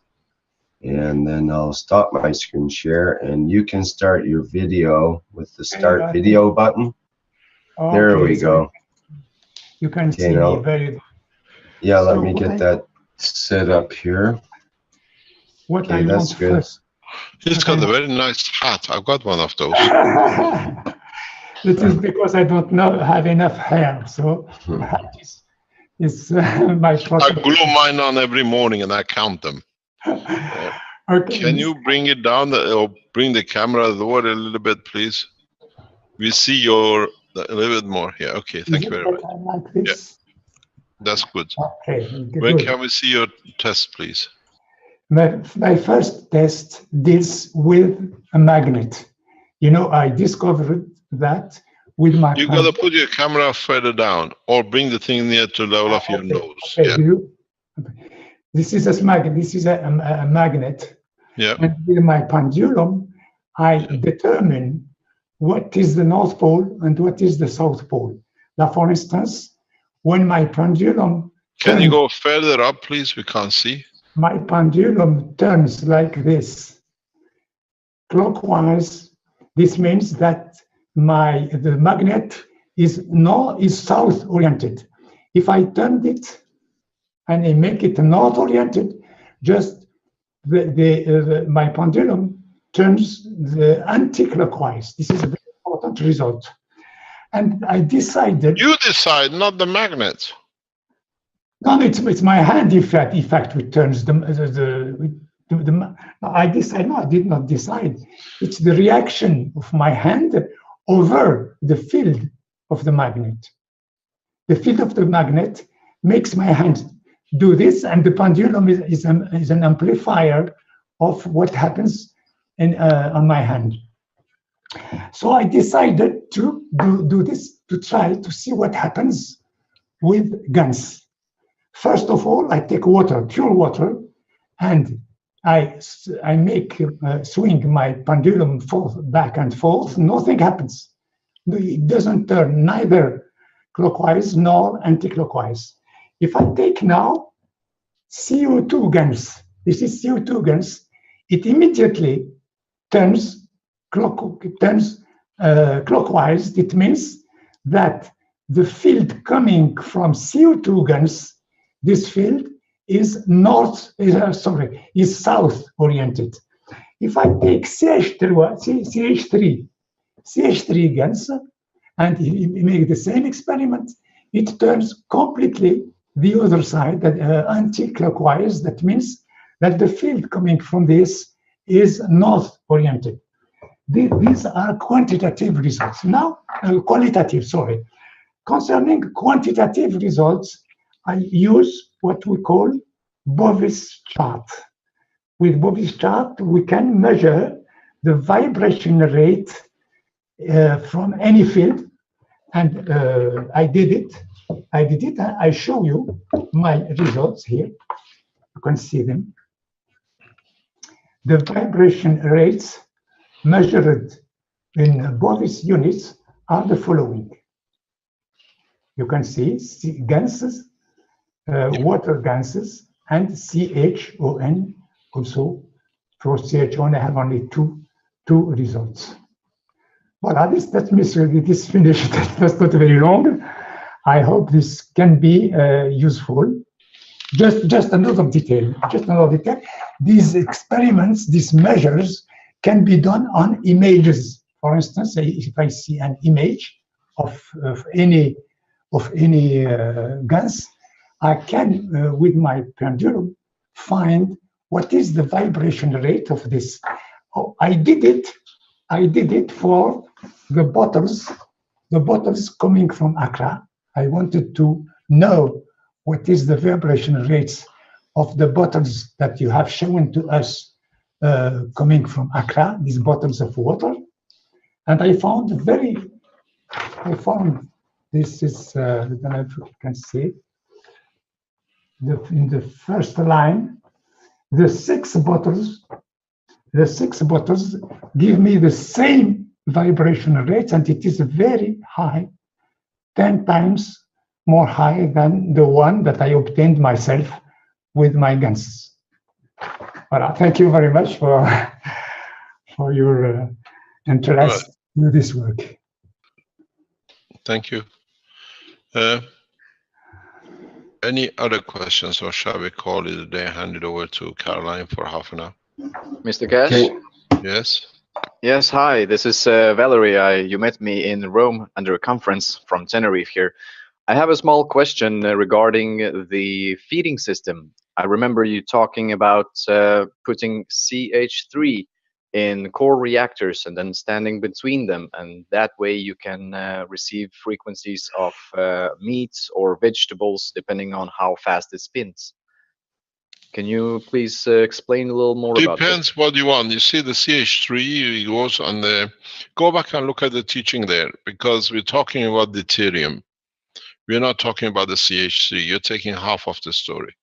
Speaker 3: And then I'll stop my screen share, and you can start your video with the start video button. Okay, there we go.
Speaker 10: You can see me very.
Speaker 3: Yeah, let me get that set up here.
Speaker 10: What I want first.
Speaker 4: He's got a very nice hat. I've got one of those.
Speaker 10: It is because I don't have enough hair, so it's my problem.
Speaker 4: I glue mine on every morning and I count them.
Speaker 10: Okay.
Speaker 4: Can you bring it down or bring the camera lower a little bit, please? We see a little bit more here. Okay, thank you very much.
Speaker 10: Like this?
Speaker 4: Yeah, that's good.
Speaker 10: Okay.
Speaker 4: When can we see your test, please?
Speaker 10: My first test deals with a magnet. I discovered that with my.
Speaker 4: You gotta put your camera further down, or bring the thing near to the level of your nose.
Speaker 10: Okay. Yeah. This is a magnet. This is a magnet.
Speaker 4: Yeah.
Speaker 10: And with my pendulum, I determine what is the North Pole and what is the South Pole. Now, for instance, when my pendulum.
Speaker 4: Can you go further up, please? We can't see.
Speaker 10: My pendulum turns like this, clockwise. This means that the magnet is south oriented. If I turn it and I make it north oriented, just my pendulum turns the anti-clockwise. This is a very important result. And I decided.
Speaker 4: You decide, not the magnet.
Speaker 10: No, it's my hand effect which turns I decide. No, I did not decide. It's the reaction of my hand over the field of the magnet. The field of the magnet makes my hand do this, and the pendulum is an amplifier of what happens on my hand. So I decided to do this, to try to see what happens with guns. First of all, I take water, pure water, and I make swing my pendulum back and forth. Nothing happens. It doesn't turn neither clockwise nor anti-clockwise. If I take now CO2 guns, this is CO2 guns, it immediately turns clockwise. It means that the field coming from CO2 guns, this field is south oriented. If I take CH3 guns and make the same experiment, it turns completely the other side, that anti-clockwise. That means that the field coming from this is north oriented. These are quantitative results. Now, qualitative, sorry. Concerning quantitative results, I use what we call Bovis chart. With Bovis chart, we can measure the vibration rate from any field, and I did it. I show you my results here. You can see them. The vibration rates measured in Bovis units are the following. You can see ganses, water ganses, and CHON also. For CHON, I have only two results. Voilà, let me show you this finished. That's not very long. I hope this can be useful. Just another detail. These experiments, these measures, can be done on images. For instance, if I see an image of any guns, I can, with my pendulum, find what is the vibration rate of this. Oh, I did it for the bottles coming from Accra. I wanted to know what is the vibration rates of the bottles that you have shown to us coming from Accra, these bottles of water. And I found this is, I don't know if you can see, in the first line, the six bottles give me the same vibration rates, and it is very high, 10 times more high than the one that I obtained myself with my guns. Well, thank you very much for your interest in this work.
Speaker 4: Thank you. Any other questions, or shall we call it a day and hand it over to Caroline for half an hour?
Speaker 11: Mr. Cash?
Speaker 3: Okay.
Speaker 4: Yes.
Speaker 11: Yes, hi, this is Valerie. You met me in Rome under a conference from Tenerife here. I have a small question regarding the feeding system. I remember you talking about putting CH3 in core reactors and then standing between them, and that way you can receive frequencies of meats or vegetables depending on how fast it spins. Can you please explain a little more about this?
Speaker 4: Depends what you want. You see the CH3, it goes on the, go back and look at the teaching there, because we're talking about deuterium. We're not talking about the CH3. You're taking half of the story.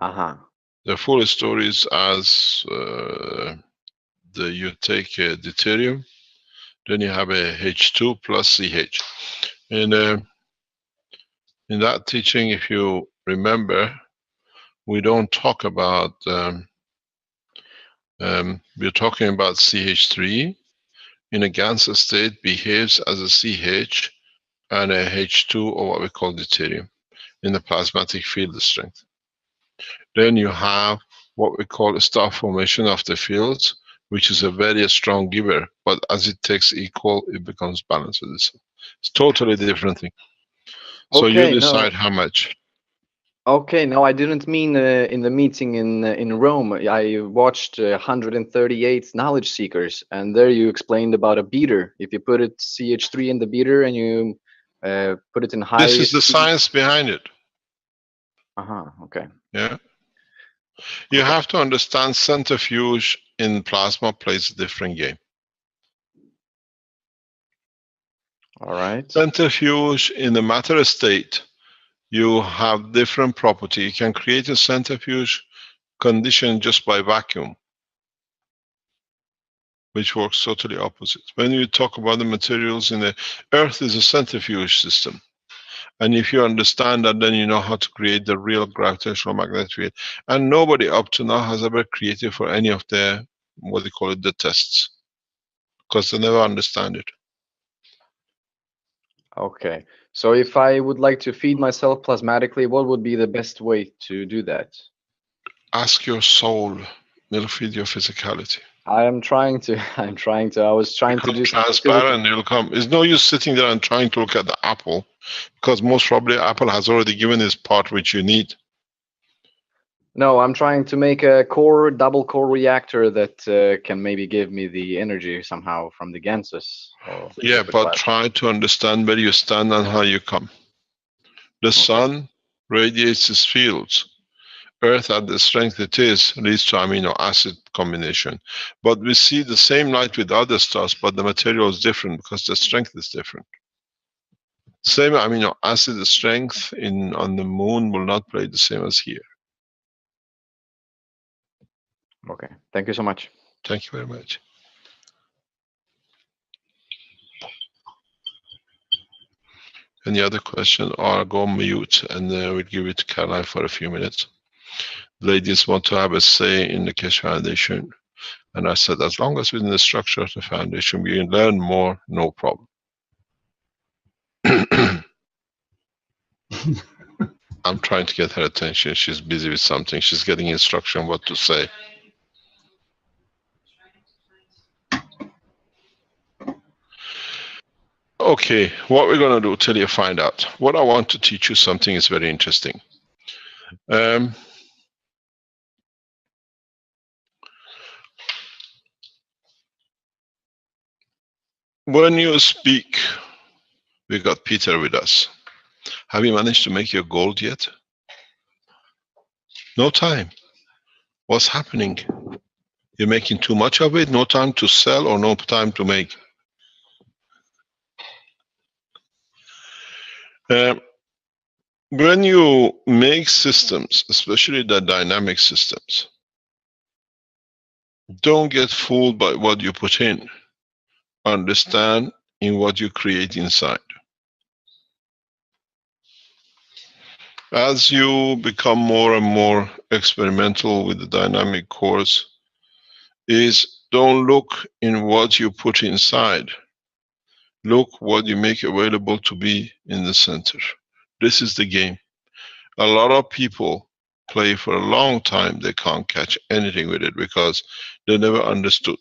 Speaker 4: The full story is as you take deuterium, then you have a H2 plus CH. And in that teaching, if you remember, we don't talk about, we're talking about CH3 in a Ganser state behaves as a CH and a H2, or what we call deuterium, in the plasmatic field strength. Then you have what we call a star formation of the fields, which is a very strong giver, but as it takes equal, it becomes balanced with itself. It's totally different thing. So
Speaker 11: okay,
Speaker 4: you decide how much.
Speaker 11: Okay, no, I didn't mean in the meeting in Rome. I watched 138 Knowledge Seekers, and there you explained about a beater. If you put it CH3 in the beater and you put it in high.
Speaker 4: This is the science behind it.
Speaker 11: Okay.
Speaker 4: Yeah. You have to understand centrifuge in plasma plays a different game.
Speaker 11: All right.
Speaker 4: Centrifuge in the matter state, you have different property. You can create a centrifuge condition just by vacuum, which works totally opposite. When you talk about the materials in the Earth is a centrifuge system. And if you understand that, then you know how to create the real gravitational magnetic field. And nobody up to now has ever created for any of the, what they call it, the tests. Because they never understand it.
Speaker 11: Okay. So if I would like to feed myself plasmatically, what would be the best way to do that?
Speaker 4: Ask your soul. It'll feed your physicality.
Speaker 11: I am trying to. I was trying to do
Speaker 4: transparent. It'll come. It's no use sitting there and trying to look at the apple, because most probably Apple has already given its part which you need.
Speaker 11: No, I'm trying to make a double core reactor that can maybe give me the energy somehow from the ganses.
Speaker 4: Yeah, but try to understand where you stand and how you come. The sun radiates its fields. Earth at the strength it is leads to amino acid combination. But we see the same light with other stars, but the material is different because the strength is different. Same amino acid strength on the moon will not play the same as here.
Speaker 11: Okay, thank you so much.
Speaker 4: Thank you very much. Any other question? Or go mute and we'll give it to Caroline for a few minutes. Ladies want to have a say in the Keshe Foundation. And I said, as long as within the structure of the foundation we learn more, no problem. I'm trying to get her attention. She's busy with something. She's getting instruction what to say. Okay, what we're going to do till you find out. What I want to teach you something is very interesting. When you speak, we got Peter with us. Have you managed to make your gold yet? No time. What's happening? You're making too much of it? No time to sell or no time to make? When you make systems, especially the dynamic systems, don't get fooled by what you put in. Understand in what you create inside. As you become more and more experimental with the dynamic cores, don't look in what you put inside. Look what you make available to be in the center. This is the game. A lot of people play for a long time. They can't catch anything with it because they never understood.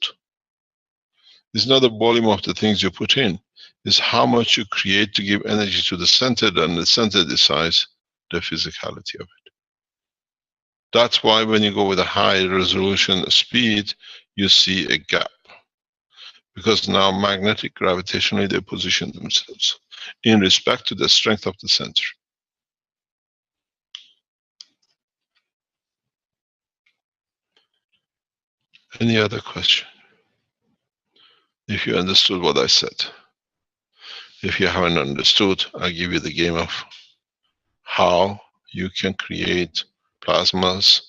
Speaker 4: It's not the volume of the things you put in. It's how much you create to give energy to the center, and the center decides the physicality of it. That's why when you go with a high resolution speed, you see a gap. Because now magnetic gravitationally they position themselves in respect to the strength of the center. Any other question? If you understood what I said. If you haven't understood, I'll give you the game of how you can create plasmas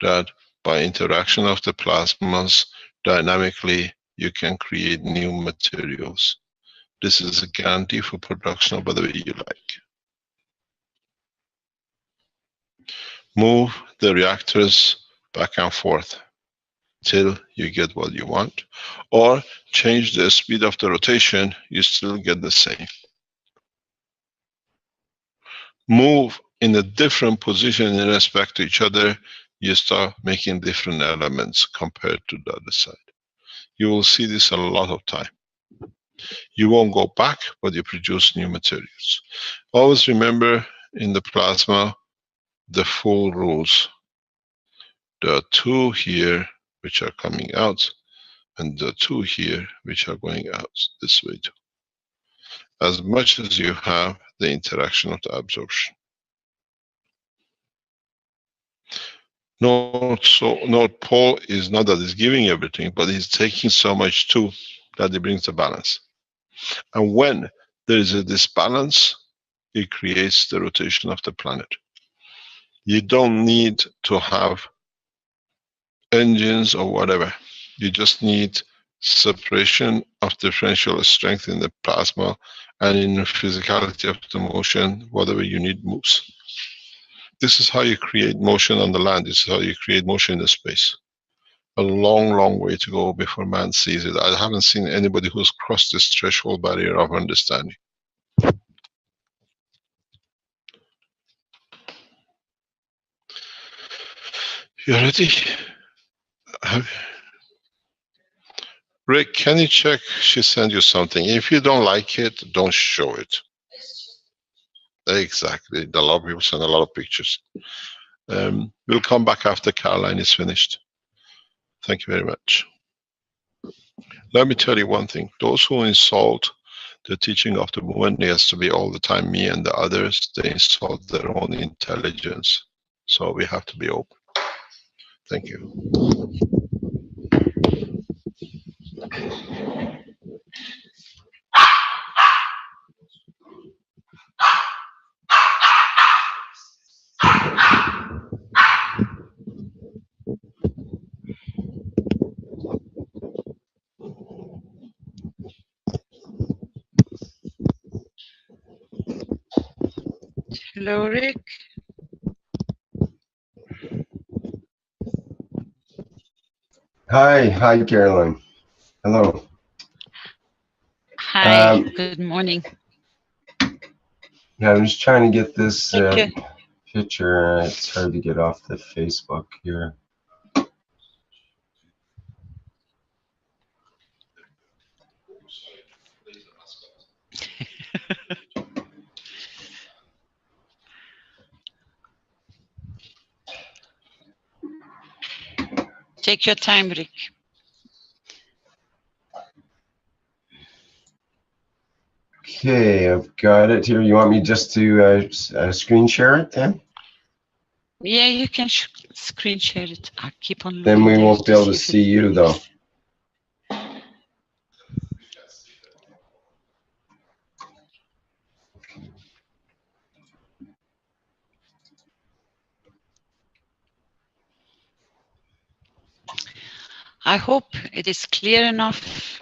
Speaker 4: that by interaction of the plasmas dynamically you can create new materials. This is a guarantee for production of whatever you like. Move the reactors back and forth till you get what you want, or change the speed of the rotation, you still get the same. Move in a different position in respect to each other, you start making different elements compared to the other side. You will see this a lot of time. You won't go back, but you produce new materials. Always remember in the plasma the full rules. There are two here which are coming out, and the two here which are going out this way too. as much as you have the interaction of the absorption. North Pole is not that he's giving everything, but he's taking so much too that it brings the balance. And when there is a disbalance, it creates the rotation of the planet. You don't need to have engines or whatever. You just need separation of differential strength in the plasma, and in the physicality of the motion, whatever you need moves. This is how you create motion on the land. This is how you create motion in the space. A long, long way to go before man sees it. I haven't seen anybody who's crossed this threshold barrier of understanding. You ready? Rick, can you check? She sent you something. If you don't like it, don't show it. Exactly. A lot of people send a lot of pictures. We'll come back after Caroline is finished. Thank you very much. Let me tell you one thing. Those who insult the teaching of the movement, it has to be all the time me and the others. They insult their own intelligence. So we have to be open. Thank you.
Speaker 12: Hello, Rick.
Speaker 3: Hi, Caroline. Hello.
Speaker 12: Hi, good morning.
Speaker 3: Yeah, I'm just trying to get this picture. It's hard to get off the Facebook here.
Speaker 12: Take your time, Rick.
Speaker 3: Okay, I've got it here. You want me just to screen share it then?
Speaker 12: Yeah, you can screen share it. I'll keep on.
Speaker 3: Then we won't be able to see you though.
Speaker 12: I hope it is clear enough.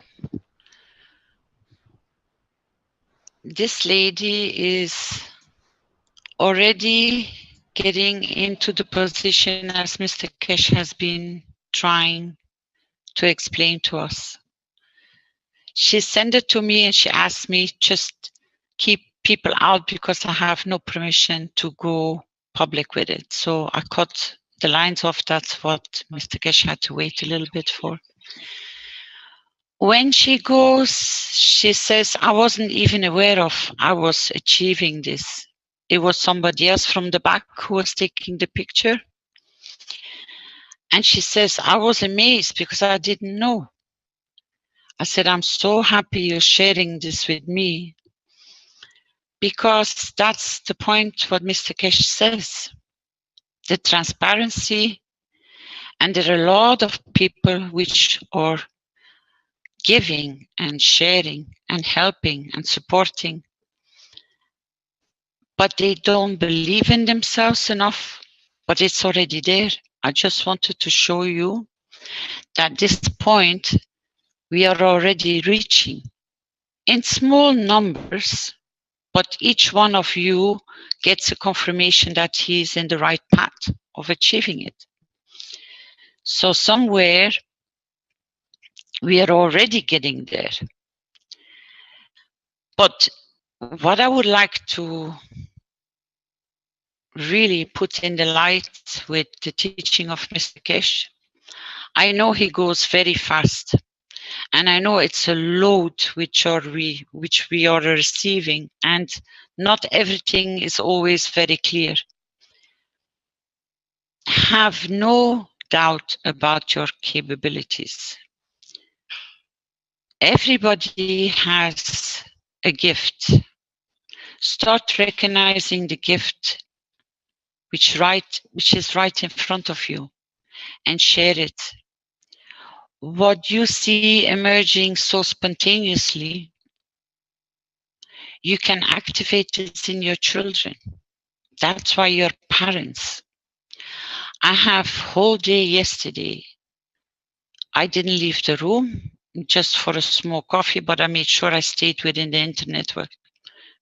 Speaker 12: This lady is already getting into the position as Mr. Kesh has been trying to explain to us. She sent it to me and she asked me just keep people out because I have no permission to go public with it. So I cut the lines off. That's what Mr. Kesh had to wait a little bit for. When she goes, she says, I wasn't even aware of I was achieving this. It was somebody else from the back who was taking the picture. And she says, I was amazed because I didn't know. I said, I'm so happy you're sharing this with me because that's the point what Mr. Kesh says. The transparency, and there are a lot of people which are giving and sharing and helping and supporting, but they don't believe in themselves enough, but it's already there. I just wanted to show you that this point we are already reaching in small numbers, but each one of you gets a confirmation that he's in the right path of achieving it. So somewhere we are already getting there. But what I would like to really put in the light with the teaching of Mr. Kesh, I know he goes very fast, and I know it's a load which we are receiving, and not everything is always very clear. Have no doubt about your capabilities. Everybody has a gift. Start recognizing the gift which is right in front of you, and share it. What you see emerging so spontaneously, you can activate it in your children. That's why you're parents. I have whole day yesterday. I didn't leave the room just for a small coffee, but I made sure I stayed within the internet network.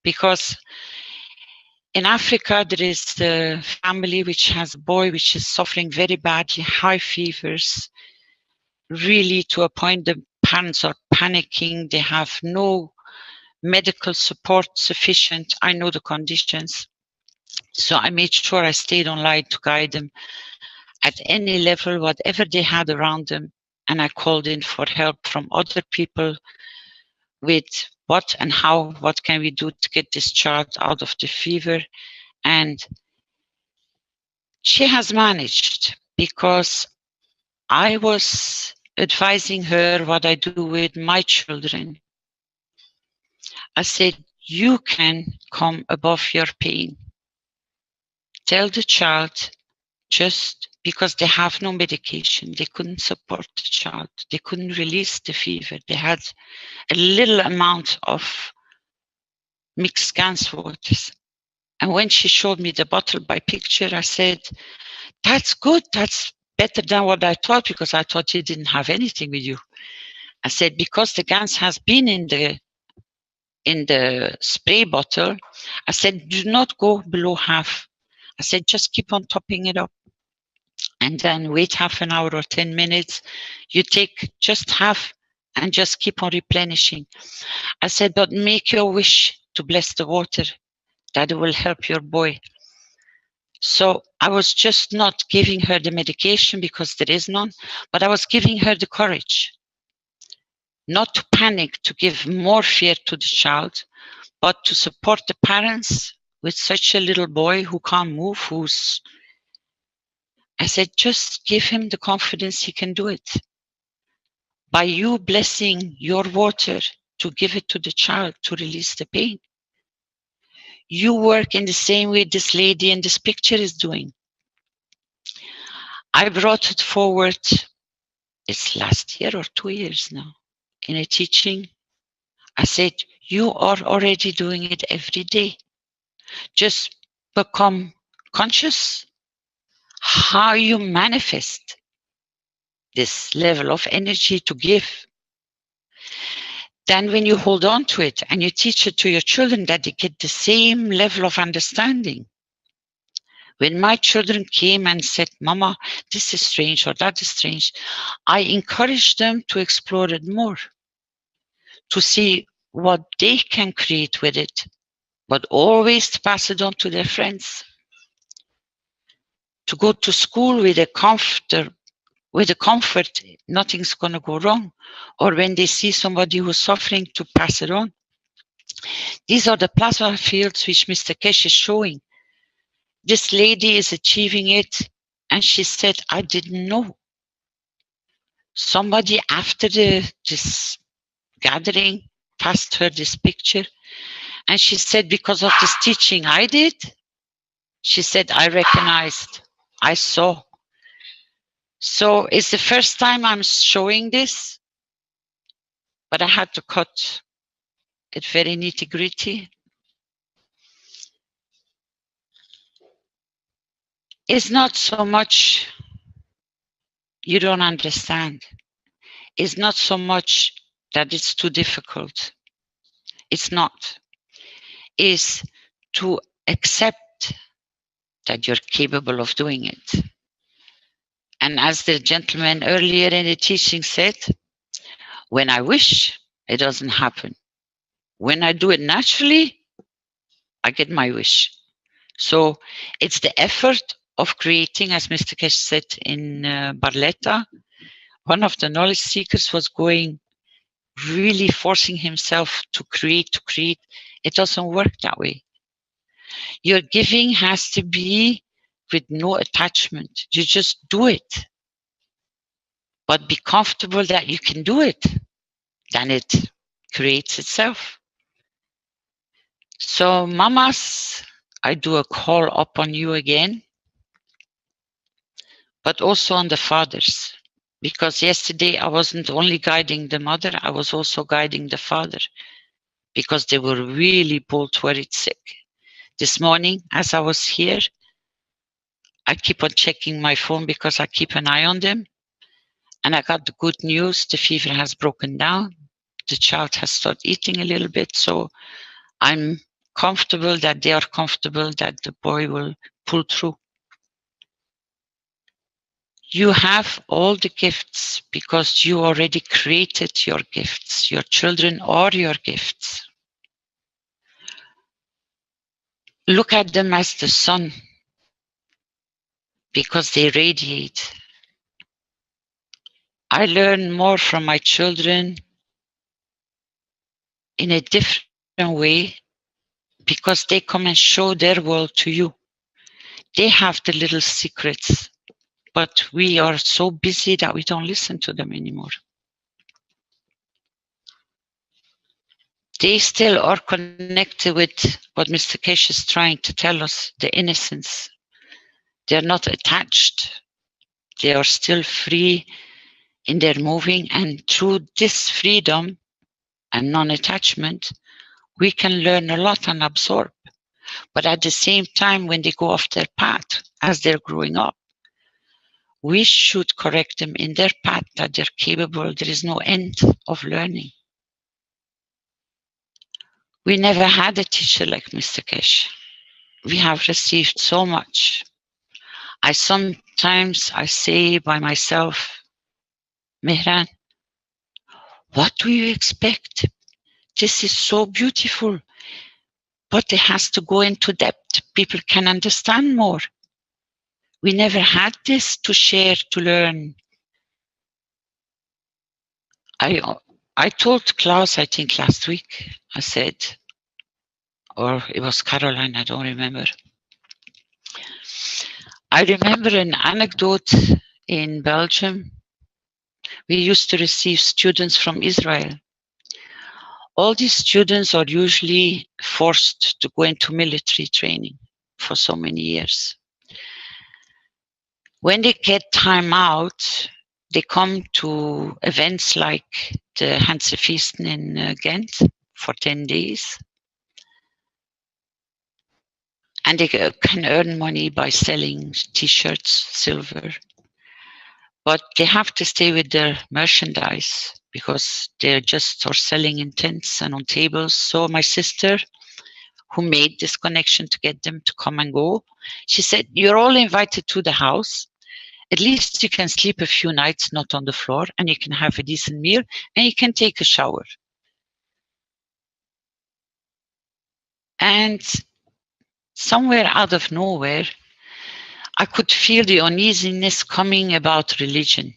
Speaker 12: Because in Africa, there is a family which has a boy which is suffering very badly, high fevers, really to a point the parents are panicking. They have no medical support sufficient. I know the conditions. So I made sure I stayed online to guide them at any level, whatever they had around them. And I called in for help from other people with what and how, what can we do to get this child out of the fever. And she has managed, because I was advising her what I do with my children. I said, you can come above your pain. Tell the child, just because they have no medication, they couldn't support the child, they couldn't release the fever, they had a little amount of mixed gans waters. And when she showed me the bottle by picture, I said, that's good, that's better than what I thought, because I thought you didn't have anything with you. I said, because the gans has been in the spray bottle, I said, do not go below half. I said, just keep on topping it up. And then wait half an hour or 10 minutes. You take just half and just keep on replenishing. I said, but make your wish to bless the water, that it will help your boy. So I was just not giving her the medication because there is none, but I was giving her the courage not to panic, to give more fear to the child, but to support the parents with such a little boy who can't move, I said, just give him the confidence he can do it. By you blessing your water to give it to the child to release the pain. You work in the same way this lady in this picture is doing. I brought it forward, it's last year or 2 years now, in a teaching. I said, you are already doing it every day. Just become conscious how you manifest this level of energy to give. Then when you hold on to it and you teach it to your children, that they get the same level of understanding. When my children came and said, Mama, this is strange or that is strange, I encouraged them to explore it more, to see what they can create with it, but always to pass it on to their friends. To go to school with a comfort, nothing's going to go wrong. Or when they see somebody who's suffering, to pass it on. These are the plasma fields which Mr. Kesh is showing. This lady is achieving it, and she said, I didn't know. Somebody after this gathering passed her this picture, and she said, because of this teaching I did, she said, I recognized, I saw. So it's the first time I'm showing this, but I had to cut it very nitty-gritty. It's not so much you don't understand. It's not so much that it's too difficult. It's not. It's to accept that you're capable of doing it. And as the gentleman earlier in the teaching said, when I wish, it doesn't happen. When I do it naturally, I get my wish. So it's the effort of creating, as Mr. Kesh said in Barletta, one of the knowledge seekers was going, really forcing himself to create. It doesn't work that way. Your giving has to be with no attachment. You just do it. But be comfortable that you can do it. Then it creates itself. So mamas, I do a call up on you again, but also on the fathers, because yesterday I wasn't only guiding the mother, I was also guiding the father, because they were really both worried sick. This morning, as I was here, I keep on checking my phone because I keep an eye on them. And I got the good news, the fever has broken down. The child has started eating a little bit. So I'm comfortable that they are comfortable that the boy will pull through. You have all the gifts because you already created your gifts. Your children are your gifts. Look at them as the sun because they radiate. I learn more from my children in a different way because they come and show their world to you. They have the little secrets, but we are so busy that we don't listen to them anymore. They still are connected with what Mr. Kesh is trying to tell us, the innocence. They're not attached. They are still free in their moving, and through this freedom and non-attachment, we can learn a lot and absorb. But at the same time, when they go off their path as they're growing up, we should correct them in their path that they're capable. There is no end of learning. We never had a teacher like Mr. Kesh. We have received so much. Sometimes I say by myself, Mehran, what do you expect? This is so beautiful, but it has to go into depth. People can understand more. We never had this to share, to learn. I told Klaus, I think last week, I said, or it was Caroline, I don't remember. I remember an anecdote in Belgium. We used to receive students from Israel. All these students are usually forced to go into military training for so many years. When they get time out, they come to events like the Hansefeesten in Ghent for 10 days. And they can earn money by selling t-shirts, silver. But they have to stay with their merchandise because they're just are selling in tents and on tables. So my sister, who made this connection to get them to come and go, she said, you're all invited to the house. At least you can sleep a few nights, not on the floor, and you can have a decent meal, and you can take a shower. And somewhere out of nowhere, I could feel the uneasiness coming about religion.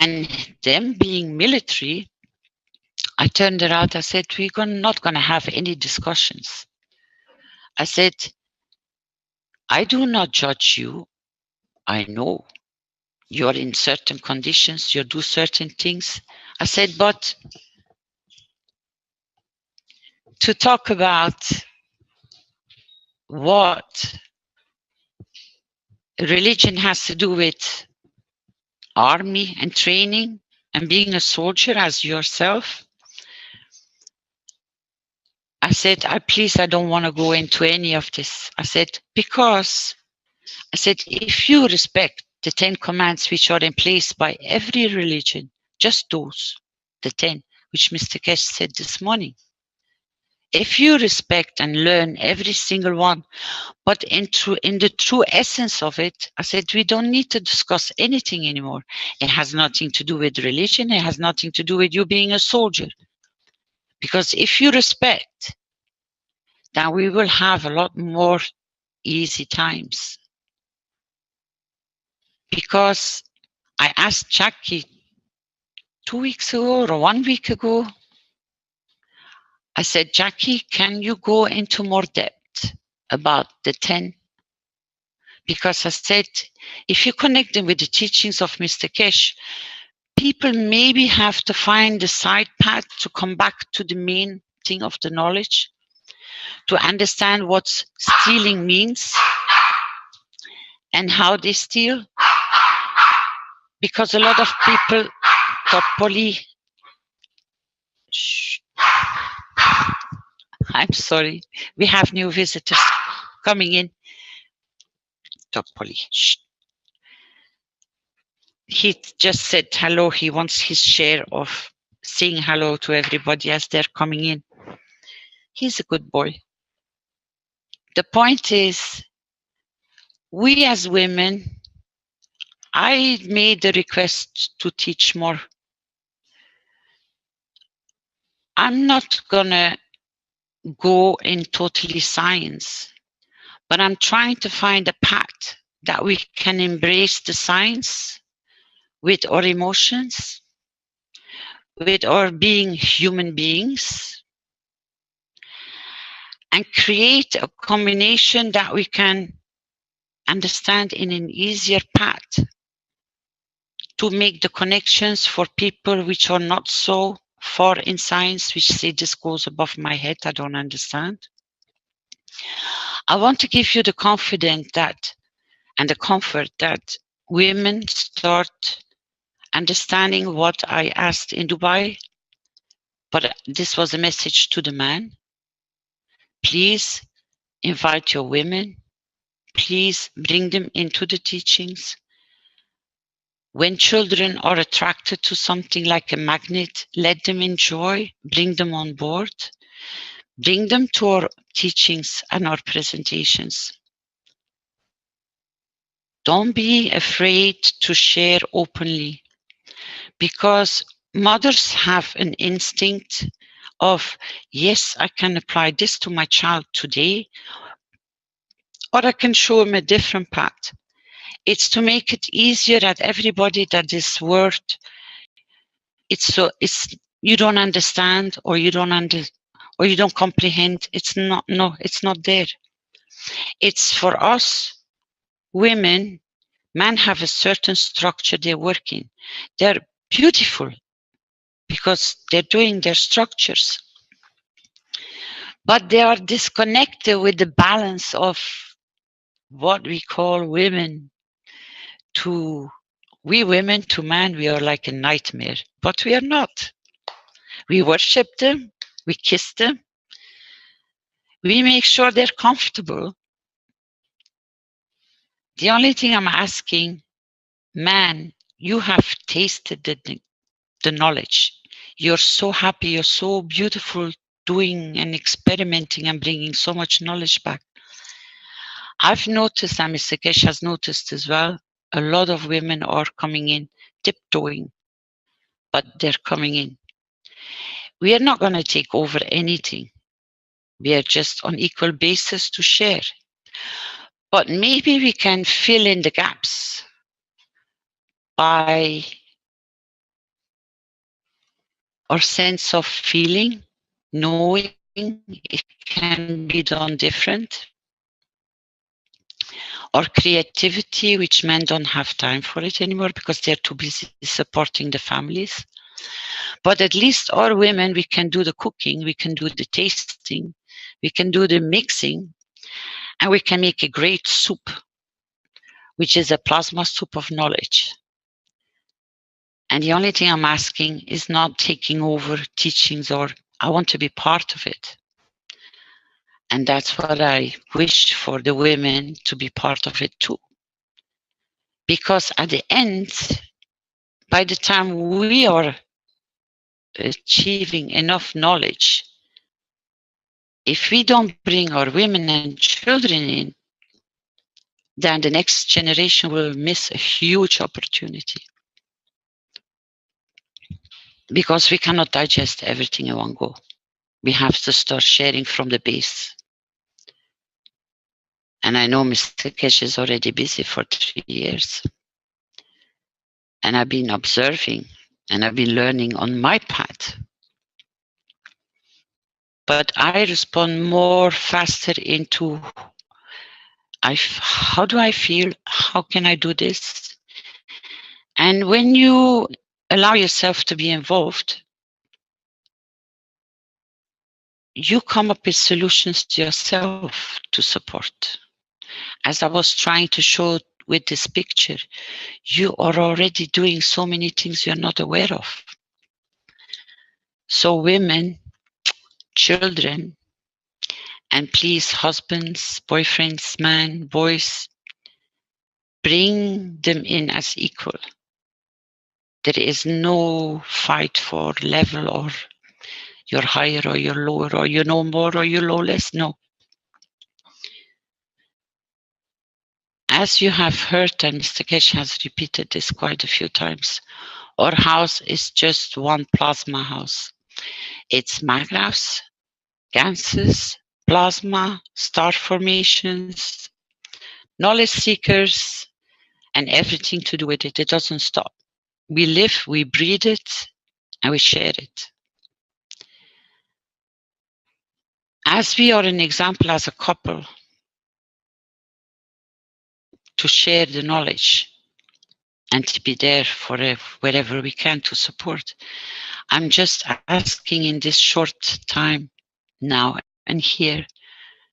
Speaker 12: And them being military, I turned around, I said, we're not going to have any discussions. I said, I do not judge you. I know you're in certain conditions, you do certain things. I said, but to talk about what religion has to do with army and training and being a soldier as yourself, I said, I don't want to go into any of this. I said, because I said, if you respect the 10 commands which are in place by every religion, just those, the 10, which Mr. Kesh said this morning, if you respect and learn every single one, but in the true essence of it, I said, we don't need to discuss anything anymore. It has nothing to do with religion. It has nothing to do with you being a soldier. Because if you respect, then we will have a lot more easy times. Because I asked Jackie 2 weeks ago or 1 week ago, I said, Jackie, can you go into more depth about the 10? Because I said, if you connect them with the teachings of Mr. Kesh, people maybe have to find the side path to come back to the main harvesting of the knowledge, to understand what stealing means and how they steal. Because a lot of people got Shh. I'm sorry. We have new visitors coming in. Shh. He just said hello. He wants his share of saying hello to everybody as they're coming in. He's a good boy. The point is, we as women, I made the request to teach more. I'm not gonna go in totally science, but I'm trying to find a path that we can embrace the science with our emotions, with our being human beings, and create a combination that we can understand in an easier path to make the connections for people which are not so far in science, which say this goes above my head, I don't understand. I want to give you the confidence that, and the comfort that women start understanding what I asked in Dubai, but this was a message to the man. Please invite your women. Please bring them into the teachings. When children are attracted to something like a magnet, let them enjoy, bring them on board, bring them to our teachings and our presentations. Don't be afraid to share openly, because mothers have an instinct of, yes, I can apply this to my child today, or I can show him a different path. It's to make it easier at everybody that this word, it's you don't understand, or you don't comprehend. It's not, no, it's not there. It's for us women. Men have a certain structure they work in. They're beautiful because they're doing their structures, but they are disconnected with the balance of what we call women. We women to man, we are like a nightmare, but we are not. We worship them, we kiss them, we make sure they're comfortable. The only thing I'm asking, man, you have tasted the knowledge. You're so happy, you're so beautiful, doing and experimenting and bringing so much knowledge back. I've noticed, and Mr. Kesh has noticed as well, a lot of women are coming in tiptoeing, but they're coming in. We are not going to take over anything. We are just on equal basis to share. But maybe we can fill in the gaps by our sense of feeling, knowing it can be done different, or creativity, which men don't have time for it anymore because they're too busy supporting the families. But at least our women, we can do the cooking, we can do the tasting, we can do the mixing, and we can make a great soup, which is a plasma soup of knowledge. And the only thing I'm asking is not taking over teachings, or I want to be part of it. And that's what I wish for the women, to be part of it too. Because at the end, by the time we are achieving enough knowledge, if we don't bring our women and children in, then the next generation will miss a huge opportunity. Because we cannot digest everything in one go. We have to start sharing from the base. And I know Mr. Kesh is already busy for 3 years. And I've been observing and I've been learning on my path. But I respond more faster into, how do I feel? How can I do this? And when you allow yourself to be involved, you come up with solutions to yourself to support. As I was trying to show with this picture, you are already doing so many things you're not aware of. So women, children, and please husbands, boyfriends, men, boys, bring them in as equal. There is no fight for level or you're higher or you're lower or you know more or you know less. No. As you have heard, and Mr. Kesh has repeated this quite a few times, our house is just one plasma house. It's magravs, ganses, plasma, star formations, knowledge seekers, and everything to do with it. It doesn't stop. We live, we breathe it, and we share it. As we are an example as a couple to share the knowledge and to be there for wherever we can to support, I'm just asking in this short time now and here,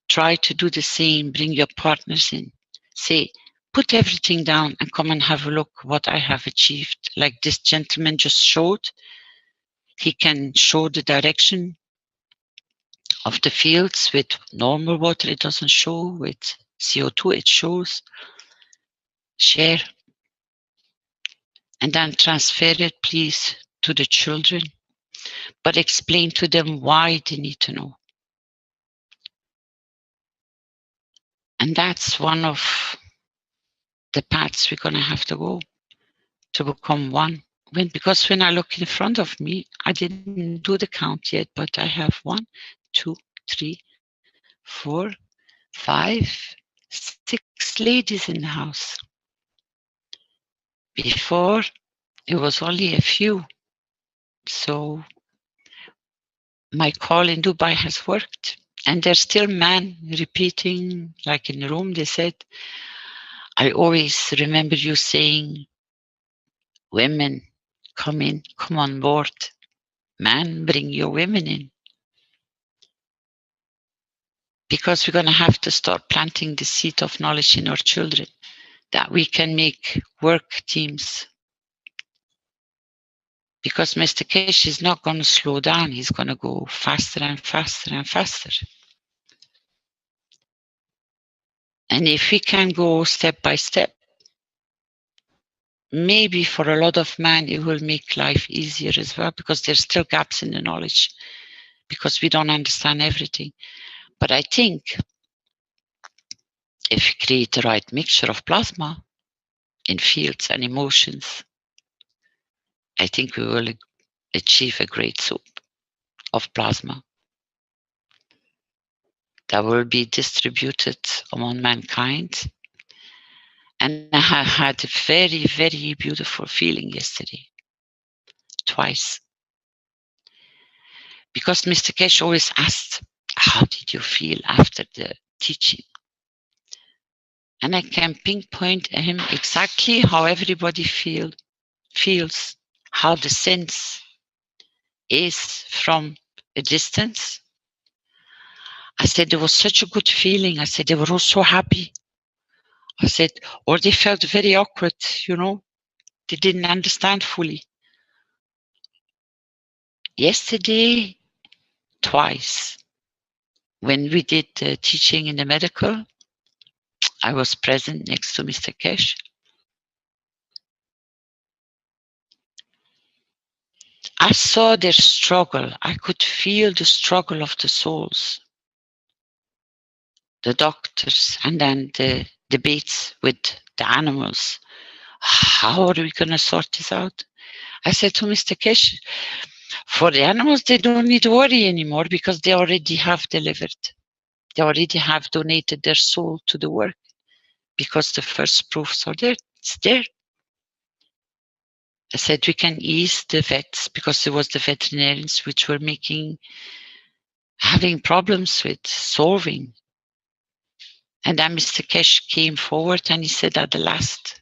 Speaker 12: try to do the same, bring your partners in, say, put everything down and come and have a look what I have achieved. Like this gentleman just showed, he can show the direction of the fields with normal water, it doesn't show, with CO2 it shows. Share. And then transfer it, please, to the children, but explain to them why they need to know. And that's one of the paths we're going to have to go to become one. Because when I look in front of me, I didn't do the count yet, but I have 1, 2, 3, 4, 5, 6 ladies in the house. Before, it was only a few. So my call in Dubai has worked. And there's still men repeating, like in the room, they said, I always remember you saying, women, come in, come on board. Man, bring your women in. Because we're going to have to start planting the seed of knowledge in our children, that we can make work teams. Because Mr. Kesh is not going to slow down, he's going to go faster and faster and faster. And if we can go step by step, maybe for a lot of men, it will make life easier as well, because there's still gaps in the knowledge, because we don't understand everything. But I think if we create the right mixture of plasma in fields and emotions, I think we will achieve a great soup of plasma that will be distributed among mankind. And I had a very, very beautiful feeling yesterday, twice. Because Mr. Kesh always asked, how did you feel after the teaching? And I can pinpoint him exactly how everybody feels, how the sense is from a distance. I said, there was such a good feeling. I said, they were all so happy. I said, or they felt very awkward, you know, they didn't understand fully. Yesterday, twice, when we did the teaching in the medical, I was present next to Mr. Kesh. I saw their struggle. I could feel the struggle of the souls, the doctors, and then the debates with the animals. How are we going to sort this out? I said to Mr. Kesh, for the animals, they don't need to worry anymore because they already have delivered. They already have donated their soul to the work because the first proofs are there. It's there. I said we can ease the vets because it was the veterinarians which were having problems with solving. And then Mr. Kesh came forward and he said at the last,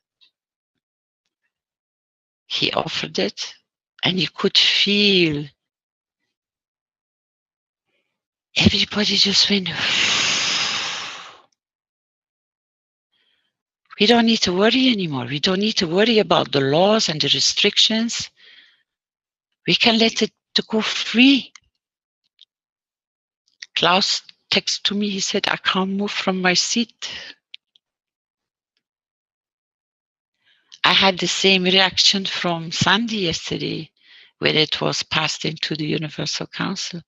Speaker 12: he offered it and you could feel everybody just went, we don't need to worry anymore. We don't need to worry about the laws and the restrictions. We can let it to go free. Klaus texted to me, he said, I can't move from my seat. I had the same reaction from Sandy yesterday when it was passed into the Universal Council.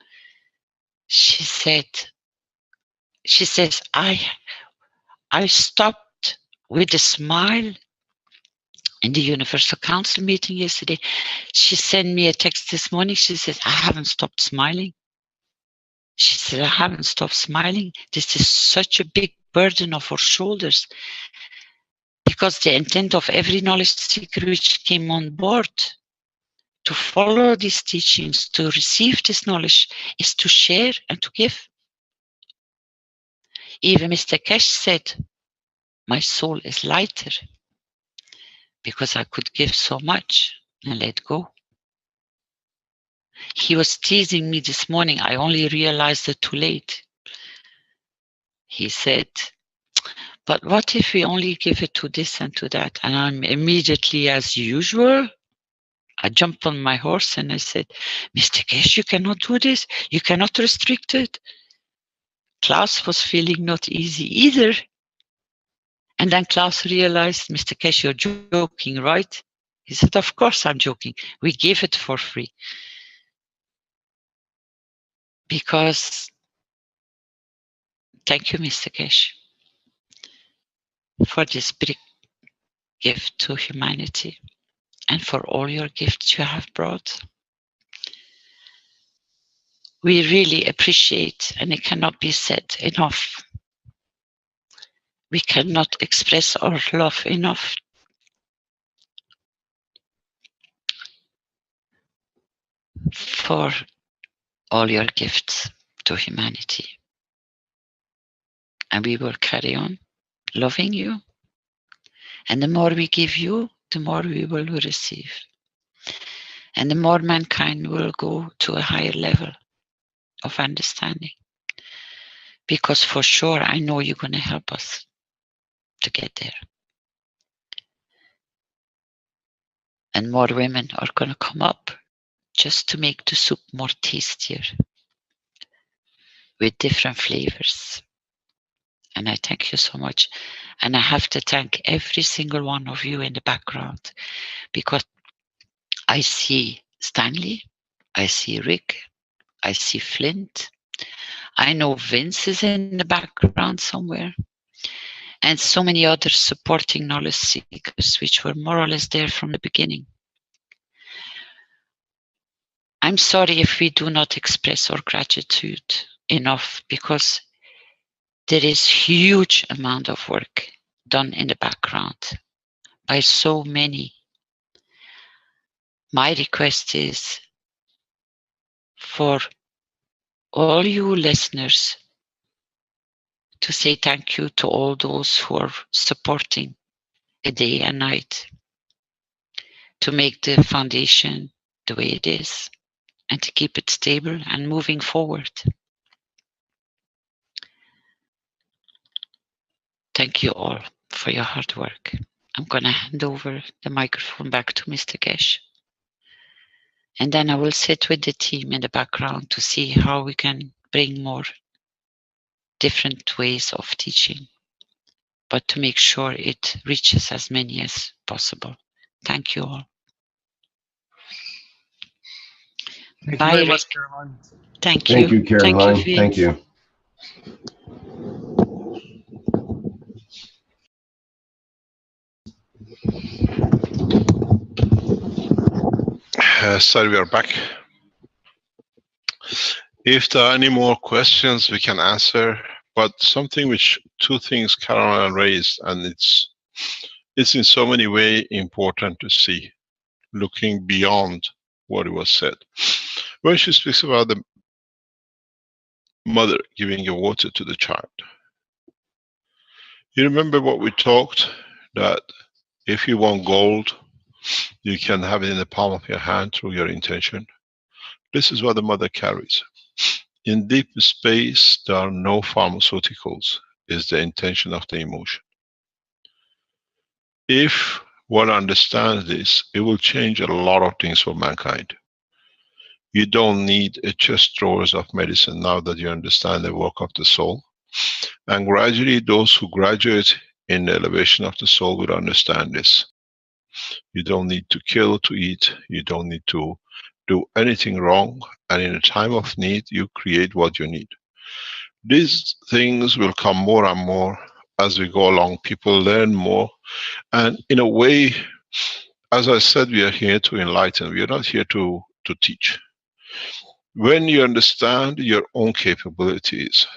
Speaker 12: She says, I stopped with a smile in the Universal Council meeting yesterday. She sent me a text this morning. She says, I haven't stopped smiling. She said, I haven't stopped smiling. This is such a big burden off our shoulders, because the intent of every knowledge seeker which came on board to follow these teachings, to receive this knowledge, is to share and to give. Even Mr. Kesh said, my soul is lighter because I could give so much and let go. He was teasing me this morning. I only realized it too late. He said, but what if we only give it to this and to that? And I'm immediately, as usual, I jumped on my horse and I said, Mr. Kesh, you cannot do this. You cannot restrict it. Klaus was feeling not easy either. And then Klaus realized, Mr. Kesh, you're joking, right? He said, of course I'm joking. We gave it for free. Because, thank you, Mr. Kesh, for this big gift to humanity and for all your gifts you have brought. We really appreciate, and it cannot be said enough. We cannot express our love enough for all your gifts to humanity. And we will carry on loving you. And the more we give you, the more we will receive. And the more mankind will go to a higher level of understanding. Because for sure, I know you're going to help us to get there. And more women are going to come up just to make the soup more tastier with different flavors. And I thank you so much. And I have to thank every single one of you in the background, because I see Stanley, I see Rick, I see Flint. I know Vince is in the background somewhere. And so many other supporting knowledge seekers, which were more or less there from the beginning. I'm sorry if we do not express our gratitude enough, because there is huge amount of work done in the background by so many. My request is for all you listeners to say thank you to all those who are supporting day and night to make the foundation the way it is and to keep it stable and moving forward. Thank you all for your hard work. I'm going to hand over the microphone back to Mr. Kesh. And then I will sit with the team in the background to see how we can bring more different ways of teaching, but to make sure it reaches as many as possible. Thank you all.
Speaker 13: Thank
Speaker 12: Bye,
Speaker 13: you very much,
Speaker 12: Rick.
Speaker 13: Caroline.
Speaker 12: Thank you.
Speaker 3: Thank you, Caroline.
Speaker 12: Thank you,
Speaker 3: Thank you.
Speaker 4: So we are back. If there are any more questions, we can answer. But something which, two things Caroline raised, and it's in so many ways important to see, looking beyond what was said. When she speaks about the mother giving your water to the child, you remember what we talked, that if you want gold, you can have it in the palm of your hand through your intention. This is what the mother carries. In deep space, there are no pharmaceuticals, is the intention of the emotion. If one understands this, it will change a lot of things for mankind. You don't need a chest drawers of medicine now that you understand the work of the soul. And gradually, those who graduate in the elevation of the soul will understand this. You don't need to kill to eat. You don't need to do anything wrong. And in a time of need, you create what you need. These things will come more and more as we go along. People learn more. And in a way, as I said, we are here to enlighten. We are not here to teach. When you understand your own capabilities,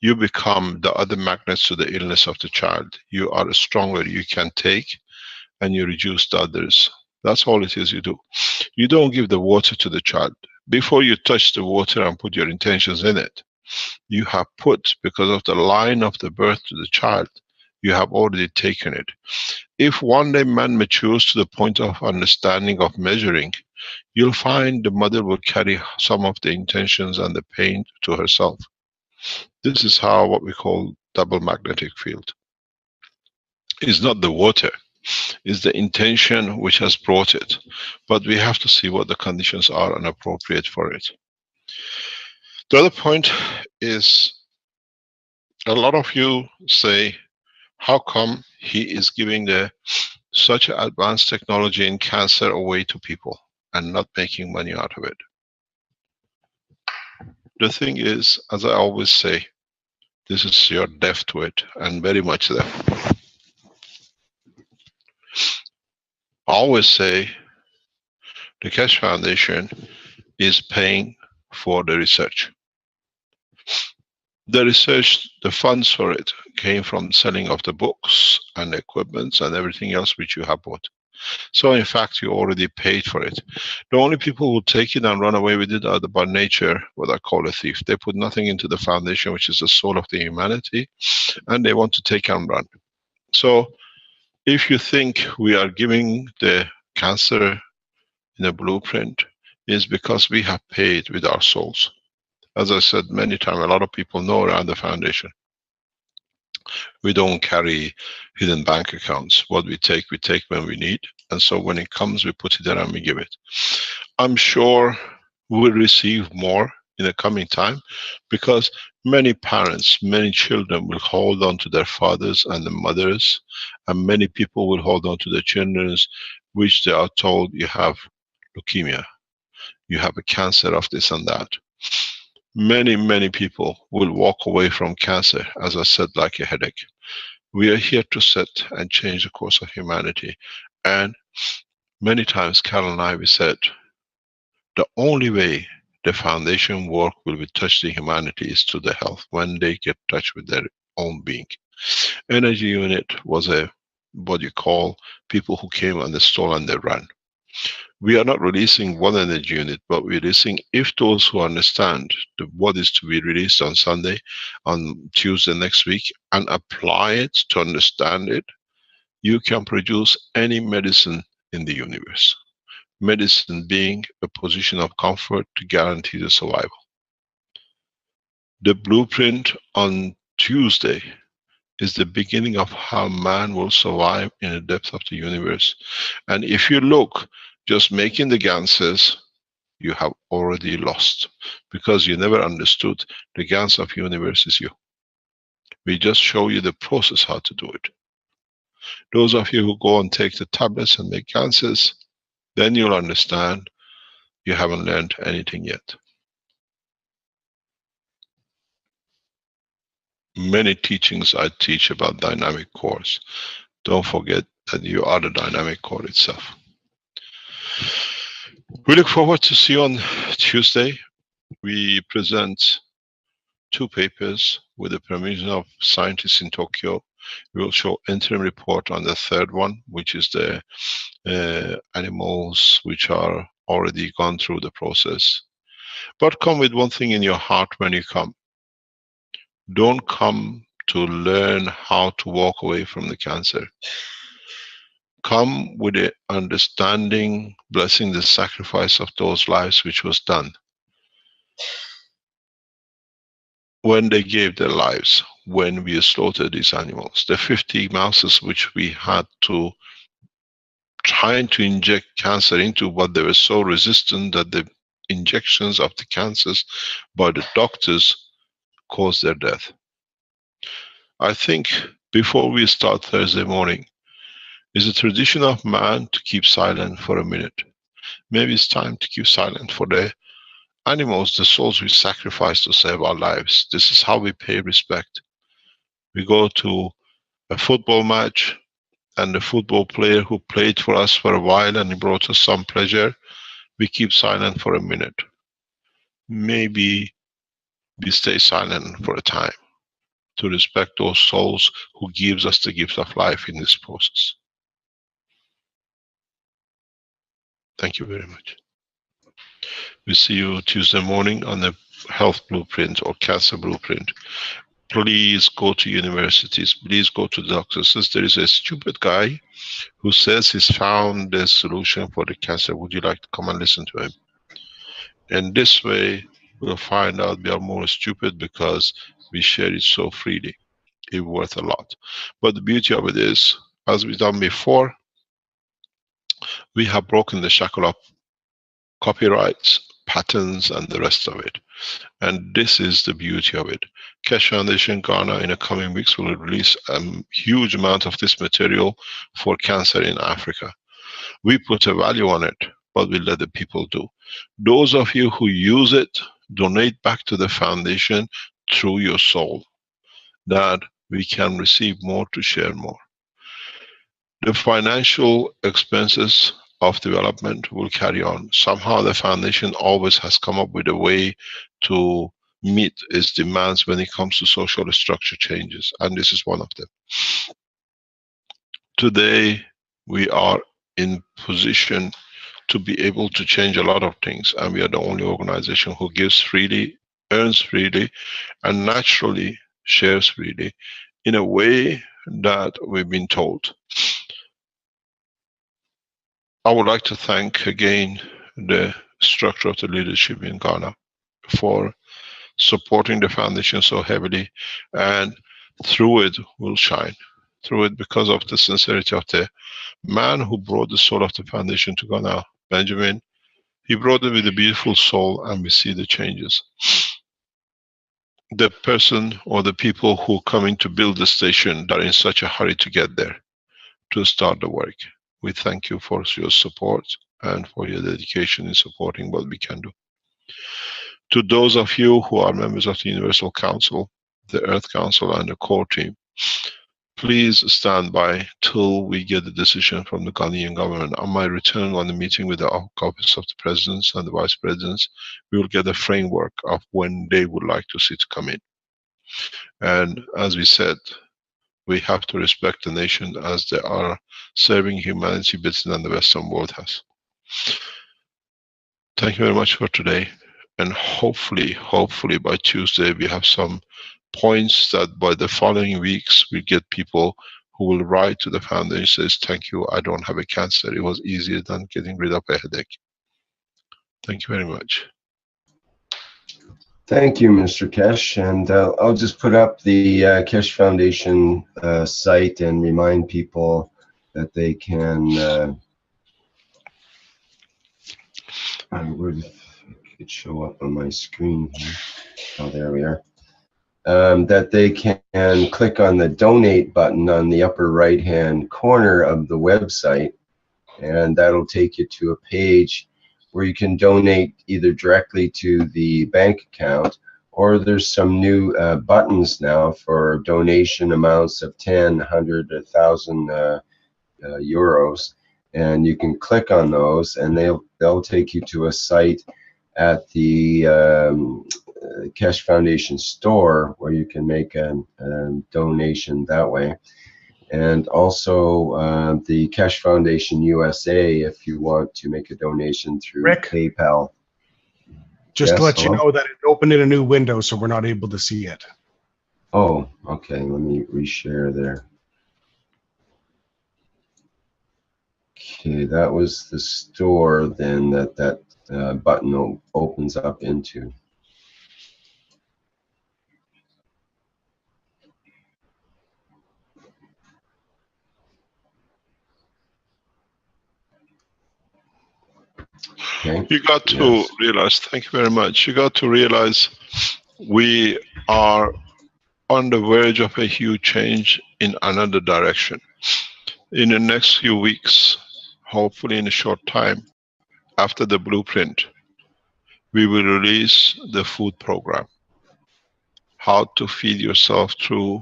Speaker 4: you become the other magnets to the illness of the child. You are stronger, you can take, and you reduce the others. That's all it is you do. You don't give the water to the child. Before you touch the water and put your intentions in it, you have put, because of the line of the birth to the child, you have already taken it. If one day man matures to the point of understanding of measuring, you'll find the mother will carry some of the intentions and the pain to herself. This is how what we call double magnetic field. It's not the water, it's the intention which has brought it. But we have to see what the conditions are and appropriate for it. The other point is, a lot of you say, how come he is giving such advanced technology in cancer away to people and not making money out of it? The thing is, as I always say, this is your deaf to it, and very much deaf. I always say the Keshe Foundation is paying for the research. The research, the funds for it came from selling of the books and the equipment and everything else which you have bought. So in fact, you already paid for it. The only people who take it and run away with it are by nature, what I call a thief. They put nothing into the foundation, which is the soul of the humanity, and they want to take and run. So if you think we are giving the cancer in a blueprint, is because we have paid with our souls. As I said many times, a lot of people know around the foundation. We don't carry hidden bank accounts. What we take when we need. And so when it comes, we put it there and we give it. I'm sure we'll receive more in the coming time, because many parents, many children will hold on to their fathers and the mothers, and many people will hold on to their children, which they are told, you have leukemia, you have a cancer of this and that. Many people will walk away from cancer, as I said, like a headache. We are here to set and change the course of humanity. And many times, Carol and I, we said, the only way the foundation work will be touch the humanity is to the health, when they get touch with their own being. Energy unit was what you call people who came and they stole and they ran. We are not releasing one energy unit, but we're releasing, if those who understand what is to be released on Sunday, on Tuesday next week, and apply it to understand it, you can produce any medicine in the universe. Medicine being a position of comfort to guarantee the survival. The blueprint on Tuesday is the beginning of how man will survive in the depth of the universe. And if you look, just making the Ganses, you have already lost, because you never understood the Gans of universe is you. We just show you the process how to do it. Those of you who go and take the tablets and make Ganses, then you'll understand you haven't learned anything yet. Many teachings I teach about dynamic cores. Don't forget that you are the dynamic core itself. We look forward to see you on Tuesday. We present 2 papers with the permission of scientists in Tokyo. We will show interim report on the 3rd one, which is the animals which are already gone through the process. But come with one thing in your heart when you come. Don't come to learn how to walk away from the cancer. Come with the understanding, blessing the sacrifice of those lives which was done. when they gave their lives, when we slaughtered these animals. The 50 mouses which we had to trying to inject cancer into, but they were so resistant that the injections of the cancers by the doctors caused their death. I think before we start Thursday morning, is a tradition of man to keep silent for a minute. Maybe it's time to keep silent for the animals, the souls we sacrifice to save our lives. This is how we pay respect. We go to a football match, and the football player who played for us for a while and he brought us some pleasure, we keep silent for a minute. Maybe we stay silent for a time to respect those souls who gives us the gift of life in this process. Thank you very much. We see you Tuesday morning on the health blueprint or cancer blueprint. Please go to universities, please go to doctors. Since there is a stupid guy who says he's found the solution for the cancer, would you like to come and listen to him? And this way, we'll find out we are more stupid because we share it so freely. It's worth a lot. But the beauty of it is, as we've done before, we have broken the shackle of copyrights, patents, and the rest of it. And this is the beauty of it. Keshe Foundation Ghana in the coming weeks will release a huge amount of this material for cancer in Africa. We put a value on it, but we let the people do. Those of you who use it, donate back to the foundation through your soul, that we can receive more to share more. The financial expenses of development will carry on. Somehow the foundation always has come up with a way to meet its demands when it comes to social structure changes, and this is one of them. Today, we are in position to be able to change a lot of things, and we are the only organization who gives freely, earns freely, and naturally shares freely in a way that we've been told. I would like to thank again the structure of the leadership in Ghana for supporting the foundation so heavily, and through it will shine. Through it, because of the sincerity of the man who brought the soul of the foundation to Ghana, Benjamin. He brought it with a beautiful soul, and we see the changes. The person or the people who come in to build the station, that are in such a hurry to get there, to start the work. We thank you for your support and for your dedication in supporting what we can do. To those of you who are members of the Universal Council, the Earth Council, and the core team, please stand by till we get the decision from the Ghanaian government. On my return on the meeting with the office of the presidents and the vice presidents, we will get a framework of when they would like to see it come in. And as we said, we have to respect the nation as they are serving humanity better than the Western world has. Thank you very much for today. And hopefully by Tuesday, we have some points that by the following weeks, we get people who will write to the foundation and says, thank you, I don't have a cancer. It was easier than getting rid of a headache. Thank you very much.
Speaker 3: Thank you, Mr. Keshe. And I'll just put up the Keshe Foundation site and remind people that they can, where did it show up on my screen here? Oh, there we are. That they can click on the donate button on the upper right hand corner of the website, and that'll take you to a page where you can donate either directly to the bank account, or there's some new buttons now for donation amounts of 10, 100, 1,000 euros, and you can click on those and they'll take you to a site at the Keshe Foundation store where you can make a donation that way. And also the Keshe Foundation USA, if you want to make a donation through PayPal.
Speaker 14: Just to let you know that it opened in a new window, so we're not able to see it.
Speaker 3: Oh, okay. Let me reshare there. Okay, that was the store then that button opens up into.
Speaker 4: You got to realize, thank you very much. You got to realize we are on the verge of a huge change in another direction. In the next few weeks, hopefully in a short time, after the blueprint, we will release the food program. How to feed yourself through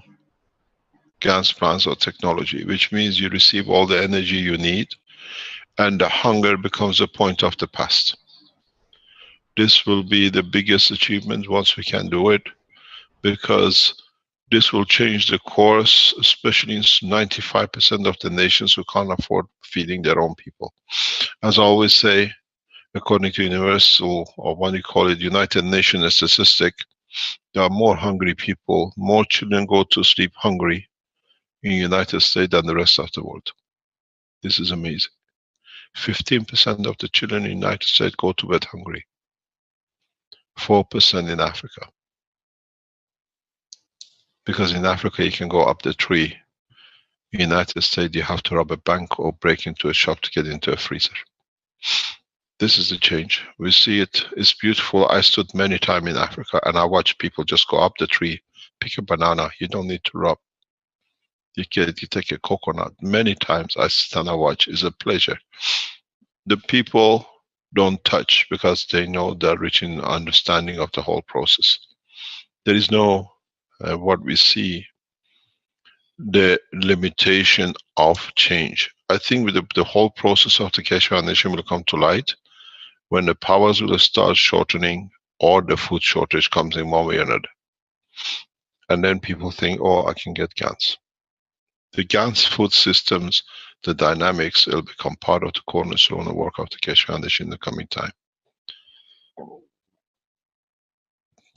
Speaker 4: GANs plans or technology, which means you receive all the energy you need and the hunger becomes a point of the past. This will be the biggest achievement once we can do it, because this will change the course, especially in 95% of the nations who can't afford feeding their own people. As I always say, according to universal, or what you call it, United Nations statistic, there are more hungry people, more children go to sleep hungry in the United States than the rest of the world. This is amazing. 15% of the children in the United States go to bed hungry. 4% in Africa. Because in Africa you can go up the tree. In the United States you have to rob a bank or break into a shop to get into a freezer. This is the change. We see it. It's beautiful. I stood many times in Africa and I watch people just go up the tree, pick a banana. You don't need to rob. You take a coconut. Many times I sit and I watch. It's a pleasure. The people don't touch because they know they're reaching understanding of the whole process. There is no, what we see, the limitation of change. I think with the whole process of the Keshe Foundation will come to light when the powers will start shortening or the food shortage comes in one way or another. And then people think, oh, I can get GANs. The GANs food systems, the dynamics, will become part of the cornerstone of work of the Keshe Foundation in the coming time.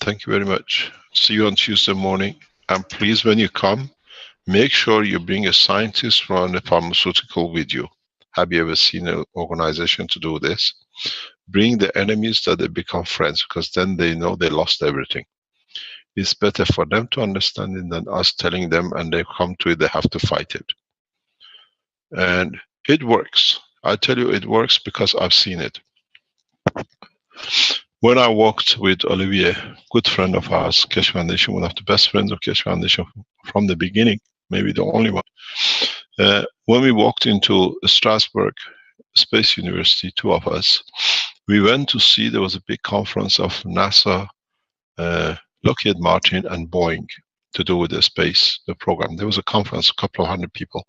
Speaker 4: Thank you very much. See you on Tuesday morning. And please, when you come, make sure you bring a scientist from the pharmaceutical with you. Have you ever seen an organization to do this? Bring the enemies that they become friends, because then they know they lost everything. It's better for them to understand it than us telling them, and they come to it, they have to fight it. And it works. I tell you it works because I've seen it. When I worked with Olivier, good friend of ours, Keshe Foundation, one of the best friends of Keshe Foundation from the beginning, maybe the only one. When we walked into Strasbourg Space University, two of us, we went to see, there was a big conference of NASA, Lockheed Martin and Boeing to do with the space, the program. There was a conference, a couple of hundred people.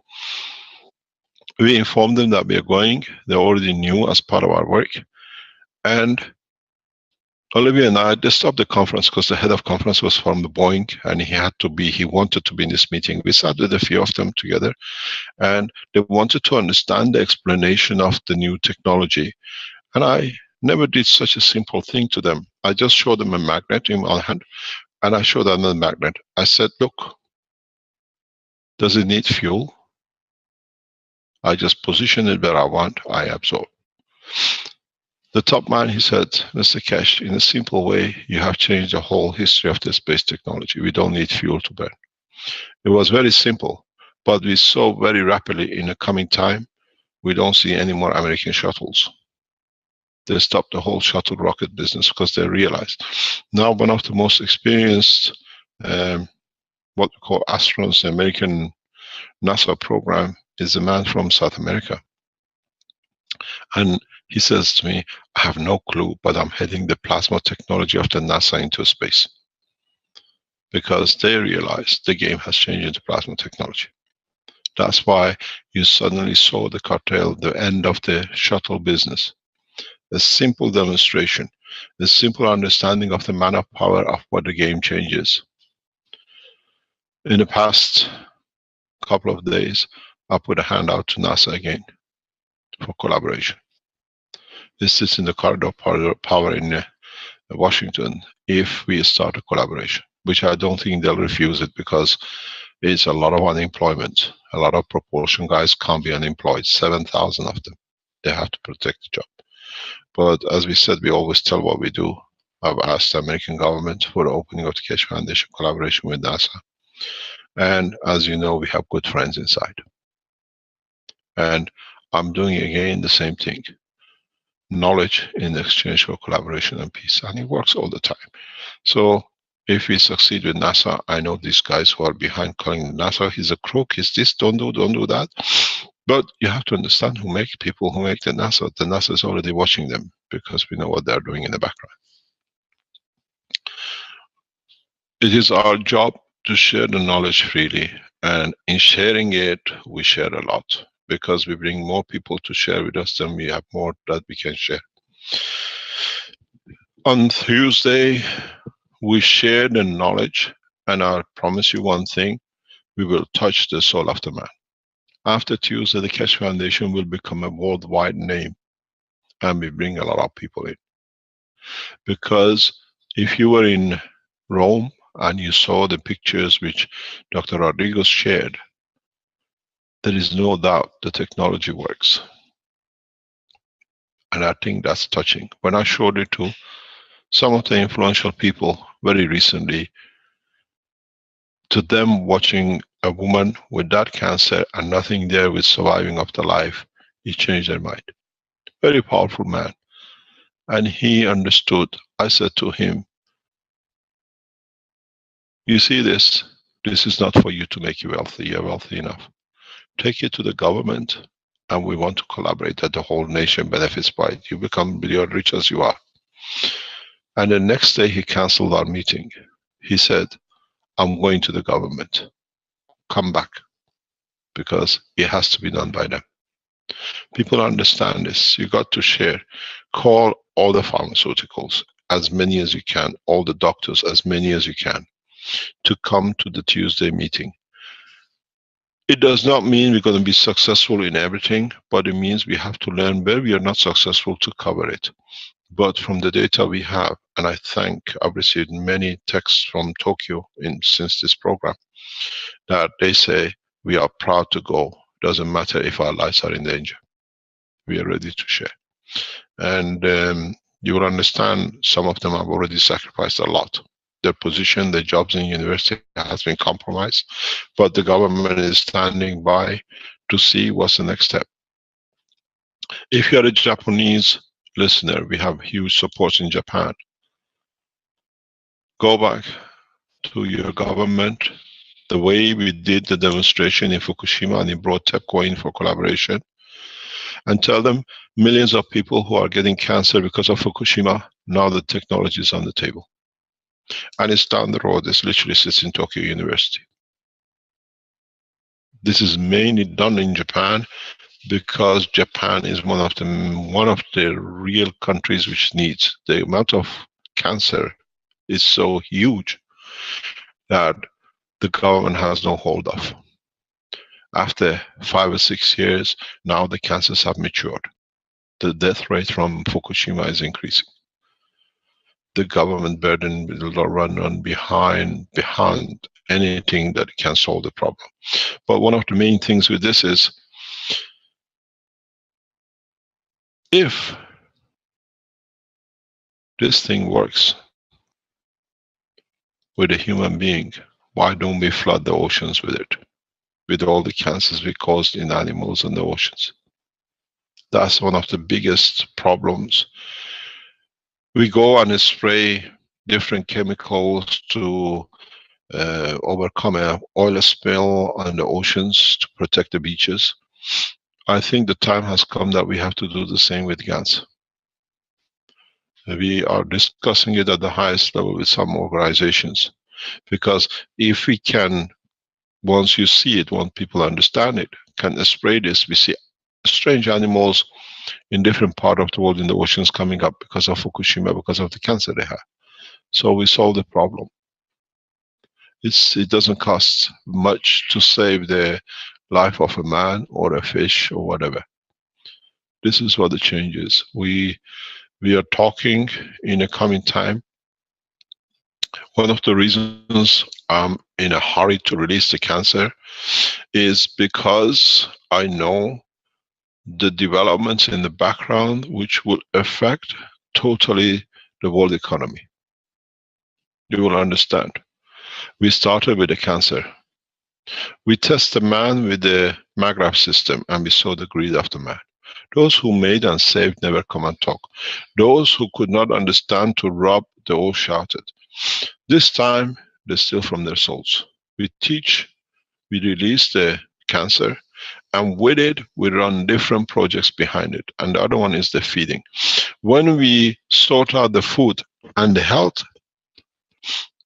Speaker 4: We informed them that we are going. They already knew as part of our work. And Olivier and I, they stopped the conference because the head of conference was from the Boeing and he wanted to be in this meeting. We sat with a few of them together and they wanted to understand the explanation of the new technology. And I never did such a simple thing to them. I just showed them a magnet in one hand and I showed them a magnet. I said, look, does it need fuel? I just position it where I want, I absorb. The top man, he said, Mr. Keshe, in a simple way, you have changed the whole history of the space technology. We don't need fuel to burn. It was very simple, but we saw very rapidly in the coming time, we don't see any more American shuttles. They stopped the whole shuttle rocket business because they realized. Now one of the most experienced, what we call astronauts, the American NASA program, is a man from South America. And he says to me, I have no clue, but I'm heading the plasma technology of the NASA into space. Because they realized the game has changed into plasma technology. That's why you suddenly saw the cartel, the end of the shuttle business. A simple demonstration, a simple understanding of the man of power of what the game changes. In the past couple of days, I put a hand out to NASA again for collaboration. This sits in the corridor power in Washington if we start a collaboration, which I don't think they'll refuse it because it's a lot of unemployment. A lot of propulsion guys can't be unemployed, 7,000 of them. They have to protect the job. But as we said, we always tell what we do. I've asked the American government for the opening of the Keshe Foundation collaboration with NASA. And as you know, we have good friends inside. And I'm doing again the same thing. knowledge in exchange for collaboration and peace, and it works all the time. So if we succeed with NASA, I know these guys who are behind calling NASA, he's a crook, he's this, don't do that. But you have to understand who make people who make the NASA. The NASA is already watching them because we know what they're doing in the background. It is our job to share the knowledge freely, and in sharing it, we share a lot because we bring more people to share with us than we have more that we can share. On Tuesday, we share the knowledge, and I promise you one thing, we will touch the soul of the man. After Tuesday, the Keshe Foundation will become a worldwide name, and we bring a lot of people in. Because if you were in Rome and you saw the pictures which Dr. Rodriguez shared, there is no doubt the technology works. And I think that's touching. When I showed it to some of the influential people very recently, to them watching a woman with that cancer and nothing there with surviving of the life, it changed their mind. Very powerful man. And he understood. I said to him, you see this is not for you to make you wealthy. You're wealthy enough. Take it to the government, and we want to collaborate that the whole nation benefits by it. You become rich as you are. And the next day he canceled our meeting. He said, I'm going to the government. Come back. Because it has to be done by them. People understand this. You got to share. Call all the pharmaceuticals, as many as you can, all the doctors, as many as you can, to come to the Tuesday meeting. It does not mean we're going to be successful in everything, but it means we have to learn where we are not successful to cover it. But from the data we have, and I've received many texts from Tokyo since this program, that they say, we are proud to go. Doesn't matter if our lives are in danger. We are ready to share. And you will understand some of them have already sacrificed a lot. Their position, their jobs in university has been compromised, but the government is standing by to see what's the next step. If you are a Japanese listener, we have huge support in Japan. Go back to your government, the way we did the demonstration in Fukushima and it brought TEPCO in for collaboration, and tell them millions of people who are getting cancer because of Fukushima, now the technology is on the table. And it's down the road, it literally sits in Tokyo University. This is mainly done in Japan because Japan is one of the real countries which needs. The amount of cancer is so huge that the government has no hold of. After 5 or 6 years, now the cancers have matured. The death rate from Fukushima is increasing. The government burden will run behind anything that can solve the problem. But one of the main things with this is, if this thing works with a human being, why don't we flood the oceans with it? With all the cancers we caused in animals and the oceans. That's one of the biggest problems. We go and spray different chemicals to overcome an oil spill on the oceans to protect the beaches. I think the time has come that we have to do the same with gas. We are discussing it at the highest level with some organizations, because if we can, once you see it, once people understand it, can spray this, we see strange animals in different parts of the world in the oceans coming up because of Fukushima, because of the cancer they have. So we solve the problem. It doesn't cost much to save the life of a man or a fish or whatever. This is what the change is. We are talking in a coming time. One of the reasons I'm in a hurry to release the cancer is because I know the developments in the background which will affect totally the world economy. You will understand. We started with the cancer. We test the man with the MAGRAF system and we saw the greed of the man. Those who made and saved never come and talk. Those who could not understand to rob, they all shouted. This time, they steal from their souls. We teach, we release the cancer, and with it, we run different projects behind it. And the other one is the feeding. When we sort out the food and the health,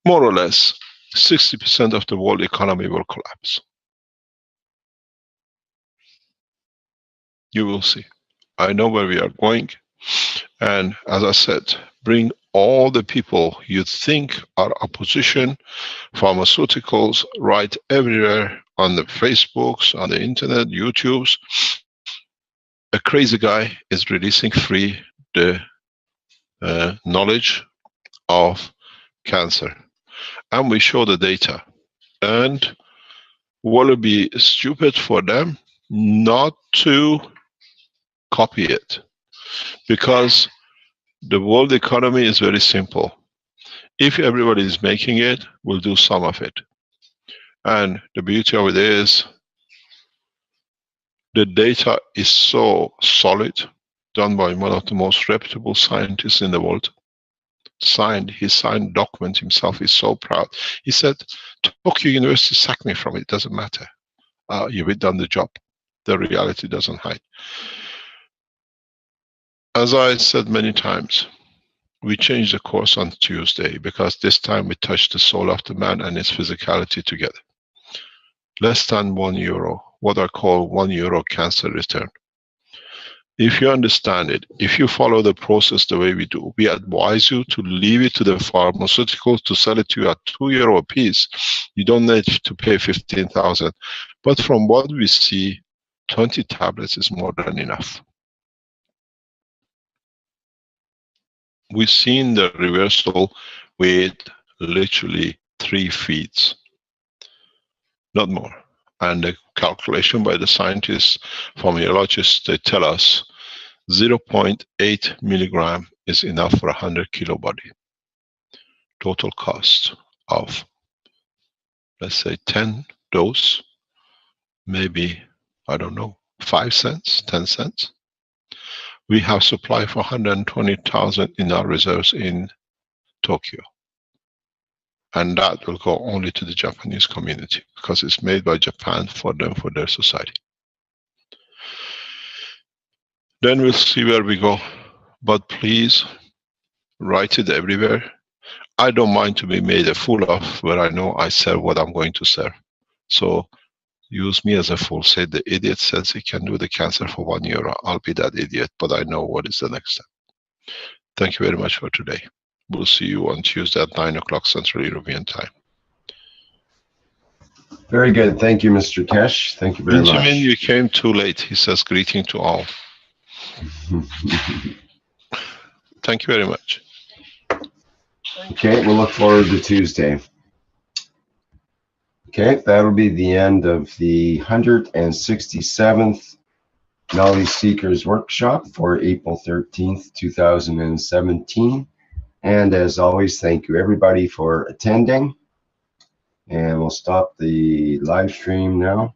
Speaker 4: more or less, 60% of the world economy will collapse. You will see. I know where we are going. And as I said, bring all the people you think are opposition, pharmaceuticals, right everywhere on the Facebooks, on the internet, YouTubes. A crazy guy is releasing free the knowledge of cancer. And we show the data. And will it be stupid for them not to copy it? Because the world economy is very simple. If everybody is making it, we'll do some of it. And the beauty of it is, the data is so solid, done by one of the most reputable scientists in the world. He signed document himself, he's so proud. He said, Tokyo University sacked me from it, doesn't matter. You've done the job. The reality doesn't hide. As I said many times, we changed the course on Tuesday because this time we touched the soul of the man and his physicality together. Less than €1, what I call €1 cancer return. If you understand it, if you follow the process the way we do, we advise you to leave it to the pharmaceuticals to sell it to you at €2 a piece. You don't need to pay 15,000. But from what we see, 20 tablets is more than enough. We've seen the reversal with literally 3 feeds, not more. And the calculation by the scientists, formulologists, they tell us 0.8 milligram is enough for 100 kilo body. Total cost of, let's say, 10 dose, maybe, I don't know, 5 cents, 10 cents. We have supply for 120,000 in our reserves in Tokyo. And that will go only to the Japanese community because it's made by Japan for them, for their society. Then we'll see where we go. But please, write it everywhere. I don't mind to be made a fool of where I know I serve what I'm going to serve. So use me as a fool. Say the idiot says he can do the cancer for €1. I'll be that idiot, but I know what is the next step. Thank you very much for today. We'll see you on Tuesday at 9 o'clock Central European Time.
Speaker 3: Very good. Thank you, Mr. Kesh. Thank you very much.
Speaker 4: Benjamin, you came too late. He says greeting to all. Thank you very much.
Speaker 3: Okay, we'll look forward to Tuesday. Okay, that'll be the end of the 167th Knowledge Seekers Workshop for April 13th, 2017. And as always, thank you everybody for attending. And we'll stop the live stream now.